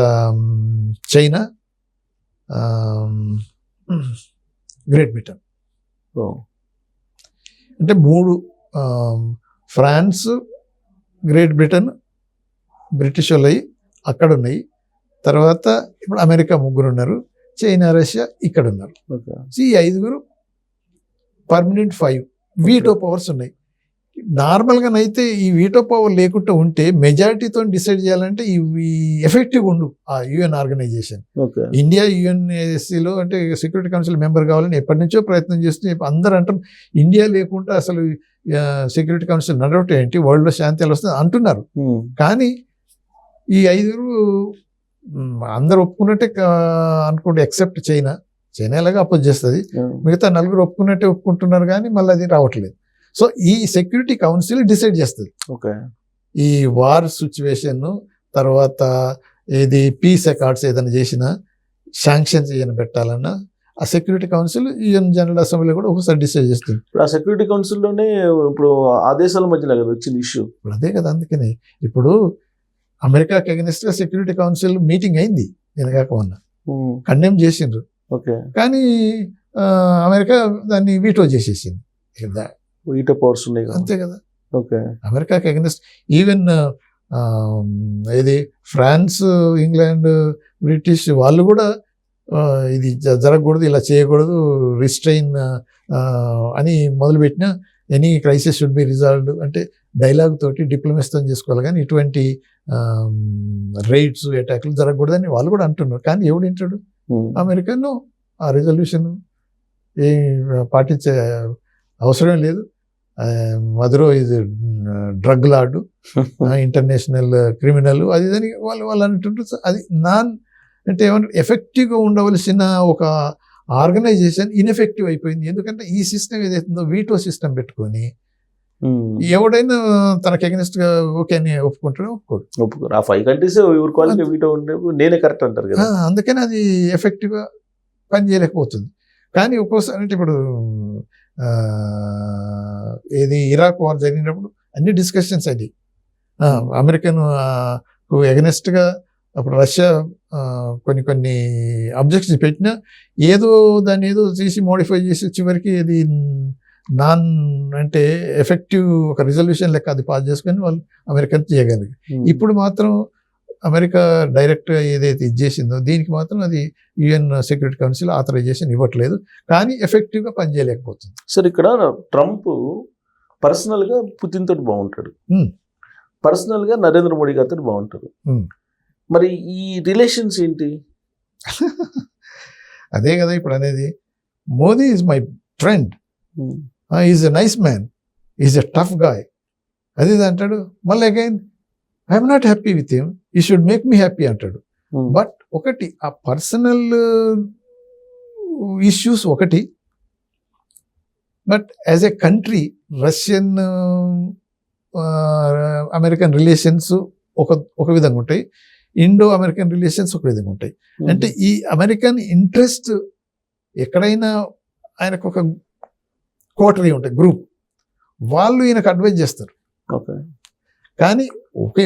చైనా, గ్రేట్ బ్రిటన్. అంటే 3 ఫ్రాన్స్, గ్రేట్ బ్రిటన్, బ్రిటిష్ వాళ్ళు అక్కడ ఉన్నాయి. తర్వాత ఇప్పుడు అమెరికా 3 ఉన్నారు, చైనా, రష్యా ఇక్కడ ఉన్నారు. ఈ 5 పర్మనెంట్ 5 వీటో పవర్స్ ఉన్నాయి. నార్మల్గానైతే ఈ వీటో పవర్ లేకుండా ఉంటే మెజారిటీతో డిసైడ్ చేయాలంటే ఇవి ఎఫెక్టివ్ ఉండు ఆ యుఎన్ ఆర్గనైజేషన్. ఓకే. ఇండియా యుఎన్ఎస్సిలో అంటే సెక్యూరిటీ కౌన్సిల్ మెంబర్ కావాలని ఎప్పటి నుంచో ప్రయత్నం చేస్తూ అందరూ అంటాం ఇండియా లేకుండా అసలు సెక్యూరిటీ కౌన్సిల్ నడవటం ఏంటి, వరల్డ్లో శాంతి ఎలా వస్తుంది అంటున్నారు. కానీ ఈ 5 అందరు ఒప్పుకున్నట్టే అనుకుంటే ఎక్సెప్ట్ చైనా ఎలాగా అపోజ్ చేస్తుంది, మిగతా 4 ఒప్పుకున్నట్టే ఒప్పుకుంటున్నారు కానీ మళ్ళీ అది రావట్లేదు. సో ఈ సెక్యూరిటీ కౌన్సిల్ డిసైడ్ చేస్తుంది ఓకే ఈ వార్ సిచ్యువేషన్, తర్వాత ఏది పీస్ అకార్డ్స్ ఏదైనా చేసినా శాంక్షన్స్ ఏదైనా పెట్టాలన్నా ఆ security council UN general assembly కూడా ఒకసారి డిసైడ్ చేస్తుంది. ఇప్పుడు ఆ సెక్యూరిటీ కౌన్సిల్లోనే ఇప్పుడు ఆ దేశాల మధ్యలో కదా వచ్చింది ఇష్యూ. ఇప్పుడు అదే కదా, అందుకని ఇప్పుడు అమెరికాకి అగెనిస్ట్గా సెక్యూరిటీ కౌన్సిల్ మీటింగ్ అయింది నేను కాక మొన్న, కండెమ్ చేసిండ్రు. ఓకే. కానీ అమెరికా దాన్ని వీటో చేసేసింది. వీటో పవర్స్ ఉన్నాయి కదా. అంతే కదా. ఓకే. అమెరికాకి అగెనిస్ట్ ఈవెన్ ఇది ఫ్రాన్స్, ఇంగ్లాండ్, బ్రిటిష్ వాళ్ళు కూడా ఇది జరగకూడదు, ఇలా చేయకూడదు, రిస్ట్రైన్ అని మొదలుపెట్టిన any crisis should be resolved అంటే డైలాగ్ తోటి డిప్లొమసీతో చేసుకోవాలి. కానీ ఇటువంటి రైడ్స్ అటాక్లు జరగకూడదని వాళ్ళు కూడా అంటున్నారు. కానీ ఎవడు వింటాడు? అమెరికన్ ఆ రిజల్యూషన్ ఏ పాటించే అవసరం లేదు. మధురో ఇది డ్రగ్ లార్డు, ఇంటర్నేషనల్ క్రిమినల్, అది అని వాళ్ళు అంటుంటారు. అది అంటే ఏమంటే ఎఫెక్టివ్గా ఉండవలసిన ఒక ఆర్గనైజేషన్ ఇన్ఎఫెక్టివ్ అయిపోయింది. ఎందుకంటే ఈ సిస్టమ్ ఏదైతుందో వీటో సిస్టమ్ పెట్టుకొని ఎవడైనా తనకు అగెనిస్ట్ గా ఓకే అని ఒప్పుకుంటాడు, ఒప్పుకోరు. ఆ 5 కంట్రీస్ ఎవరి క్వాలిటీ వీటో ఉండే నేనే కరెక్ట్ అంటారు కదా. అందుకని అది ఎఫెక్టివ్గా పనిచేయలేకపోతుంది. కానీ ఒక్కోసారి అంటే ఇప్పుడు ఏది ఇరాక్ వార్ జరిగినప్పుడు అన్ని డిస్కషన్స్ అది అమెరికన్ ఎగనెస్ట్గా అప్పుడు రష్యా కొన్ని అబ్జెక్షన్స్ పెట్టినా ఏదో దాన్ని ఏదో చేసి మోడిఫై చేసి చివరికి ఇది అంటే ఎఫెక్టివ్ ఒక రిజల్యూషన్ లెక్క అది పాస్ చేసుకొని వాళ్ళు అమెరికన్ చేయగలిగారు. ఇప్పుడు మాత్రం అమెరికా డైరెక్ట్గా ఏదైతే ఇది చేసిందో దీనికి మాత్రం అది యుఎన్ సెక్యూరిటీ కౌన్సిల్ ఆథరైజేషన్ ఇవ్వట్లేదు. కానీ ఎఫెక్టివ్గా పనిచేయలేకపోతుంది. సార్ ఇక్కడ ట్రంప్ పర్సనల్గా పుతిన్ తోటి బాగుంటాడు, పర్సనల్గా నరేంద్ర మోడీ గారితో బాగుంటాడు. మరి ఈ రిలేషన్స్ ఏంటి? అదే కదా ఇప్పుడు అనేది. Modi is my friend, is a nice man, is a tough guy, అది అంటాడు. మళ్ళీ again I'm not happy with him, you should make me happy అంటాడు. బట్ ఒకటి ఆ పర్సనల్ ఇష్యూస్ ఒకటి, but as a country Russian American relations ఒక విధంగా ఉంటాయి, ఇండో అమెరికన్ రిలేషన్స్ ఒక విధంగా ఉంటాయి. అంటే ఈ అమెరికన్ ఇంట్రెస్ట్ ఎక్కడైనా ఆయనకు ఒక కోటరీ ఉంటాయి, గ్రూప్, వాళ్ళు ఈయనకు అడ్వైజ్ చేస్తారు. కానీ ఓకే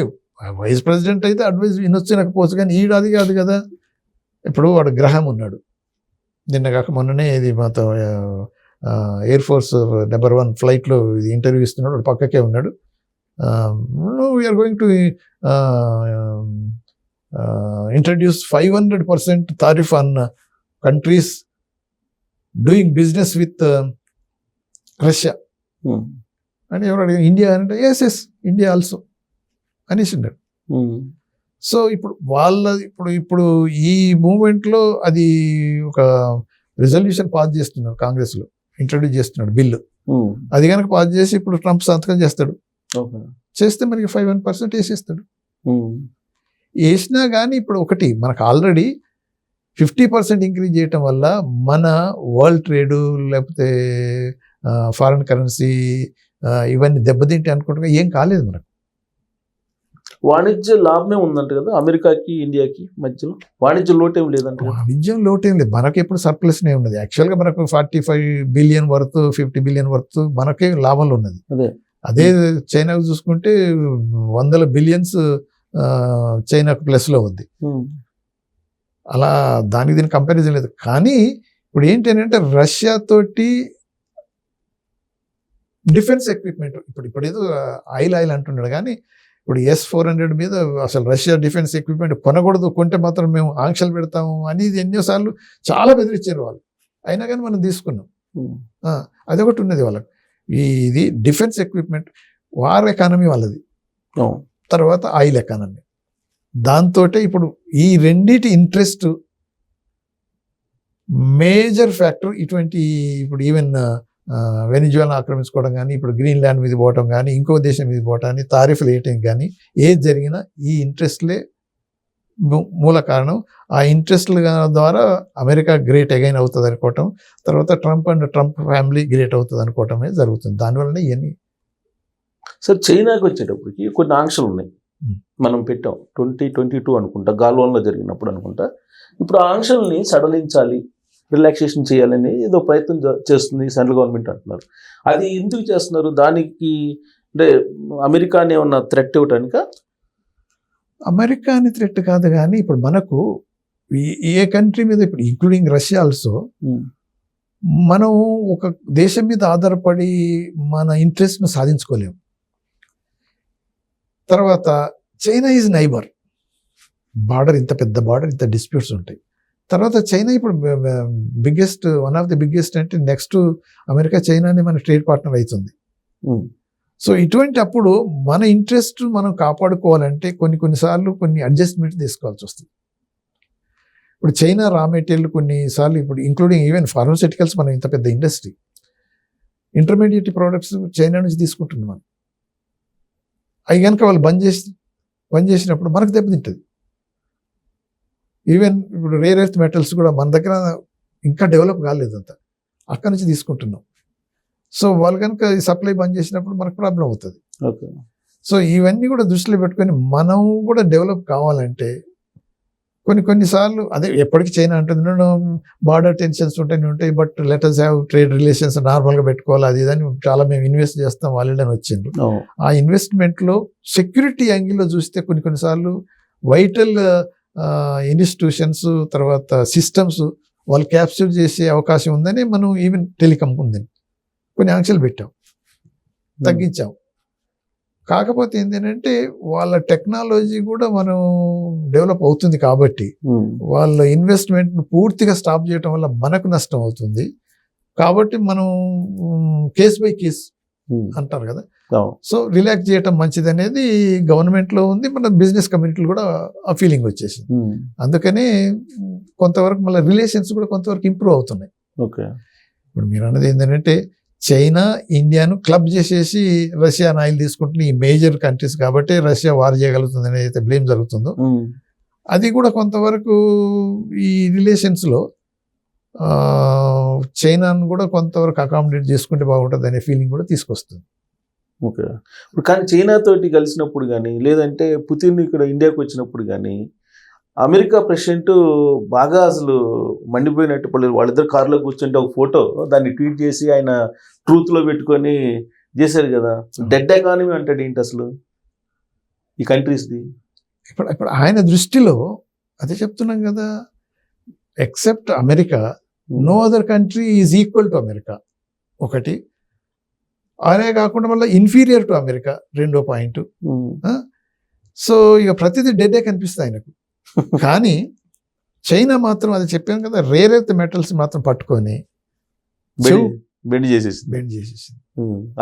వైస్ ప్రెసిడెంట్ అయితే అడ్వైజ్ వినొచ్చు వినకపోవచ్చు, కానీ ఈడు అది కాదు కదా. ఇప్పుడు వాడు గ్రహం ఉన్నాడు, నిన్న కాక మొన్ననే ఇది మాతో ఎయిర్ ఫోర్స్ నెంబర్ 1 ఫ్లైట్లో ఇంటర్వ్యూ ఇస్తున్నాడు, వాడు పక్కకే ఉన్నాడు. We're going to introduce 500% tariff on countries doing business with Russia అని ఎవరు అడిగారు? ఇండియా అంటే ఎస్ ఇండియా ఆల్సో అనేసి ఉన్నాడు. సో ఇప్పుడు ఇప్పుడు ఈ మూమెంట్లో అది ఒక రిజల్యూషన్ పాస్ చేస్తున్నారు, కాంగ్రెస్లో ఇంట్రడ్యూస్ చేస్తున్నాడు బిల్లు. అది కనుక పాస్ చేసి ఇప్పుడు ట్రంప్ సంతకం చేస్తాడు, చేస్తే మనకి 5% వేసేస్తాడు. వేసినా కానీ ఇప్పుడు ఒకటి మనకు ఆల్రెడీ 50% ఇంక్రీజ్ చేయటం వల్ల మన వరల్డ్ ట్రేడు లేకపోతే ఫారిన్ కరెన్సీ ఇవన్నీ దెబ్బతింటే అనుకుంటున్నా ఏం కాలేదు మనకు. వాణిజ్య లాభమే ఉందంట కదా అమెరికాకి ఇండియాకి మధ్యలో, వాణిజ్య లోటేం లేదంట. వాణిజ్యం లోటేం లేదు, మనకి ఎప్పుడు సర్ప్లస్నే ఉన్నది. యాక్చువల్గా మనకు 45 బిలియన్ వర్త్ 50 బిలియన్ వర్త్ మనకే లాభంలో ఉన్నది. అదే చైనాకు చూసుకుంటే 100 బిలియన్స్ చైనాకు ప్లస్లో ఉంది. అలా దానికి దీనికి కంపారిజన్ లేదు. కానీ ఇప్పుడు ఏంటి అంటే రష్యా తోటి డిఫెన్స్ ఎక్విప్మెంట్ ఇప్పుడు ఏదో ఆయిల్ అంటున్నాడు, కానీ ఇప్పుడు S-400 మీద అసలు రష్యా డిఫెన్స్ ఎక్విప్మెంట్ కొనకూడదు, కొంటే మాత్రం మేము ఆంక్షలు పెడతాము అని ఎన్నోసార్లు చాలా బెదిరించారు వాళ్ళు. అయినా కానీ మనం తీసుకున్నాం. అదొకటి ఉన్నది వాళ్ళకి. ఇది డిఫెన్స్ ఎక్విప్మెంట్, వార్ ఎకానమీ వాళ్ళది, అవును. తర్వాత ఆయిల్ ఎకానమీ. దాంతో ఇప్పుడు ఈ రెండిటి ఇంట్రెస్ట్ మేజర్ ఫ్యాక్టర్ ఇటువంటి ఇప్పుడు ఈవెన్ వెనిజువలా ఆక్రమించుకోవడం కానీ, ఇప్పుడు గ్రీన్ ల్యాండ్ మీద పోవటం కానీ, ఇంకో దేశం మీద పోవటాన్ని, తారీఫ్లు వేయటం కానీ, ఏది జరిగినా ఈ ఇంట్రెస్ట్లే మూల కారణం. ఆ ఇంట్రెస్ట్ల ద్వారా అమెరికా గ్రేట్ అగైన్ అవుతుంది అనుకోవటం, తర్వాత ట్రంప్ ఫ్యామిలీ గ్రేట్ అవుతుంది అనుకోవటమే జరుగుతుంది. దానివల్లనే ఇవన్నీ. సార్, చైనాకి వచ్చేటప్పటికి కొన్ని ఆంక్షలు ఉన్నాయి. మనం పెట్టాం 2022 అనుకుంటా, గాల్వాన్లో జరిగినప్పుడు అనుకుంటా. ఇప్పుడు ఆ ఆంక్షల్ని సడలించాలి, రిలాక్సేషన్ చేయాలని ఏదో ప్రయత్నం చేస్తుంది సెంట్రల్ గవర్నమెంట్ అంటున్నారు. అది ఎందుకు చేస్తున్నారు? దానికి అంటే అమెరికాని ఏమన్నా థ్రెట్ ఇవ్వటానిక? అమెరికా అని థ్రెట్ కాదు, కానీ ఇప్పుడు మనకు ఏ కంట్రీ మీద, ఇప్పుడు ఇంక్లూడింగ్ రష్యా ఆల్సో, మనం ఒక దేశం మీద ఆధారపడి మన ఇంట్రెస్ట్ను సాధించుకోలేము. తర్వాత చైనా ఈజ్ నైబర్, బార్డర్, ఇంత పెద్ద బార్డర్, ఇంత డిస్ప్యూట్స్ ఉంటాయి. తర్వాత చైనా ఇప్పుడు biggest, one of the biggest అంటే నెక్స్ట్ అమెరికా చైనాని మన ట్రేడ్ పార్ట్నర్ అవుతుంది. సో ఇటువంటి అప్పుడు మన ఇంట్రెస్ట్ మనం కాపాడుకోవాలంటే కొన్నిసార్లు కొన్ని అడ్జస్ట్మెంట్ తీసుకోవాల్సి వస్తుంది. ఇప్పుడు చైనా రా మెటీరియల్ కొన్నిసార్లు, ఇప్పుడు ఇంక్లూడింగ్ ఈవెన్ ఫార్మాస్యూటికల్స్, మనం ఇంత పెద్ద ఇండస్ట్రీ, ఇంటర్మీడియట్ ప్రోడక్ట్స్ చైనా నుంచి తీసుకుంటున్నాం మనం. అవి కనుక వాళ్ళు బంద్ చేసినప్పుడు మనకు దెబ్బతింటుంది. ఈవెన్ ఇప్పుడు రేర్ ఎర్త్ మెటల్స్ కూడా మన దగ్గర ఇంకా డెవలప్ కాలేదంతా, అక్కడి నుంచి తీసుకుంటున్నాం. సో వాళ్ళు కనుక ఈ సప్లై బంద్ చేసినప్పుడు మనకు ప్రాబ్లం అవుతుంది. ఓకే. సో ఇవన్నీ కూడా దృష్టిలో పెట్టుకొని మనం కూడా డెవలప్ కావాలంటే కొన్నిసార్లు, అదే ఎప్పటికీ చైనా అంటుంది బార్డర్ టెన్షన్స్ ఉంటాయి, but let us have trade relations నార్మల్గా పెట్టుకోవాలి, అది ఇదని చాలా మేము ఇన్వెస్ట్ చేస్తాం వాళ్ళని వచ్చిండ్రు. ఆ ఇన్వెస్ట్మెంట్లో సెక్యూరిటీ యాంగిల్లో చూస్తే కొన్నిసార్లు వైటల్ ఇన్స్టిట్యూషన్స్, తర్వాత సిస్టమ్స్ వాళ్ళు క్యాప్చర్ చేసే అవకాశం ఉందని మనం ఈవెన్ టెలికాం ఉందని కొన్ని ఆంక్షలు పెట్టాం, తగ్గించాం. కాకపోతే ఏంటంటే వాళ్ళ టెక్నాలజీ కూడా మనం డెవలప్ అవుతుంది కాబట్టి వాళ్ళ ఇన్వెస్ట్మెంట్ను పూర్తిగా స్టాప్ చేయడం వల్ల మనకు నష్టం అవుతుంది. కాబట్టి మనం కేస్ బై కేస్ అంటారు కదా, సో రిలాక్స్ చేయటం మంచిది అనేది గవర్నమెంట్లో ఉంది, మన బిజినెస్ కమ్యూనిటీలో కూడా ఆ ఫీలింగ్ వచ్చేసింది. అందుకనే కొంతవరకు మళ్ళీ రిలేషన్స్ కూడా కొంతవరకు ఇంప్రూవ్ అవుతున్నాయి. ఓకే. ఇప్పుడు మీరు అన్నది ఏంటంటే చైనా ఇండియాను క్లబ్ చేసేసి రష్యా ఆయిల్ తీసుకుంటున్న ఈ మేజర్ కంట్రీస్ కాబట్టి రష్యా వార్ చేయగలుగుతుంది అనేది అయితే బ్లేమ్ జరుగుతుందో, అది కూడా కొంతవరకు ఈ రిలేషన్స్లో చైనాను కూడా కొంతవరకు అకామిడేట్ చేసుకుంటే బాగుంటుంది అనే ఫీలింగ్ కూడా తీసుకొస్తుంది. ఓకే. ఇప్పుడు కానీ చైనా తోటి కలిసినప్పుడు కానీ, లేదంటే పుతిన్ ఇక్కడ ఇండియాకి వచ్చినప్పుడు కానీ, అమెరికా ప్రెసిడెంట్ బాగా అసలు మండిపోయినట్టు పడలేదు. వాళ్ళిద్దరు కారులో కూర్చుంటే ఒక ఫోటో దాన్ని ట్వీట్ చేసి ఆయన ట్రూత్లో పెట్టుకొని చేశారు కదా. డెడ్ ఎకానమీ అంటాడు ఏంటి అసలు ఈ కంట్రీస్ది? ఇప్పుడు ఆయన దృష్టిలో అదే చెప్తున్నాం కదా, except America no other country is equal to America ఒకటి, అనే కాకుండా మళ్ళీ ఇన్ఫీరియర్ టు అమెరికా రెండో పాయింట్. సో ఇక ప్రతిదీ డెడ్డే కనిపిస్తుంది ఆయనకు. కానీ చైనా మాత్రం, అది చెప్పాను కదా, రేర్ ఎర్త్ మెటల్స్ మాత్రం పట్టుకొని బెండ్ చేసేసి.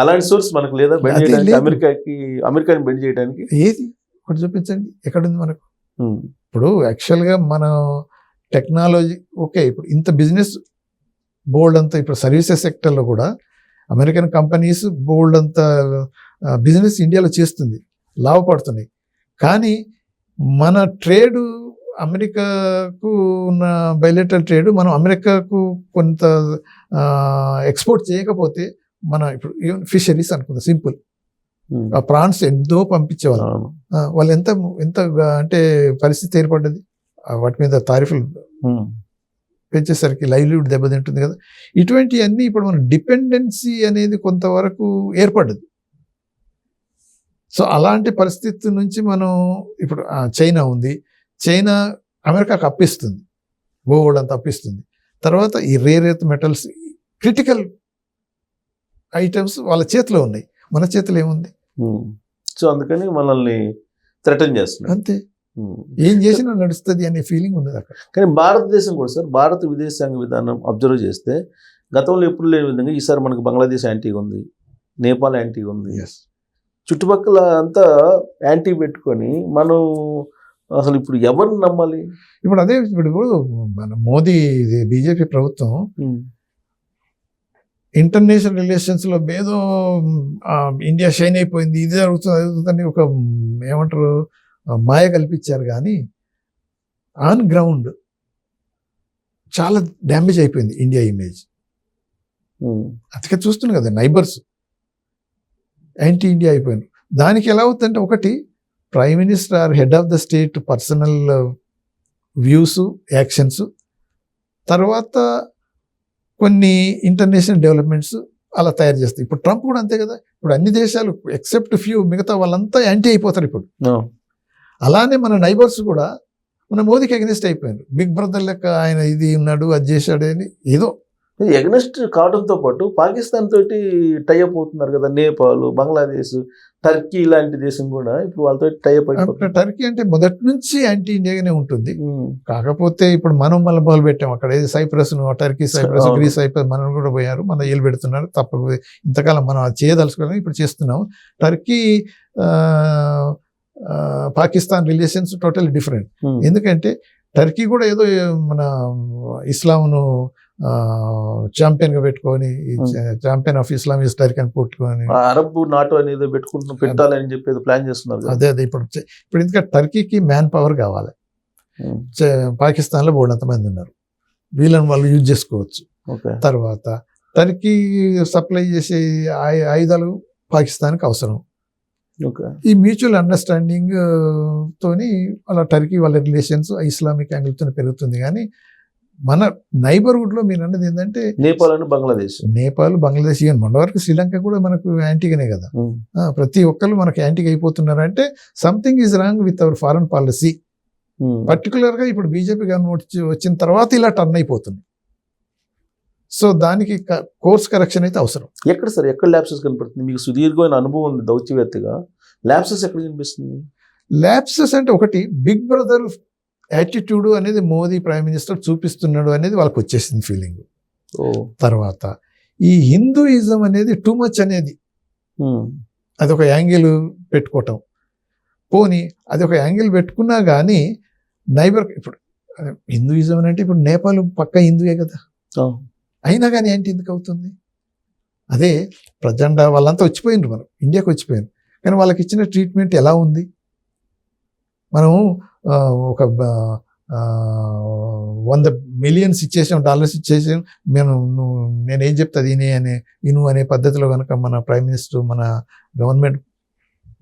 అలాంటి సోర్స్ మనకు లేదా బెండ్ చేయడానికి? అమెరికాని బెండ్ చేయడానికి ఏది ఒకటి చూపించండి, ఎక్కడుంది మనకు? ఇప్పుడు యాక్చువల్గా మనం టెక్నాలజీ ఓకే, ఇప్పుడు ఇంత బిజినెస్ బోల్డ్ అంతా, ఇప్పుడు సర్వీసెస్ సెక్టర్లో కూడా అమెరికన్ కంపెనీస్ బోల్డ్ అంత బిజినెస్ ఇండియాలో చేస్తుంది, లాభపడుతున్నాయి. కానీ మన ట్రేడ్, అమెరికాకు ఉన్న బైలేటరల్ ట్రేడ్ మనం అమెరికాకు కొంత ఎక్స్పోర్ట్ చేయకపోతే, మన ఇప్పుడు ఈవెన్ ఫిషరీస్ అనుకుందాం సింపుల్, ఆ ప్రాన్స్ ఎంతో పంపించేవాళ్ళు, వాళ్ళు ఎంత అంటే పరిస్థితి ఏర్పడ్డది, వాటి మీద తారీఫులు పెంచేసరికి లైవ్లీవుడ్ దెబ్బతింటుంది కదా. ఇటువంటివన్నీ ఇప్పుడు మన డిపెండెన్సీ అనేది కొంతవరకు ఏర్పడ్డది. సో అలాంటి పరిస్థితి నుంచి మనం ఇప్పుడు చైనా ఉంది, చైనా అమెరికాకు అప్పిస్తుంది, గోల్డ్ అంతా అప్పిస్తుంది. తర్వాత ఈ rare earth metals critical items వాళ్ళ చేతిలో ఉన్నాయి, మన చేతిలో ఏముంది? సో అందుకని మనల్ని థ్రెటన్ చేస్తున్నారు అంతే, ఏం చేసినా నడుస్తుంది అనే ఫీలింగ్ ఉన్నది అక్కడ. కానీ భారతదేశం కూడా సార్, భారత విదేశాంగ విధానం అబ్జర్వ్ చేస్తే గతంలో ఎప్పుడు లేని విధంగా ఈసారి మనకు బంగ్లాదేశ్ యాంటీగా ఉంది, నేపాల్ యాంటీ ఉంది, ఎస్. చుట్టుపక్కల అంతా యాంటీ పెట్టుకొని మనం అసలు ఇప్పుడు ఎవరిని నమ్మాలి? ఇప్పుడు అదే ఇప్పుడు మన మోదీ బీజేపీ ప్రభుత్వం ఇంటర్నేషనల్ రిలేషన్స్ లో ఏదో ఇండియా షైన్ అయిపోయింది, ఇది జరుగుతుంది అది జరుగుతుందని ఒక ఏమంటారు మాయ కల్పించారు, కానీ ఆన్ గ్రౌండ్ చాలా డ్యామేజ్ అయిపోయింది ఇండియా ఇమేజ్. అందుకే చూస్తున్నాం కదా, నైబర్స్ యాంటీ ఇండియా అయిపోయింది. దానికి ఎలా అవుతుందంటే, ఒకటి prime minister or head of the state personal views actions, తర్వాత కొన్ని ఇంటర్నేషనల్ డెవలప్మెంట్స్ అలా తయారు చేస్తాయి. ఇప్పుడు ట్రంప్ కూడా అంతే కదా, ఇప్పుడు అన్ని దేశాలు ఎక్సెప్ట్ ఫ్యూ మిగతా వాళ్ళంతా యాంటీ అయిపోతారు ఇప్పుడు. అలానే మన నైబర్స్ కూడా మన మోదీకి అగెనిస్ట్ అయిపోయారు. బిగ్ బ్రదర్ లెక్క ఆయన ఇది ఉన్నాడు అది చేశాడు అని ఏదో ఎగనెస్ట్ కావడంతో పాటు పాకిస్తాన్ తోటి టైఅప్ అవుతున్నారు కదా, నేపాల్, బంగ్లాదేశ్, టర్కీ లాంటి దేశం కూడా ఇప్పుడు వాళ్ళతో టైఅప్ అయిపోతుంది. టర్కీ అంటే మొదటి నుంచి యాంటీ ఇండియాగానే ఉంటుంది. కాకపోతే ఇప్పుడు మనం మళ్ళీ మొదలు పెట్టాం అక్కడ Cyprus, Turkey Cyprus, Greece Cyprus మనం కూడా పోయారు, మన ఏళ్ళు పెడుతున్నారు. తప్ప ఇంతకాలం మనం అది చేయదలుచుకోవడం ఇప్పుడు చేస్తున్నాం. Turkey Pakistan relations total different. ఎందుకంటే టర్కీ కూడా ఏదో మన ఇస్లాంను ఛాంపియన్ గా పెట్టుకొని champion of Islam is Turkey అని పెట్టుకొని అరబ్ నాటో అనేది పెట్టాలని చెప్పి ప్లాన్ చేస్తున్నారు. అదే ఇప్పుడు ఎందుకంటే టర్కీకి మ్యాన్ పవర్ కావాలి. పాకిస్తాన్ లో బోర్డంత మంది ఉన్నారు, వీళ్ళని వాళ్ళు యూజ్ చేసుకోవచ్చు. తర్వాత టర్కీ సప్లై చేసే ఆయుధాలు పాకిస్తాన్కి అవసరం. ఈ మ్యూచువల్ అండర్స్టాండింగ్ తోని వాళ్ళ టర్కీ వాళ్ళ రిలేషన్స్ ఇస్లామిక్ యాంగిల్ తో పెరుగుతుంది. కానీ మన నైబర్హుడ్ లో మీరు అన్నది ఏంటంటే నేపాల్ అండ్ బంగ్లాదేశ్ ఈవెన్ మన వరకు శ్రీలంక కూడా మనకు యాంటీగానే కదా. ప్రతి ఒక్కరు మనకు యాంటీగా అయిపోతున్నారు అంటే something is wrong with our foreign policy. Particular గా ఇప్పుడు బీజేపీ గవర్నమెంట్ వచ్చిన తర్వాత ఇలా టర్న్ అయిపోతుంది. సో దానికి కోర్స్ కరెక్షన్ అయితే అవసరం. ఎక్కడ సార్ ఎక్కడ ల్యాప్సెస్ కనపడుతుంది? మీకు సుదీర్ఘమైన అనుభవం ఉంది దౌత్యవేత్తగా, ల్యాప్సెస్ ఎక్కడ కనిపిస్తుంది? ల్యాప్సెస్ అంటే ఒకటి బిగ్ బ్రదర్ యాటిట్యూడ్ అనేది మోదీ ప్రైమ్ మినిస్టర్ చూపిస్తున్నాడు అనేది వాళ్ళకి వచ్చేసింది ఫీలింగ్. తర్వాత ఈ హిందూయిజం అనేది టూ మచ్ అనేది అదొక యాంగిల్ పెట్టుకోవటం. పోనీ అది ఒక యాంగిల్ పెట్టుకున్నా కానీ నైబర్ ఇప్పుడు హిందూయిజం అంటే ఇప్పుడు నేపాల్ పక్క హిందూయే కదా, అయినా కానీ ఏంటి ఎందుకు అవుతుంది? అదే ప్రజెండా వాళ్ళంతా వచ్చిపోయినారు, మనం ఇండియాకి వచ్చిపోయారు, కానీ వాళ్ళకి ఇచ్చిన ట్రీట్మెంట్ ఎలా ఉంది? మనం ఒక 100 మిలియన్స్ ఇచ్చేసాం, డాలర్స్ ఇచ్చేసాం, నేనేం చెప్తా ఇను అనే పద్ధతిలో కనుక మన ప్రైమ్ మినిస్టర్ మన గవర్నమెంట్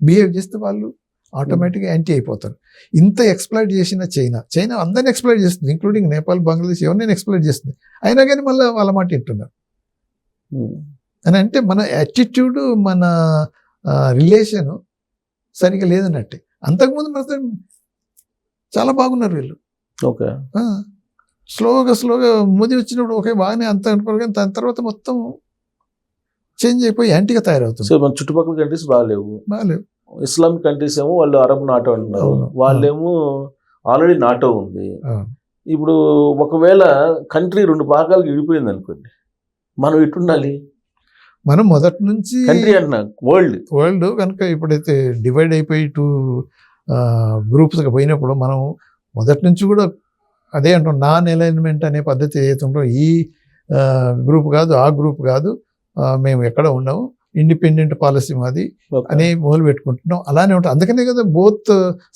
బిహేవ్ చేస్తే వాళ్ళు ఆటోమేటిక్గా యాంటీ అయిపోతారు. ఇంత ఎక్స్ప్లాయిట్ చేసిన చైనా అందరిని ఎక్స్ప్లాయిట్ చేస్తుంది, ఇంక్లూడింగ్ నేపాల్, బంగ్లాదేశ్, ఎవరినైనా ఎక్స్ప్లాయిట్ చేస్తుంది. అయినా కానీ మళ్ళీ వాళ్ళ మాట వింటున్నారు అని అంటే మన యాటిట్యూడ్, మన రిలేషన్ సరిగా లేదన్నట్టే. అంతకుముందు మాత్రం చాలా బాగున్నారు వీళ్ళు. స్లోగా మోదీ వచ్చినప్పుడు ఒకే బాగానే అంత అనుకోరు, కానీ దాని తర్వాత మొత్తం చేంజ్ అయిపోయి యాంటీగా తయారవుతుంది. మన చుట్టుపక్కల కంట్రీస్ బాగాలేవు. ఇస్లామిక్ కంట్రీస్ ఏమో వాళ్ళు అరబ్ నాటో అంటున్నారు, వాళ్ళేమో ఆల్రెడీ నాటో ఉంది. ఇప్పుడు ఒకవేళ కంట్రీ 2 భాగాలకు విడిపోయింది అనుకోండి, మనం ఎటుండాలి? మనం మొదటి నుంచి కంట్రీ అంటున్నా వరల్డ్ కనుక ఇప్పుడైతే డివైడ్ అయిపోయి 2 గ్రూప్స్గా పోయినప్పుడు మనం మొదటి నుంచి కూడా అదే అంటాం, నాన్ అలైన్మెంట్ అనే పద్ధతి ఏదైతే ఉందో, ఈ గ్రూప్ కాదు ఆ గ్రూప్ కాదు, మేము ఎక్కడ ఉండము, ఇండిపెండెంట్ పాలసీ మాది అని మొదలు పెట్టుకుంటున్నాం. అలానే ఉంటుంది. అందుకనే కదా బోత్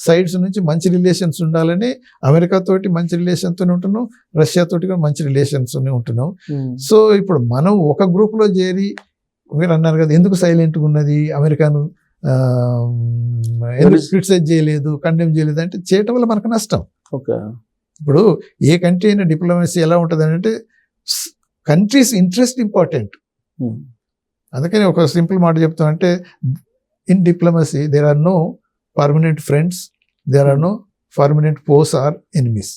సైడ్స్ నుంచి మంచి రిలేషన్స్ ఉండాలని అమెరికా తోటి మంచి రిలేషన్తో ఉంటున్నాం, రష్యా తోటి కూడా మంచి రిలేషన్స్ ఉంటున్నాం. సో ఇప్పుడు మనం ఒక గ్రూప్లో చేరి, మీరు అన్నారు కదా ఎందుకు సైలెంట్గా ఉన్నది, అమెరికాను ఎందుకు క్రిటిసైజ్ చేయలేదు, కండెమ్ చేయలేదు అంటే, చేయటం వల్ల మనకు నష్టం. ఇప్పుడు ఏ కంట్రీ అయినా డిప్లొమసీ ఎలా ఉంటుంది అంటే కంట్రీస్ ఇంట్రెస్ట్ ఇంపార్టెంట్. అందుకని ఒక సింపుల్ మాట చెప్తామంటే, in diplomacy there are no permanent friends, there are no permanent foes or enemies.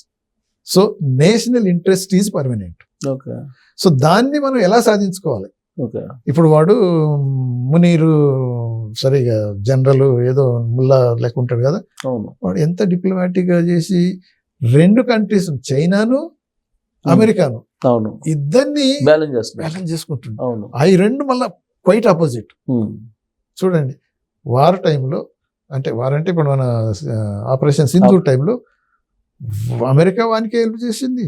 So national interest is permanent. So దాన్ని మనం ఎలా సాధించుకోవాలి? ఇప్పుడు వాడు మునీరు సరిగా జనరల్ ఏదో ముల్లా లెక్క ఉంటాడు కదా, వాడు ఎంత డిప్లొమాటిక్గా చేసి 2 కంట్రీస్ చైనాను అమెరికాను ఇద్దరిని బ్యాలెన్స్ చేసుకుంటున్నాడు. అవి 2 మళ్ళా క్వైట్ ఆపోజిట్. చూడండి, వార్ టైంలో అంటే ఇప్పుడు మన ఆపరేషన్ సింధూర్ టైంలో అమెరికా వానికి హెల్ప్ చేసింది,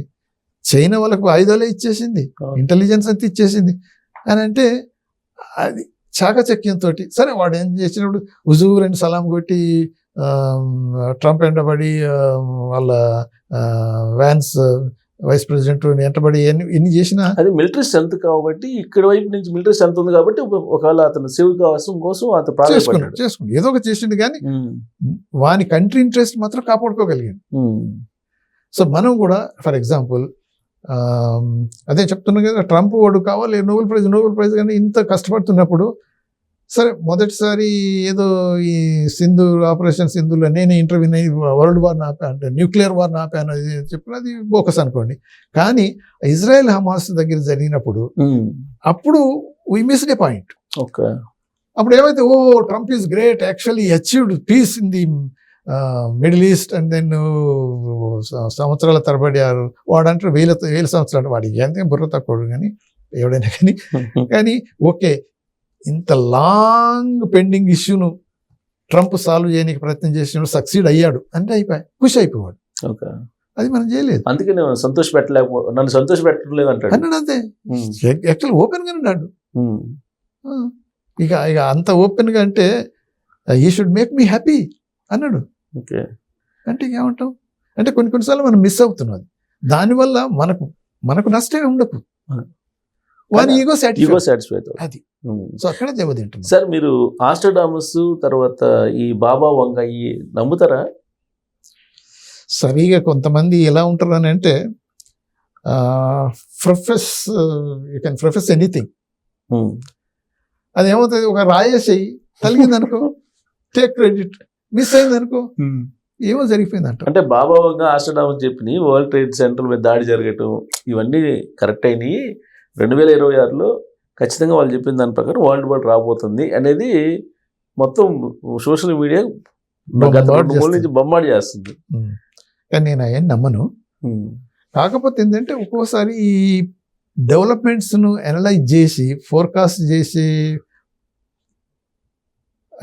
చైనా వాళ్ళకు ఆయుధాలే ఇచ్చేసింది, ఇంటెలిజెన్స్ అంతా ఇచ్చేసింది అని అంటే అది చాకచక్యంతో. సరే వాడు ఏం చేసినప్పుడు హుజూర్ అని సలాం కొట్టి ట్రంప్ వెంటబడి వాళ్ళ వ్యాన్స్ వైస్ ప్రెసిడెంట్ వెంటబడి ఎన్ని చేసినా అది మిలిటరీ స్ట్రెంత్ కాబట్టి ఇక్కడ వైపు నుంచి మిలిటరీ స్ట్రెంత్ ఉంది కాబట్టి ఒకవేళ అతను సేవ్ కోసం అతను చేసుకున్నాడు ఏదో ఒక చేసిండు కానీ వాని కంట్రీ ఇంట్రెస్ట్ మాత్రం కాపాడుకోగలిగాడు. సో మనం కూడా ఫర్ ఎగ్జాంపుల్ అదే చెప్తున్నాం కదా, ట్రంప్ వాడు కావాలి నోబెల్ ప్రైజ్ కానీ ఇంత కష్టపడుతున్నప్పుడు సరే మొదటిసారి ఏదో ఈ ఆపరేషన్ సింధూర్లో నేనే ఇంటర్వ్యూని వరల్డ్ వార్ ఆపాను అంటే న్యూక్లియర్ వార్ ఆపాను అది చెప్పిన అది బోకస్ అనుకోండి. కానీ ఇజ్రాయెల్ హమాస్ దగ్గర జరిగినప్పుడు అప్పుడు we missed a point. Okay, అప్పుడు ఏమైతే Trump is great, actually achieved peace in the Middle East and then సంవత్సరాల తరబడి వాడంటారు వేల సంవత్సరాలు, వాడికి ఎంత బుర్ర తక్కువ కానీ ఎవడైనా కానీ ఓకే, ఇంత లాంగ్ పెండింగ్ ఇష్యూను ట్రంప్ సాల్వ్ చేయడానికి ప్రయత్నం చేసినప్పుడు సక్సీడ్ అయ్యాడు అంటే ఖుషి అయిపోయాడు. అది మనం చేయలేదు, అందుకే నన్ను సంతోష పెట్టలేదు అన్నాడు అంతే. యాక్చువల్ ఓపెన్ గా అన్నాడు. ఇక అంత ఓపెన్ గా అంటే you should make me happy అన్నాడు. అంటే ఏమంటాం అంటే కొన్నిసార్లు మనం మిస్ అవుతున్నాం, దానివల్ల మనకు నష్టమే ఉండదు, వాని ఈగో సాటిస్ఫై అది. సో అక్కడ దెబ్బతింటుంది. సార్ మీరు ఆస్ట్రాడామస్ తర్వాత ఈ బాబా వంగ నమ్ముతారా? సరిగా కొంతమంది ఎలా ఉంటారు అని అంటే యూ కెన్ ప్రొఫెస్ ఎనీథింగ్. అదేమవుతుంది, ఒక రాయేసి తలిగింది అనుకో టేక్ క్రెడిట్, మిస్ అయింది అనుకో ఏమో జరిగిపోయిందంట. అంటే బాబా వంగ ఆస్ట్రాడామస్ చెప్పిన వరల్డ్ ట్రేడ్ సెంటర్ మీద దాడి జరగటం ఇవన్నీ కరెక్ట్ అయినాయి, 2026లో ఖచ్చితంగా వాళ్ళు చెప్పిన దాని ప్రకారం వరల్డ్ వార్ రాబోతుంది అనేది మొత్తం సోషల్ మీడియా గత 2 మూడు నుంచి బొమ్మాడి చేస్తుంది. కానీ నేను అవన్నీ నమ్మను. కాకపోతే ఏంటంటే ఒక్కోసారి ఈ డెవలప్మెంట్స్ను అనలైజ్ చేసి ఫోర్కాస్ట్ చేసి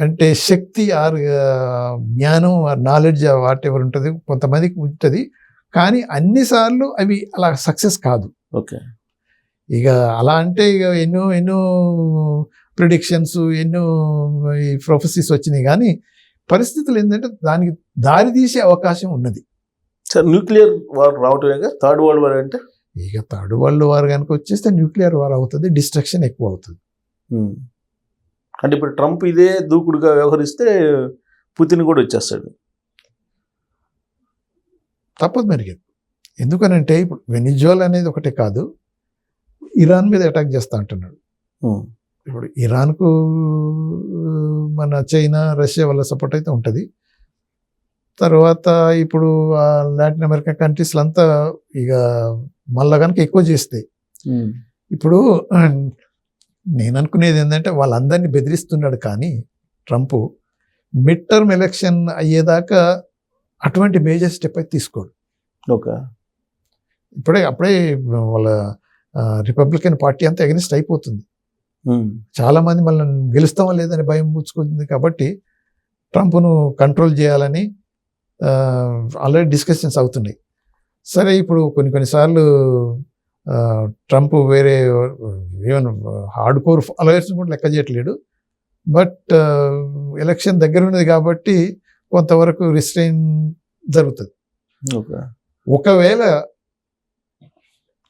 అంటే శక్తి ఆర్ జ్ఞానం ఆర్ నాలెడ్జ్ వాట్ ఎవర్ ఉంటుంది కొంతమందికి ఉంటుంది, కానీ అన్నిసార్లు అవి అలా సక్సెస్ కాదు. ఓకే, ఇక అలా అంటే ఇక ఎన్నో ప్రిడిక్షన్స్ ఎన్నో ఈ ప్రొఫెసీస్ వచ్చినాయి, కానీ పరిస్థితులు ఏంటంటే దానికి దారి తీసే అవకాశం ఉన్నది. సార్ న్యూక్లియర్ వార్ రావటం థర్డ్ వరల్డ్ వార్ అంటే ఇక థర్డ్ వరల్డ్ వార్ కనుక వచ్చేస్తే న్యూక్లియర్ వార్ అవుతుంది, డిస్ట్రక్షన్ ఎక్కువ అవుతుంది. అంటే ఇప్పుడు ట్రంప్ ఇదే దూకుడుగా వ్యవహరిస్తే పుతిన్ కూడా వచ్చేస్తాడు. తప్పదు మరి, ఎందుకనంటే ఇప్పుడు వెనిజువలా అనేది ఒకటే కాదు, ఇరాన్ మీద అటాక్ చేస్తా అంటున్నాడు. ఇప్పుడు ఇరాన్కు మన చైనా రష్యా వల్ల సపోర్ట్ అయితే ఉంటుంది. తర్వాత ఇప్పుడు లాటిన్ అమెరికా కంట్రీస్లో అంతా ఇక మళ్ళా కనుక ఎక్కువ చేస్తే ఇప్పుడు నేను అనుకునేది ఏంటంటే వాళ్ళందరినీ బెదిరిస్తున్నాడు, కానీ ట్రంప్ మిడ్ టర్మ్ ఎలక్షన్ అయ్యేదాకా అటువంటి మేజర్ స్టెప్ అయితే తీసుకోడు. ఓకే, అప్పుడే వాళ్ళ రిపబ్లికన్ పార్టీ అంతా ఎగనిస్ట్ అయిపోతుంది. చాలా మంది మళ్ళీ గెలుస్తామా లేదని భయం పుచ్చుకుంటుంది, కాబట్టి ట్రంప్ను కంట్రోల్ చేయాలని ఆల్రెడీ డిస్కషన్స్ అవుతున్నాయి. సరే ఇప్పుడు కొన్నిసార్లు ట్రంప్ వేరే ఈవెన్ హార్డ్ కోర్ ఫాలోయర్స్ కూడా లెక్క చేయట్లేడు, బట్ ఎలక్షన్ దగ్గర ఉన్నది కాబట్టి కొంతవరకు రిస్ట్రైన్ జరుగుతుంది. ఒకవేళ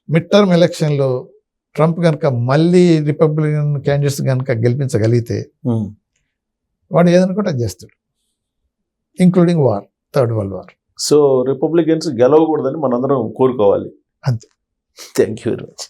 మిడ్ టర్మ్ ఎలక్షన్లో ట్రంప్ కనుక మళ్ళీ రిపబ్లికన్ క్యాండిడేట్స్ కనుక గెలిపించగలిగితే వాడు ఏదనుకుంటే అది చేస్తాడు, including war, third world war. So Republicans గెలవకూడదని మనందరం కోరుకోవాలి. అంతే. Thank you very much.